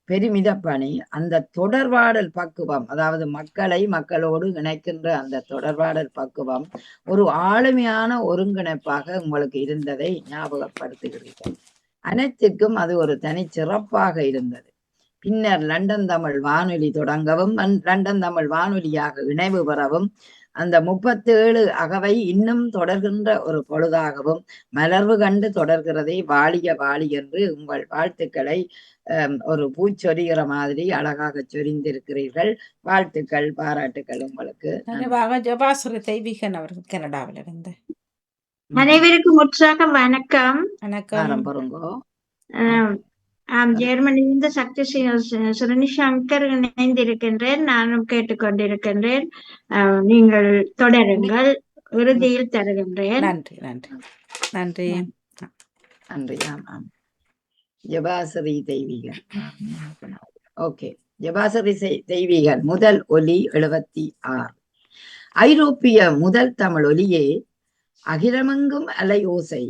பெருமித பணி. அந்த தொடர்பாடல் பக்குவம், அதாவது மக்களை மக்களோடு இணைக்கின்ற அந்த தொடர்பாடல் பக்குவம் ஒரு ஆளுமையான ஒருங்கிணைப்பாக உங்களுக்கு இருந்ததை ஞாபகப்படுத்துகிறீர்கள். அனைத்திற்கும் அது ஒரு தனிச்சிறப்பாக இருந்தது. பின்னர் லண்டன் தமிழ் வானொலி தொடங்கவும், லண்டன் தமிழ் வானொலியாக இணைவு பெறவும், அந்த 37 அகவை இன்னும் தொடர்கின்ற ஒரு பொழுதாகவும் மலர்வு கண்டு தொடர்கிறதே, வாழிய வாழி என்று உங்கள் வாழ்த்துக்களை ஒரு பூச்சொரிகிற மாதிரி அழகாக சொரிந்திருக்கிறீர்கள். வாழ்த்துக்கள், பாராட்டுக்கள் உங்களுக்கு. நிறைவாக ஜபாஸ்ரீ தெய்வீகன் அவர்கள் கனடாவில் இருந்து. அனைவருக்கும் உற்சாக வணக்கம். வணக்கம். பொருங்கோ. ஜெர்மனியிலிருந்து சக்தி சுரணி சங்கர் இணைந்திருக்கின்றேன். நானும் கேட்டுக்கொண்டிருக்கின்றேன். நீங்கள் தொடருங்கள், இறுதியில் தருகின்றேன். நன்றி நன்றி நன்றி நன்றி. ஆமாம், ஜபாசரி தெய்வீகன். ஓகே, ஜபாசரி தெய்வீகன் முதல் ஒலி 76. ஐரோப்பிய முதல் தமிழ் ஒலியே அகிலமெங்கும் அலையோசை,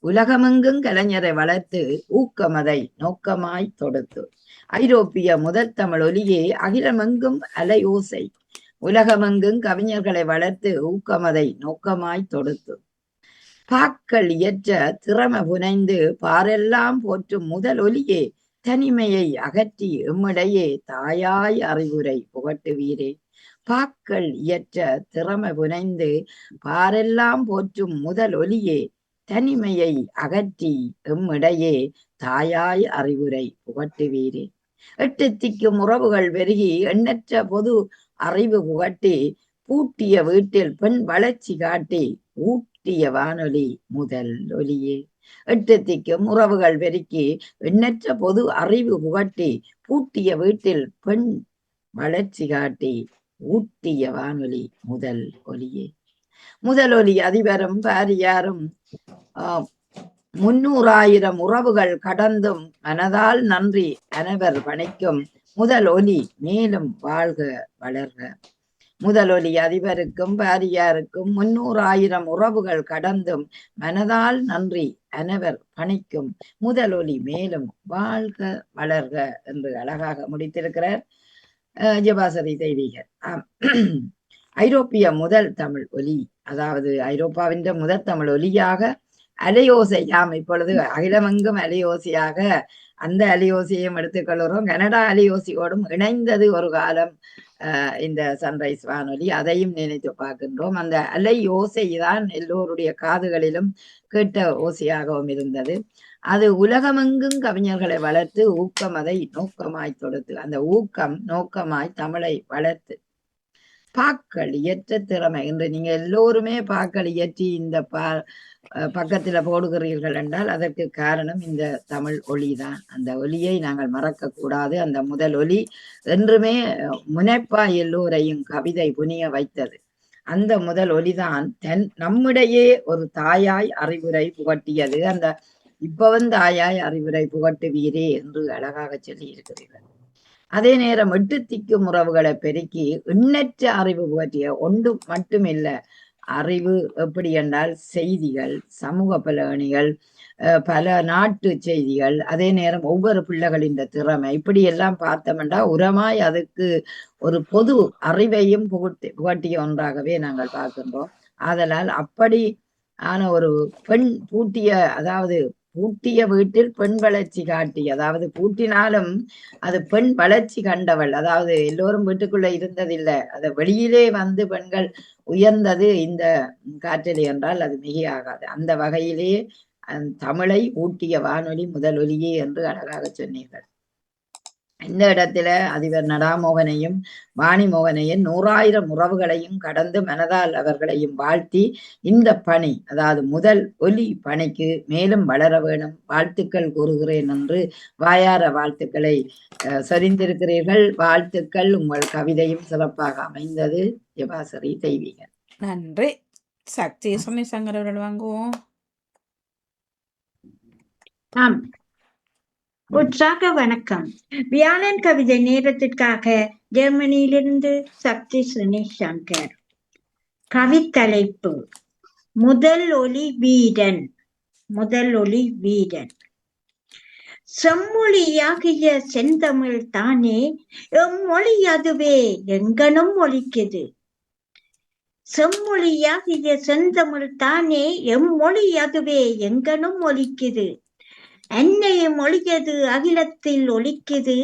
உலகமெங்கும் கலைஞரை வளர்த்து ஊக்கமதை நோக்கமாய் தொடுத்து. ஐரோப்பிய முதல் தமிழ் ஒலியே அகிலமெங்கும் அலையோசை, உலகமெங்கும் கவிஞர்களை வளர்த்து ஊக்கமதை நோக்கமாய் தொடுத்து. பாக்கள் இயற்ற திறமை புனைந்து பாரெல்லாம் போற்றும் முதல் ஒலியே, தனிமையை அகற்றி எம்மிடையே தாயாய் அறிவுரை புகட்டுவீரே. பாக்கள் இயற்ற திறமை புனைந்து பாரெல்லாம் போற்றும் முதல் ஒலியே, தனிமையை அகற்றி எம்மிடையே தாயாய் அறிவுரை புகட்டுவீரே. 8 திக்கும் உறவுகள் பெருகி எண்ணற்ற பொது அறிவு புகட்டி, பூட்டிய வீட்டில் பெண் வளர்ச்சி காட்டி ஊட்டிய வானொலி முதல் ஒலியே. 8 திக்கும் உறவுகள் பெருக்கி எண்ணற்ற பொது அறிவு புகட்டி, பூட்டிய வீட்டில் பெண் வளர்ச்சி காட்டி ஊட்டிய வானொலி முதல் ஒலியே. முதல் ஒலி அதிபரும் பாரியாரும் 300,000 உறவுகள் கடந்தும் மனதால் நன்றி அனைவர் பணிக்கும் முதல் ஒலி மேலும் வாழ்க வளர்க. முதல் ஒலி அதிபருக்கும் பாரியாருக்கும் 300,000 உறவுகள் கடந்தும் மனதால் நன்றி அனைவர் பணிக்கும் முதல் ஒலி மேலும் வாழ்க வளர்க என்று அழகாக முடித்திருக்கிறார் ஜபாசரி தெய்வீகர். ஐரோப்பிய முதல் தமிழ் ஒலி, அதாவது ஐரோப்பாவின் முதல் தமிழ் ஒலியாக அலையோசை, இப்பொழுது அகிலமெங்கும் அலையோசையாக அந்த அலையோசையும் எடுத்துக்கொள்கிறோம். கனடா அலையோசையோடும் இணைந்தது ஒரு காலம் இந்த சன்ரைஸ் வானொலி, அதையும் நினைத்து பார்க்கின்றோம். அந்த அலை ஓசை தான் எல்லோருடைய காதுகளிலும் கேட்ட ஓசையாகவும் இருந்தது. அது உலகமெங்கும் கவிஞர்களை வளர்த்து ஊக்கம் அதை நோக்கமாய் தொடுத்து, அந்த ஊக்கம் நோக்கமாய் தமிழை வளர்த்து. பாக்கள் இயற்ற திறமை, என்று நீங்க எல்லோருமே பாக்கள் இயற்றி இந்த பக்கத்துல போடுகிறீர்கள் என்றால் அதற்கு காரணம் இந்த தமிழ் ஒலி தான். அந்த ஒலியை நாங்கள் மறக்க கூடாது. அந்த முதல் ஒலி என்றுமே முனைப்பாய் எல்லோரையும் கவிதை புனிய வைத்தது. அந்த முதல் ஒலிதான் நம்மிடையே ஒரு தாயாய் அறிவுரை புகட்டியது. அந்த இப்பவும் தாயாய் அறிவுரை புகட்டுவீரே என்று அழகாக சொல்லி இருக்கிறீர்கள். அதே நேரம் 8 திக்கும் உறவுகளை பெருக்கி எண்ணற்ற அறிவு புகட்டிய ஒன்று மட்டுமில்ல, அறிவு எப்படி என்றால் செய்திகள், சமூக பலகணிகள், பல நாட்டு செய்திகள், அதே நேரம் ஒவ்வொரு பிள்ளைகளின் திறமை, இப்படி எல்லாம் பார்த்தோம்னா உரமாய் அதுக்கு ஒரு பொது அறிவையும் புகட்டிய ஒன்றாகவே நாங்கள் பார்க்கின்றோம். ஆதலால் அப்படி ஆனா ஒரு பெண் பூட்டிய, அதாவது பூட்டிய வீட்டில் பெண் வளர்ச்சி காட்டி, அதாவது பூட்டினாலும் அது பெண் வளர்ச்சி கண்டவள். அதாவது எல்லோரும் வீட்டுக்குள்ள இருந்ததில்லை, அது வெளியிலே வந்து பெண்கள் உயர்ந்தது இந்த காற்றலை என்றால் அது மிகையாகாது. அந்த வகையிலே தமிழை ஊட்டிய வானொலி முதலொலியே என்று அழகாக சொன்னீர்கள். இந்த இடத்துல அதிபர் நடாமோகனையும் வாணிமோகனையும் 100,000 உறவுகளையும் கடந்து மனதால் அவர்களையும் வாழ்த்தி இந்த பணி, அதாவது முதல் ஒலி பணிக்கு மேலும் வளர வேணும், வாழ்த்துக்கள் கூறுகிறேன் என்று வாயார வாழ்த்துக்களை சொரிந்திருக்கிறீர்கள். வாழ்த்துக்கள். உங்கள் கவிதையும் சிறப்பாக அமைந்தது. ஜெபாசரி தெய்வீகன். நன்றி. சக்தி சுமி சங்கர் அவர்கள் வாங்குவோம். ஆம், உற்சாக வணக்கம். வியாழன் கவிதை நேரத்திற்காக ஜெர்மனியிலிருந்து சக்தி சுனி சங்கர். கவித்தலைப்பு முதல் ஒலி வீரன். முதல் ஒலி வீரன். செம்மொழியாகிய செந்தமிழ் தானே எம்மொழி, அதுவே எங்கனும் ஒலிக்குது. செம்மொழியாகிய செந்தமிழ் தானே எம்மொழி, அதுவே எங்கனும் ஒலிக்குது. அன்னையும் ஒழியது அகிலத்தில் ஒலிக்குது,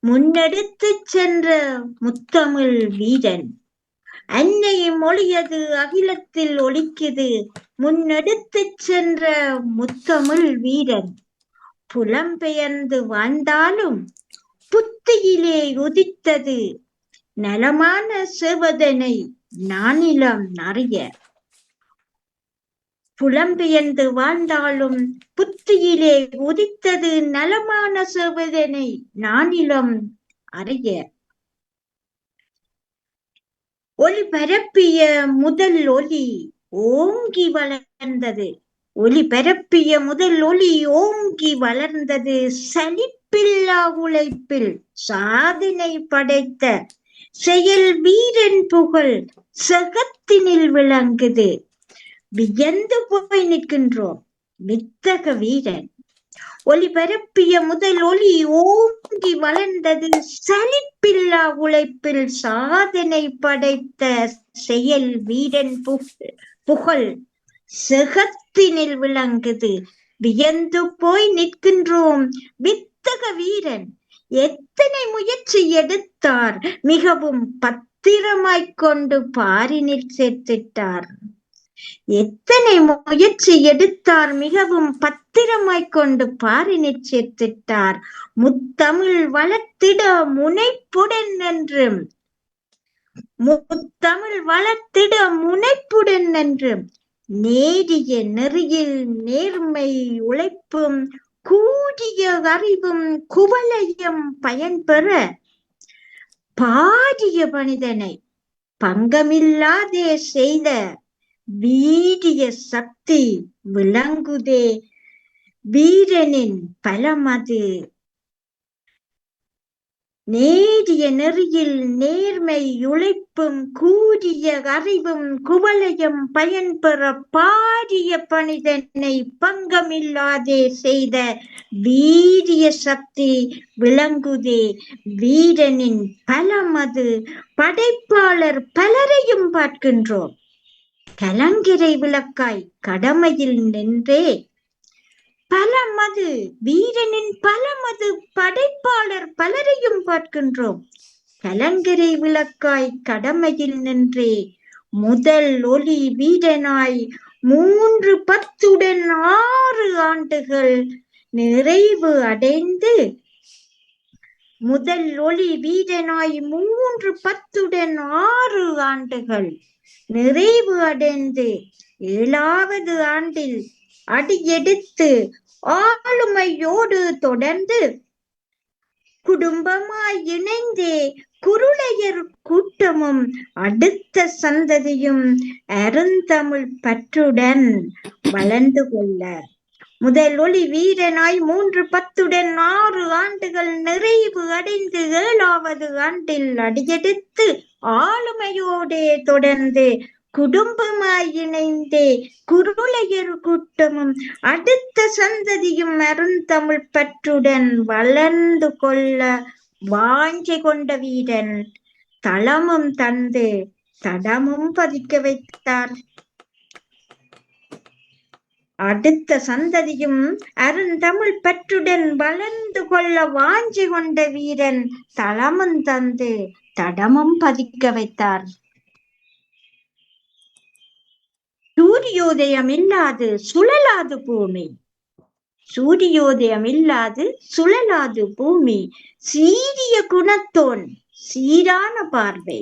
முன்னெடுத்து சென்ற முத்தமிழ் வீரன். அன்னையும் ஒழியது அகிலத்தில் ஒலிக்குது, முன்னெடுத்து சென்ற முத்தமிழ் வீரன். புலம்பெயர்ந்து வாழ்ந்தாலும் புத்தியிலே உதித்தது நலமான சேவதனை நானிலம் அறிய. புலம்பெயர்ந்து வாழ்ந்தாலும் புத்தியிலே உதித்தது நலமான சேவதனை நானிலம் அறிய. ஒலி பரப்பிய முதல் ஒலி ஓங்கி வளர்ந்தது. ஒலி பரப்பிய முதல் ஒலி ஓங்கி வளர்ந்தது. சலிப்பில்லா உழைப்பில் சாதனை படைத்த செயல் வீரன் புகழ் சகத்தினில் விளங்குது. வியந்து போய் நிற்கின்றோம் வித்தக வீரன். ஒலி பரப்பிய முதல் ஒலி ஓங்கி வளர்ந்தது. சலிப்பில்லா உழைப்பில் சாதனை படைத்த செயல் வீரன் புகழ் செகத்தினில் விளங்குது. வியந்து போய் நிற்கின்றோம் வித்தக வீரன். எத்தனை முயற்சி எடுத்தார், மிகவும் பத்திரமாய்க்கொண்டு பாரினில் சேர்த்திட்டார். எத்தனை முயற்சி எடுத்தார், மிகவும் பத்திரமாய்க்கொண்டு பாரினில் சேர்த்திட்டார். முத்தமிழ் வளர்த்திட முனைப்புடன் என்றும், முத்தமிழ் வளர்த்திட முனைப்புடன் என்றும், நேரிய நெறியில் நேர்மை உழைப்பும் கூடிய அறிவும் குவளையும் பயன்பெற பாரிய மனிதனை பங்கமில்லாதே செய்த வீரிய சக்தி விளங்குதே. வீரனின் பலமது. நேரிய நெறியில் நேர்மை உழைப்பும் கூடிய அறிவும் குவளையும் பயன்பெற பாரிய பணிதனை பங்கமில்லாதே செய்த வீரிய சக்தி விளங்குதே. வீரனின் பலமது. படைப்பாளர் பலரையும் பார்க்கின்றோம். கலங்கரை விளக்காய் கடமையில் நின்றே பலமது. வீரனின் பலமது. படைப்பாளர் பலரையும் பார்க்கின்றோம். கலங்கரை விளக்காய் கடமையில் நின்றே முதல் ஒலி வீரனாய் 3/10 6 ஆண்டுகள் நிறைவு அடைந்து, முதல் ஒலி வீரனாய் 3/10 6 ஆண்டுகள் நிறைவு அடைந்து 7வது ஆண்டில் அடியெடுத்து ஆளுமையோடு தொடர்ந்து குடும்பமாய் இணைந்தே குருளையர் கூட்டமும் அடுத்த சந்ததியும் அருந்தமிழ் பற்றுடன் வளர்ந்து கொள்ள. முதல் ஒலி வீரனாய் 3/10 6 ஆண்டுகள் நிறைவு அடைந்து 7வது ஆண்டில் அடியெடுத்து ஆளுமையோடே தொடர்ந்து குடும்பமாய் இணைந்தே குருளையர் கூட்டமும் அடுத்த சந்ததியும் அருந்தமிழ் பற்றுடன் வளர்ந்து கொள்ள வாஞ்சை கொண்ட வீரன் தளமும் தந்து தடமும் பதிக்க வைத்தார். அடுத்த சந்ததியும் அருந்தமிழ் பற்றுடன் வளர்ந்து கொள்ள வாஞ்சி கொண்ட வீரன் தளமும் தந்து தடமும் பதிக்க வைத்தார். சூரியோதயம் இல்லாது சுழலாது பூமி, சூரியோதயம் இல்லாது சுழலாது பூமி, சீரிய குணத்தோன் சீரான பார்வை,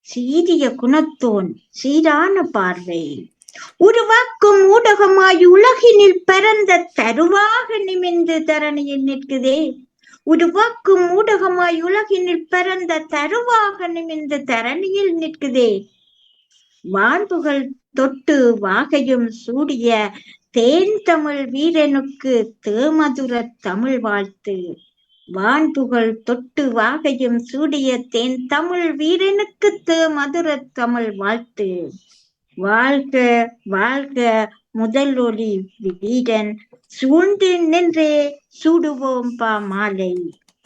சீரிய குணத்தோன் சீரான பார்வை, உருவாக்கும் ஊடகமாய் உலகினில் பரந்த தருவாக நிமிர்ந்து தரணியில் நிற்குதே, உருவாக்கும் ஊடகமாய் உலகினில் பரந்த தருவாக நிமிர்ந்து தரணியில் நிற்குதே, வான்புகள் தொட்டு வாகையும் சூடிய தேன் தமிழ் வீரனுக்கு தேமதுர தமிழ் வாழ்த்து, வான்புகள் தொட்டு வாகையும் சூடிய தேன் தமிழ் வீரனுக்கு தேமதுர தமிழ் வாழ்த்து, வாழ்க வாழ்க முதல் ஒளி வீரன் சூழ்ந்து நின்றே சூடுவோம் பாமாலை,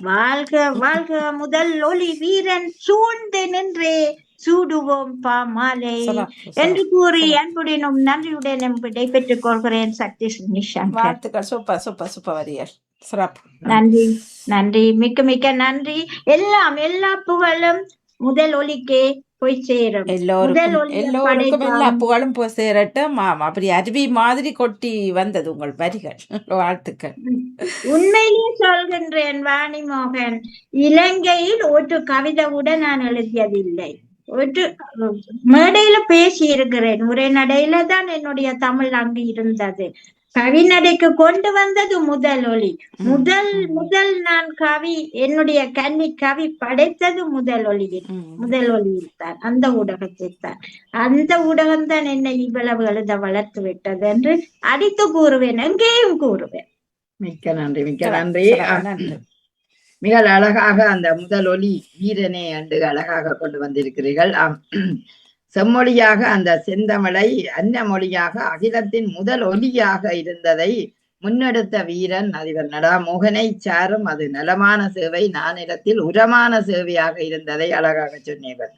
வாழ்க வாழ்க முதல் ஒளி வீரன் சூழ்ந்து நின்றே சூடுவோம் பாமாலை என்று கூறி அன்புடனும் நன்றியுடனும் விடைபெற்றுக் கொள்கிறேன். சக்தி நிஷாந்த். வாழ்த்துக்கள். சூப்பர் சூப்பர் சூப்பர் வரிகள். சிறப்பு. நன்றி நன்றி, மிக்க மிக்க நன்றி. எல்லா புகழும் முதல் ஒலிக்கே போய் சேரும். எல்லோருக்கும் எல்லா புகழும் போய் சேரட்டும். அப்படி அருவி மாதிரி கொட்டி வந்தது உங்கள் வரிகள். வாழ்த்துக்கள். உண்மையிலேயே சொல்கின்றேன் வாணிமோகன், இலங்கையில் ஒரு கவிதை கூட நான் எழுதியதில்லை. ஒரு மேடையில பேசி இருக்கிறேன், உரைநடையில தான் என்னுடைய தமிழ் அங்கு இருந்தது. கவிநடைக்கு கொண்டு வந்தது முதல் ஒலி. முதல் நான் கவி, என்னுடைய கன்னி கவி படைத்தது முதல் ஒலியில் தான், அந்த ஊடகத்தில் தான். அந்த ஊடகம் தான் என்னை இவ்வளவு எழுத வளர்த்து விட்டது என்று அடித்து கூறுவேன், எங்கேயும் கூறுவேன். மிக்க நன்றி, மிக்க நன்றி. மிக அழகாக அந்த முதல் ஒலி வீரனே என்று அழகாக கொண்டு வந்திருக்கிறீர்கள். செம்மொழியாக அந்த செந்தமிழை அன்ன மொழியாக அகிலத்தின் முதல் ஒலியாக இருந்ததை முன்னெடுத்த வீரன் அதிபர் நடா மோகனை சாரும் அது நலமான சேவை நானிலத்தில் உரமான சேவையாக இருந்ததை அழகாக சொன்னீர்கள்.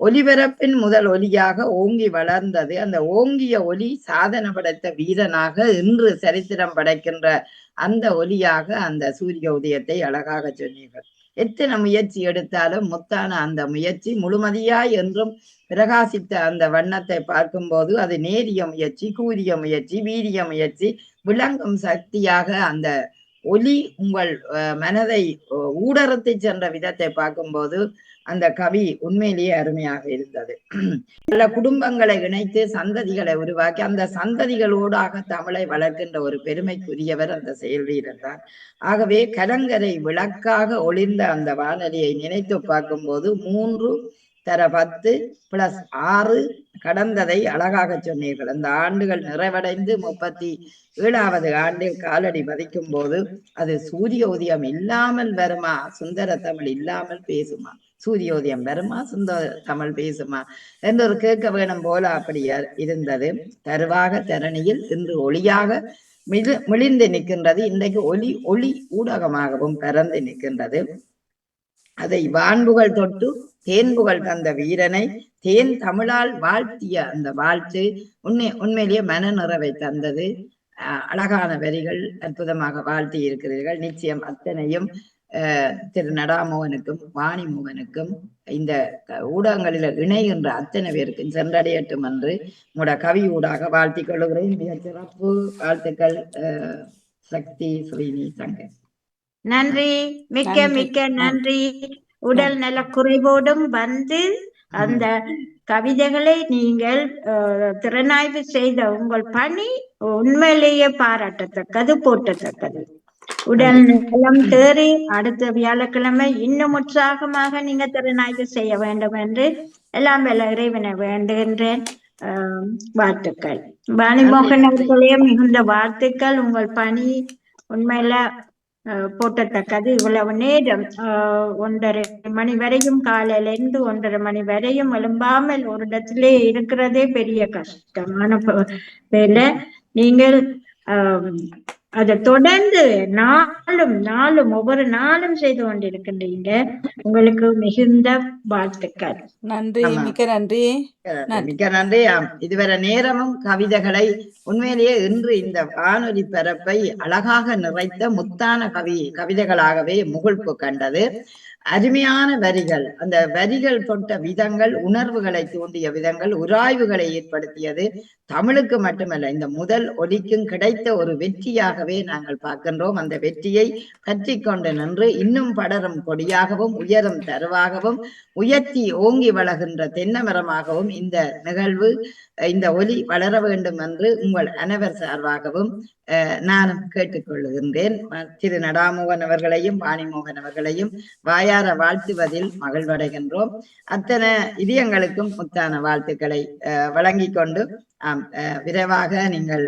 ஒலிபரப்பின் முதல் ஒலியாக ஓங்கி வளர்ந்தது. அந்த ஓங்கிய ஒலி சாதனை படைத்த வீரனாக இன்று சரித்திரம் படைக்கின்ற அந்த ஒலியாக அந்த சூரிய உதயத்தை அழகாக சொன்னீர்கள். எத்தனை முயற்சி எடுத்தாலும் முத்தான அந்த முயற்சி முழுமதியாய் என்றும் பிரகாசித்த அந்த வண்ணத்தை பார்க்கும்போது அது நேரிய முயற்சி, கூரிய முயற்சி, வீரிய முயற்சி, விளங்கும் சக்தியாக அந்த ஒலி உங்கள் மனதை ஊடறுத்து சென்ற விதத்தை பார்க்கும்போது அந்த கவி உண்மையிலேயே அருமையாக இருந்தது. பல குடும்பங்களை இணைத்து சந்ததிகளை உருவாக்கி அந்த சந்ததிகளோடாக தமிழை வளர்க்கின்ற ஒரு பெருமைக்குரியவர் அந்த செயல் வீரர் தான். ஆகவே கலங்கரை விளக்காக ஒளிர்ந்த அந்த வானொலியை நினைத்து பார்க்கும்போது 3+10+6 கடந்ததை அழகாக சொன்னீர்கள். அந்த ஆண்டுகள் நிறைவடைந்து 37வது ஆண்டில் காலடி பதிக்கும் போது அது சூரிய உதயம் இல்லாமல் வருமா, சுந்தர தமிழ் இல்லாமல் பேசுமா, சூரியோதயம் வருமா, சுந்தர தமிழ் பேசுமா என்று கேட்க வேணும் போல அப்படி இருந்தது. தருவாக தரணியில் இன்று ஒளியாக மிளிர்ந்து நிற்கின்றது. இன்றைக்கு ஒளி ஊடகமாகவும் பறந்து நிற்கின்றது. அதை வான்புகள் தொட்டு தேன்புகள் தந்த வீரனை தேன் தமிழால் வாழ்த்திய அந்த வாழ்த்து உண்மையிலேயே மன நிறைவை தந்தது. அழகான வரிகள், அற்புதமாக வாழ்த்தி இருக்கிறீர்கள். நிச்சயம் அத்தனையும் திரு நடாமோகனுக்கும் வாணிமோகனுக்கும் இந்த ஊடகங்களில் இணைகின்ற அத்தனை பேருக்கும் சென்றடையட்டும் என்று உங்களோட கவி ஊடாக வாழ்த்திக் கொள்ளுகிறேன். மிக சிறப்பு வாழ்த்துக்கள் சக்தி ஸ்ரீனி சங்கர். நன்றி, மிக்க மிக்க நன்றி. உடல் நல குறைவோடும் வந்து அந்த கவிதைகளை நீங்கள் திறனாய்வு செய்த உங்கள் பணி உண்மையிலேயே பாராட்டத்தக்கது, போற்றத்தக்கது. உடல் நலம் தேறி அடுத்த வியாழக்கிழமை இன்னும் உற்சாகமாக நீங்க திறனாய்வு செய்ய வேண்டும் என்று எல்லாம் வல்ல இறைவனை வேண்டுகின்றேன். வாழ்த்துக்கள். வாணிமோகன் அவர்களே மிகுந்த வாழ்த்துக்கள். உங்கள் பணி உண்மையில போட்டத்தக்கது. இவ்வளவு நேரம் 1:30 மணி வரையும், காலையில இருந்து 1:30 மணி வரையும் எழும்பாமல் ஒரு இடத்திலே இருக்கிறதே பெரிய கஷ்டமான வேலை. நீங்கள் அதை தொடர்ந்து நாளும் ஒவ்வொரு நாளும் செய்து கொண்டிருக்கின்றீங்க. உங்களுக்கு மிகுந்த வாழ்த்துக்கள். நன்றி, ஆமா. மிக்க நன்றி. மிக்க நன்றி. இதுவரை நேரமும் கவிதைகளை உண்மையிலேயே இன்று இந்த வானொலி பரப்பை அழகாக நிறைத்த முத்தான கவிதைகளாகவே முகிழ்ப்பு கண்டது. அருமையான வரிகள், அந்த வரிகள் தொட்ட விதங்கள், உணர்வுகளை தூண்டிய விதங்கள், உராய்வுகளை ஏற்படுத்தியது. தமிழுக்கு மட்டுமல்ல, இந்த முதல் ஒலிக்கும் கிடைத்த ஒரு வெற்றியாகவே நாங்கள் பார்க்கின்றோம். அந்த வெற்றியை பற்றி கொண்டு நின்று இன்னும் படரும் கொடியாகவும் உயரும் தருவாகவும் உயர்த்தி ஓங்கி வளர்கின்ற தென்னமரமாகவும் இந்த நிகழ்வு, இந்த ஒலி வளர வேண்டும் என்று உங்கள் அனைவர் சார்பாகவும் நானும் கேட்டுக்கொள்ளுகின்றேன். திரு நடாமோகன் அவர்களையும் வாணிமோகன் அவர்களையும் வாயார வாழ்த்துவதில் மகிழ்வடைகின்றோம். அத்தனை இதயங்களுக்கும் முத்தான வாழ்த்துக்களை வழங்கிக் கொண்டு விரைவாக நீங்கள்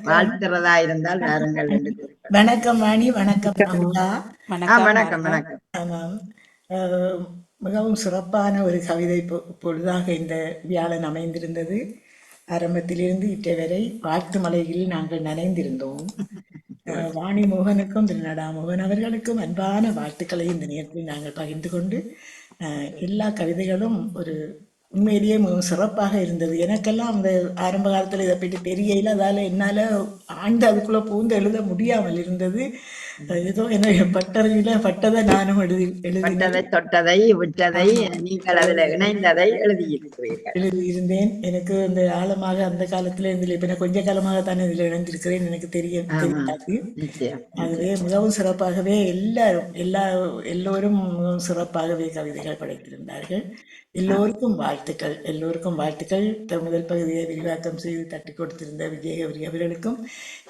வாழ்த்துறதா இருந்தால் வாருங்கள் என்று கூறுகிறேன். வணக்கம் வாணி, வணக்கம் அமுதா. வணக்கம் வணக்கம். ஆமாம், மிகவும் சிறப்பான ஒரு கவிதை பொழுதாக இந்த வியாழன் அமைந்திருந்தது. ஆரம்பத்திலிருந்து இற்றை வரை வாழ்த்து மலையில் நாங்கள் நனைந்திருந்தோம். வாணி மோகனுக்கும் திரு நடாமோகன் அவர்களுக்கும் அன்பான வாழ்த்துக்களை இந்த நேரத்தில் நாங்கள் பகிர்ந்து கொண்டு, எல்லா கவிதைகளும் ஒரு உண்மையிலேயே மிகவும் சிறப்பாக இருந்தது. எனக்கெல்லாம் அந்த ஆரம்ப காலத்தில் இதை பற்றி தெரியல, அதால் என்னால் ஆண்டு அதுக்குள்ளே பூந்து எழுத முடியாமல் இருந்தது. ஏதோ என்ன பட்டறையில் பட்டதை நானும் எழுதினதை தொட்டதை விட்டதை நீங்கள் அதில் இணைந்ததை எழுதியிருந்தேன். எனக்கு இந்த ஆழமாக அந்த காலத்துல இருந்து இப்ப நான் கொஞ்ச காலமாக தானே இதில் இணைந்திருக்கிறேன், எனக்கு தெரியாது. ஆகவே மிகவும் சிறப்பாகவே எல்லோரும் மிகவும் சிறப்பாகவே கவிதைகள் படைத்திருந்தார்கள். எல்லோருக்கும் வாழ்த்துக்கள். முதல் பகுதியை விரிவாக்கம் செய்து தட்டி கொடுத்திருந்த விஜயகவரி அவர்களுக்கும்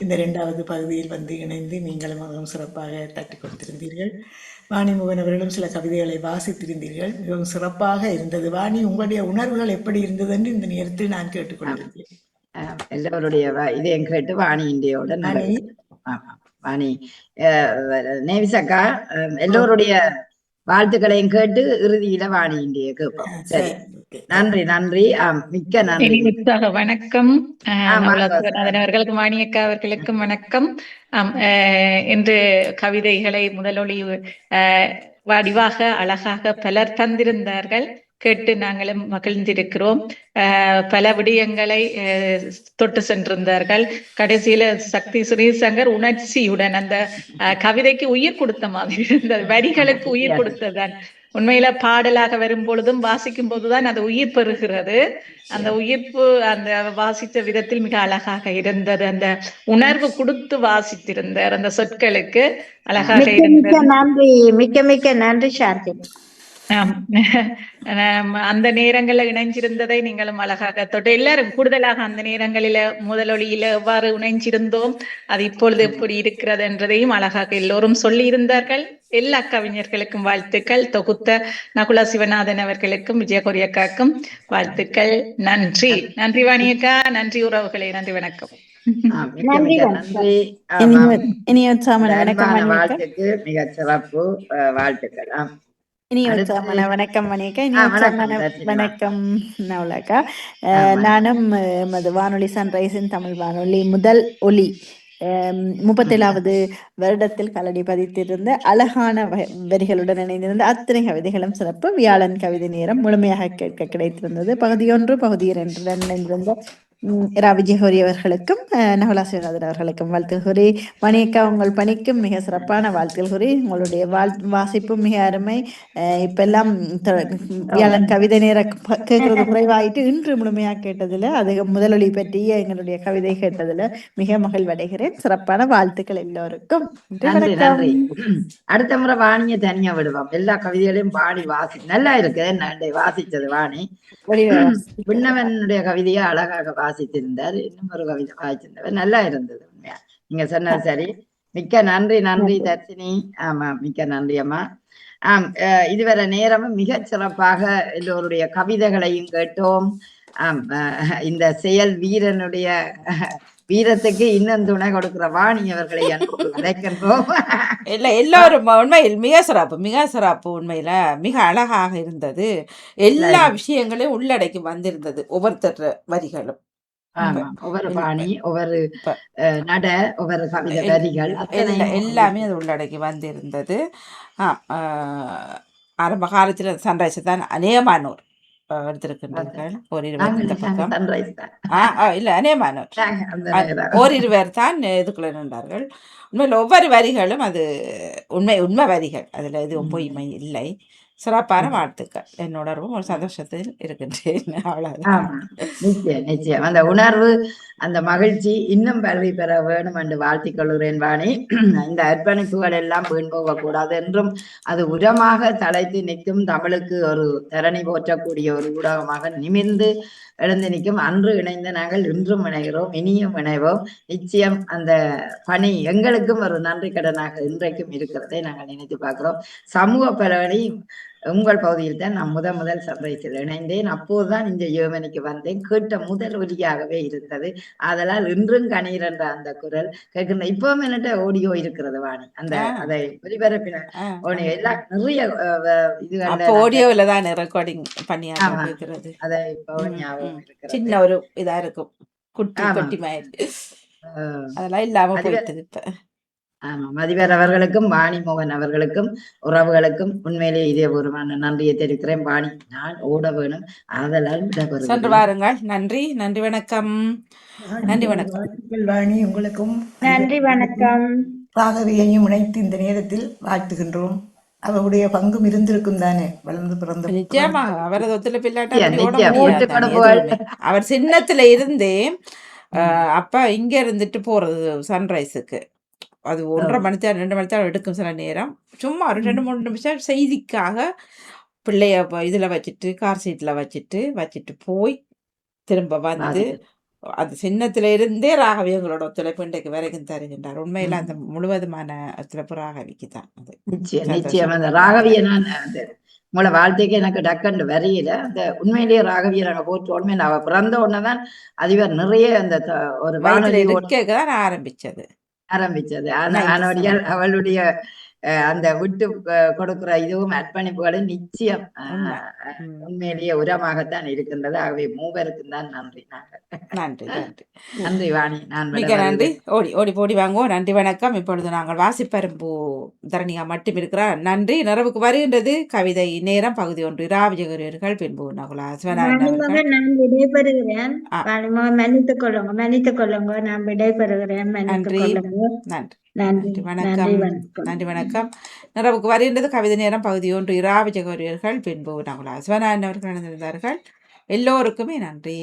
இந்த 2வது பகுதியில் வந்து இணைந்து நீங்களும் மிகவும் சிறப்பாக தட்டி கொடுத்திருந்தீர்கள். வாணிமோகன் அவர்களும் சில கவிதைகளை வாசித்திருந்தீர்கள், மிகவும் சிறப்பாக இருந்தது. வாணி, உங்களுடைய உணர்வுகள் எப்படி இருந்தது என்று இந்த நேரத்தில் நான் கேட்டுக்கொண்டிருந்தேன். எல்லோருடைய இதையும் கேட்டு வாணியோட வாணி நேவிசக்கா எல்லோருடைய வாழ்த்துக்களையும் கேட்டு இறுதியில வாணியின்றைய கேட்போம். சரி, நன்றி. மிக்க நன்றி. வணக்கம் அவர்களுக்கும் வாணியக்கா அவர்களுக்கும் வணக்கம். இன்று கவிதைகளை முதலொலி வடிவாக அழகாக பலர் தந்திருந்தார்கள், கேட்டு நாங்களும் மகிழ்ந்திருக்கிறோம். பல விடயங்களை தொட்டு சென்றிருந்தார்கள். கடைசியில சக்தி ஸ்ரீசங்கர் உணர்ச்சியுடன் அந்த கவிதைக்கு உயிர் கொடுத்த மாதிரி இருந்தது, வரிகளுக்கு உயிர் கொடுத்ததான். உண்மையில பாடலாக வரும் பொழுதும் வாசிக்கும் போதுதான் அது உயிர் பெறுகிறது. அந்த உயிர்ப்பு அந்த வாசித்த விதத்தில் மிக அழகாக இருந்தது. அந்த உணர்வு கொடுத்து வாசித்திருந்தார், அந்த சொற்களுக்கு அழகாக இருந்தது. நன்றி, மிக்க நன்றி சார்த்தினி. அந்த நேரங்கள்ல இணைஞ்சிருந்ததை நீங்களும் அழகாக தொட்டு எல்லாரும் கூடுதலாக அந்த நேரங்களில முதலொலியில எவ்வாறு இணைஞ்சிருந்தோம், அது இப்பொழுது எப்படி இருக்கிறது என்றதையும் அழகாக எல்லோரும் சொல்லி இருந்தார்கள். எல்லா கவிஞர்களுக்கும் வாழ்த்துக்கள். தொகுத்த நகுலா சிவநாதன் அவர்களுக்கும் விஜயகொரியக்காக்கும் வாழ்த்துக்கள். நன்றி வாணியக்கா, நன்றி உறவுகளே, நன்றி, வணக்கம். வாழ்த்துக்கு மிக சிறப்பு வாழ்த்துக்கள். வணக்கம் மணியக்கா. வணக்கம் நவலாக்கா. நானும் வானொலி சன்ரைஸின் தமிழ் வானொலி முதல் ஒலி 37வது வருடத்தில் கலடி பதித்திருந்த அழகான வரிகளுடன் இணைந்திருந்த அத்தனை கவிதைகளும் சிறப்பு. வியாழன் கவிதை நேரம் முழுமையாக கேட்க கிடைத்திருந்தது. பகுதி 1 பகுதி 2 இணைந்திருந்த விஜயகோரி அவர்களுக்கும் நகுலா சிவநாதன் அவர்களுக்கும் வாழ்த்துகள் கூறி, மணியக்கா உங்கள் பணிக்கும் மிக சிறப்பான வாழ்த்துகள் கூறி, உங்களுடைய வாசிப்பும் மிக அருமை. இப்பெல்லாம் வியாழன் கவிதை நேரம் கேட்கறது குறைவாயிட்டு இன்று முழுமையாக கேட்டதில், அது முதலொலி பற்றிய எங்களுடைய கவிதை கேட்டதில் மிக மகிழ்வடைகிறேன். சிறப்பான வாழ்த்துக்கள் எல்லோருக்கும். நன்றி. அடுத்த முறை வாணியை தனியா விடுவோம். எல்லா கவிதைகளையும் பாடி நல்லா இருக்கு. வாசிச்சது வாணி விண்ணவனுடைய கவிதையை அழகாக வாசித்திருந்தார். இன்னும் ஒரு கவிதை வாசிச்சிருந்தவர், நல்லா இருந்தது. உண்மையா நீங்க சொன்னது சரி. மிக்க நன்றி தர்சினி. ஆமா, மிக்க நன்றி அம்மா. இதுவரை நேரமும் மிக சிறப்பாக எல்லோருடைய கவிதைகளையும் கேட்டோம். இந்த செயல் வீரனுடைய வீரத்துக்கு இன்னும் துணை கொடுக்கிற வாணி அவர்களை அழைக்கின்றோம். எல்லாரும் உண்மையில் மிக சிறப்பு. உண்மையில மிக அழகாக இருந்தது. எல்லா விஷயங்களையும் உள்ளடக்கி வந்திருந்தது ஒவ்வொருத்தர் வரிகளும். ஆமா ஒவ்வொரு பாணி ஒவ்வொரு நட ஒவ்வொரு கவிதை வரிகள் எல்லாமே அது உள்ளடக்கி வந்திருந்தது. ஆரம்ப காலத்தில் சன்ரைஸ் தான் அநேகமானோர் எடுத்திருக்கின்றீர்கள். ஒரு 20 பக்கம் இல்ல அநேகமானோர் ஓரிருவர் தான் இதுக்குள்ள நின்றார்கள். உண்மையில் ஒவ்வொரு வரிகளும் அது உண்மை வரிகள், அதுல எதுவும் பொய்மை இல்லை. சிறப்பான வாழ்த்துக்கள். என்னோடவும் ஒரு சந்தோஷத்தில் இருக்கின்றேன். அவ்வளவுதான். நிச்சயம் அந்த உணர்வு அந்த மகிழ்ச்சி இன்னும் பரவி பெற வேணும் என்று வாழ்த்திக் கொள்கிறேன் வாணி. இந்த அர்ப்பணிப்புகள் எல்லாம் வீண் போகக்கூடாது என்றும் அது உரமாக தலைத்து நிற்கும் தமிழுக்கு ஒரு தரணி போற்றக்கூடிய ஒரு ஊடகமாக நிமிர்ந்து எழுந்து நிற்கும். அன்று இணைந்த நாங்கள் இன்றும் இணைகிறோம், இனியும் இணைவோம். நிச்சயம் அந்த பணி எங்களுக்கும் ஒரு நன்றி கடனாக இன்றைக்கும் இருக்கிறதை நாங்கள் நினைத்து பார்க்கிறோம். சமூக பலவழி உங்கள் பகுதியில் தான் நான் முதல் சர்ப்ரைஸில் இணைந்தேன். அப்போதுதான் இந்த ஜெர்மனிக்கு வந்தேன். கேட்ட முதல் ஒலியாகவே இருந்தது. அதனால் இன்றும் கணீர் என்ற அந்த குரல் கேட்கின்ற இப்பவும் என்னட்ட ஆடியோ இருக்கிறது வாணி. அந்த அதை ஒலிபரப்பின எல்லாம் நிறைய ஆடியோல தான் ரெக்கார்டிங் பண்ணி அதை இப்போ ஞாபகம் இருக்கிறது. சின்ன ஒரு இதா இருக்கும், குட்டி குட்டி மாதிரி அதெல்லாம் இல்லாம போயிட்டது இப்ப. ஆமா, மதிவர் அவர்களுக்கும் வாணி மோகன் அவர்களுக்கும் உறவுகளுக்கும் உண்மையிலே இதயபூர்வமான நன்றியை தெரிவிக்கிறேன். வாணி, நான் ஓட வேணும், அதெல்லாம் சென்று வாருங்கள். நன்றி, நன்றி, வணக்கம். நன்றி, வணக்கம் வாணி. உங்களுக்கும் நன்றி, வணக்கம். ராகவியையும் இணைத்து இந்த நேரத்தில் வாழ்த்துகின்றோம். அவருடைய பங்கும் இருந்திருக்கும் தானே, வளர்ந்து பிறந்த. நிச்சயமாக அவரது ஒத்துழைப்பில்லாட்டா அவர் சின்னத்துல இருந்தே அப்பா இங்க இருந்துட்டு போறது சன்ரைஸுக்கு. அது 1.5 மணி நேரம் 2 மணி நேரம் எடுக்கும் சில நேரம். சும்மா ஒரு 2-3 நிமிஷம் செய்திக்காக பிள்ளைய இதுல வச்சுட்டு கார் சீட்ல வச்சுட்டு போய் திரும்ப வந்து அது சின்னத்துல இருந்தே ராகவி எங்களோட ஒத்துழைப்பு இன்றைக்கு வரைக்கும் தருகின்றார். உண்மையில அந்த முழுவதுமான ஒத்துழைப்பு ராகவிக்கு தான். நிச்சயம் அந்த ராகவியை நான் உங்களை வாழ்த்துக்கு எனக்கு டக்கண்டு வரையில அந்த உண்மையிலேயே ராகவியை நாங்கள் போட்டு உண்மையில அவ பிறந்த உடனேதான் அதிபர் நிறைய அந்த ஒரு வானொலி தான் ஆரம்பிச்சது. ஆனால் அவளுடைய அந்த விட்டு கொடுக்கிற இதுவும் அர்ப்பணிப்புகளும் நிச்சயம் உண்மையிலேயே உரமாகத்தான் இருக்கின்றது. ஆகவே மூவருக்கு தான் நன்றி. நன்றி, நன்றி, நன்றி வாணி. மிக நன்றி. ஓடி வாங்குவோம். நன்றி, வணக்கம். இப்பொழுது நாங்கள் வாசிப்பரும்பு தரணியா மட்டும் இருக்கிறார். நன்றி. நிறைவுக்கு வருகின்றது கவிதை நேரம் பகுதி 1. ராவிஜகரியர்கள் பின்பு நகுலா சிவநாராயணன். நான் விடைபெறுகிறேன். மன்னித்துக் கொள்ளுங்க, நான் விடைபெறுகிறேன். நன்றி, நன்றி, நன்றி, வணக்கம். நன்றி, வணக்கம். நிறைவுக்கு வருகின்றது கவிதை நேரம் பகுதி 1. ராவிஜகரியர்கள் பின்பு நகுலா சிவநாராயணன் அவர்கள் இணைந்திருந்தார்கள். எல்லோருக்குமே நன்றி.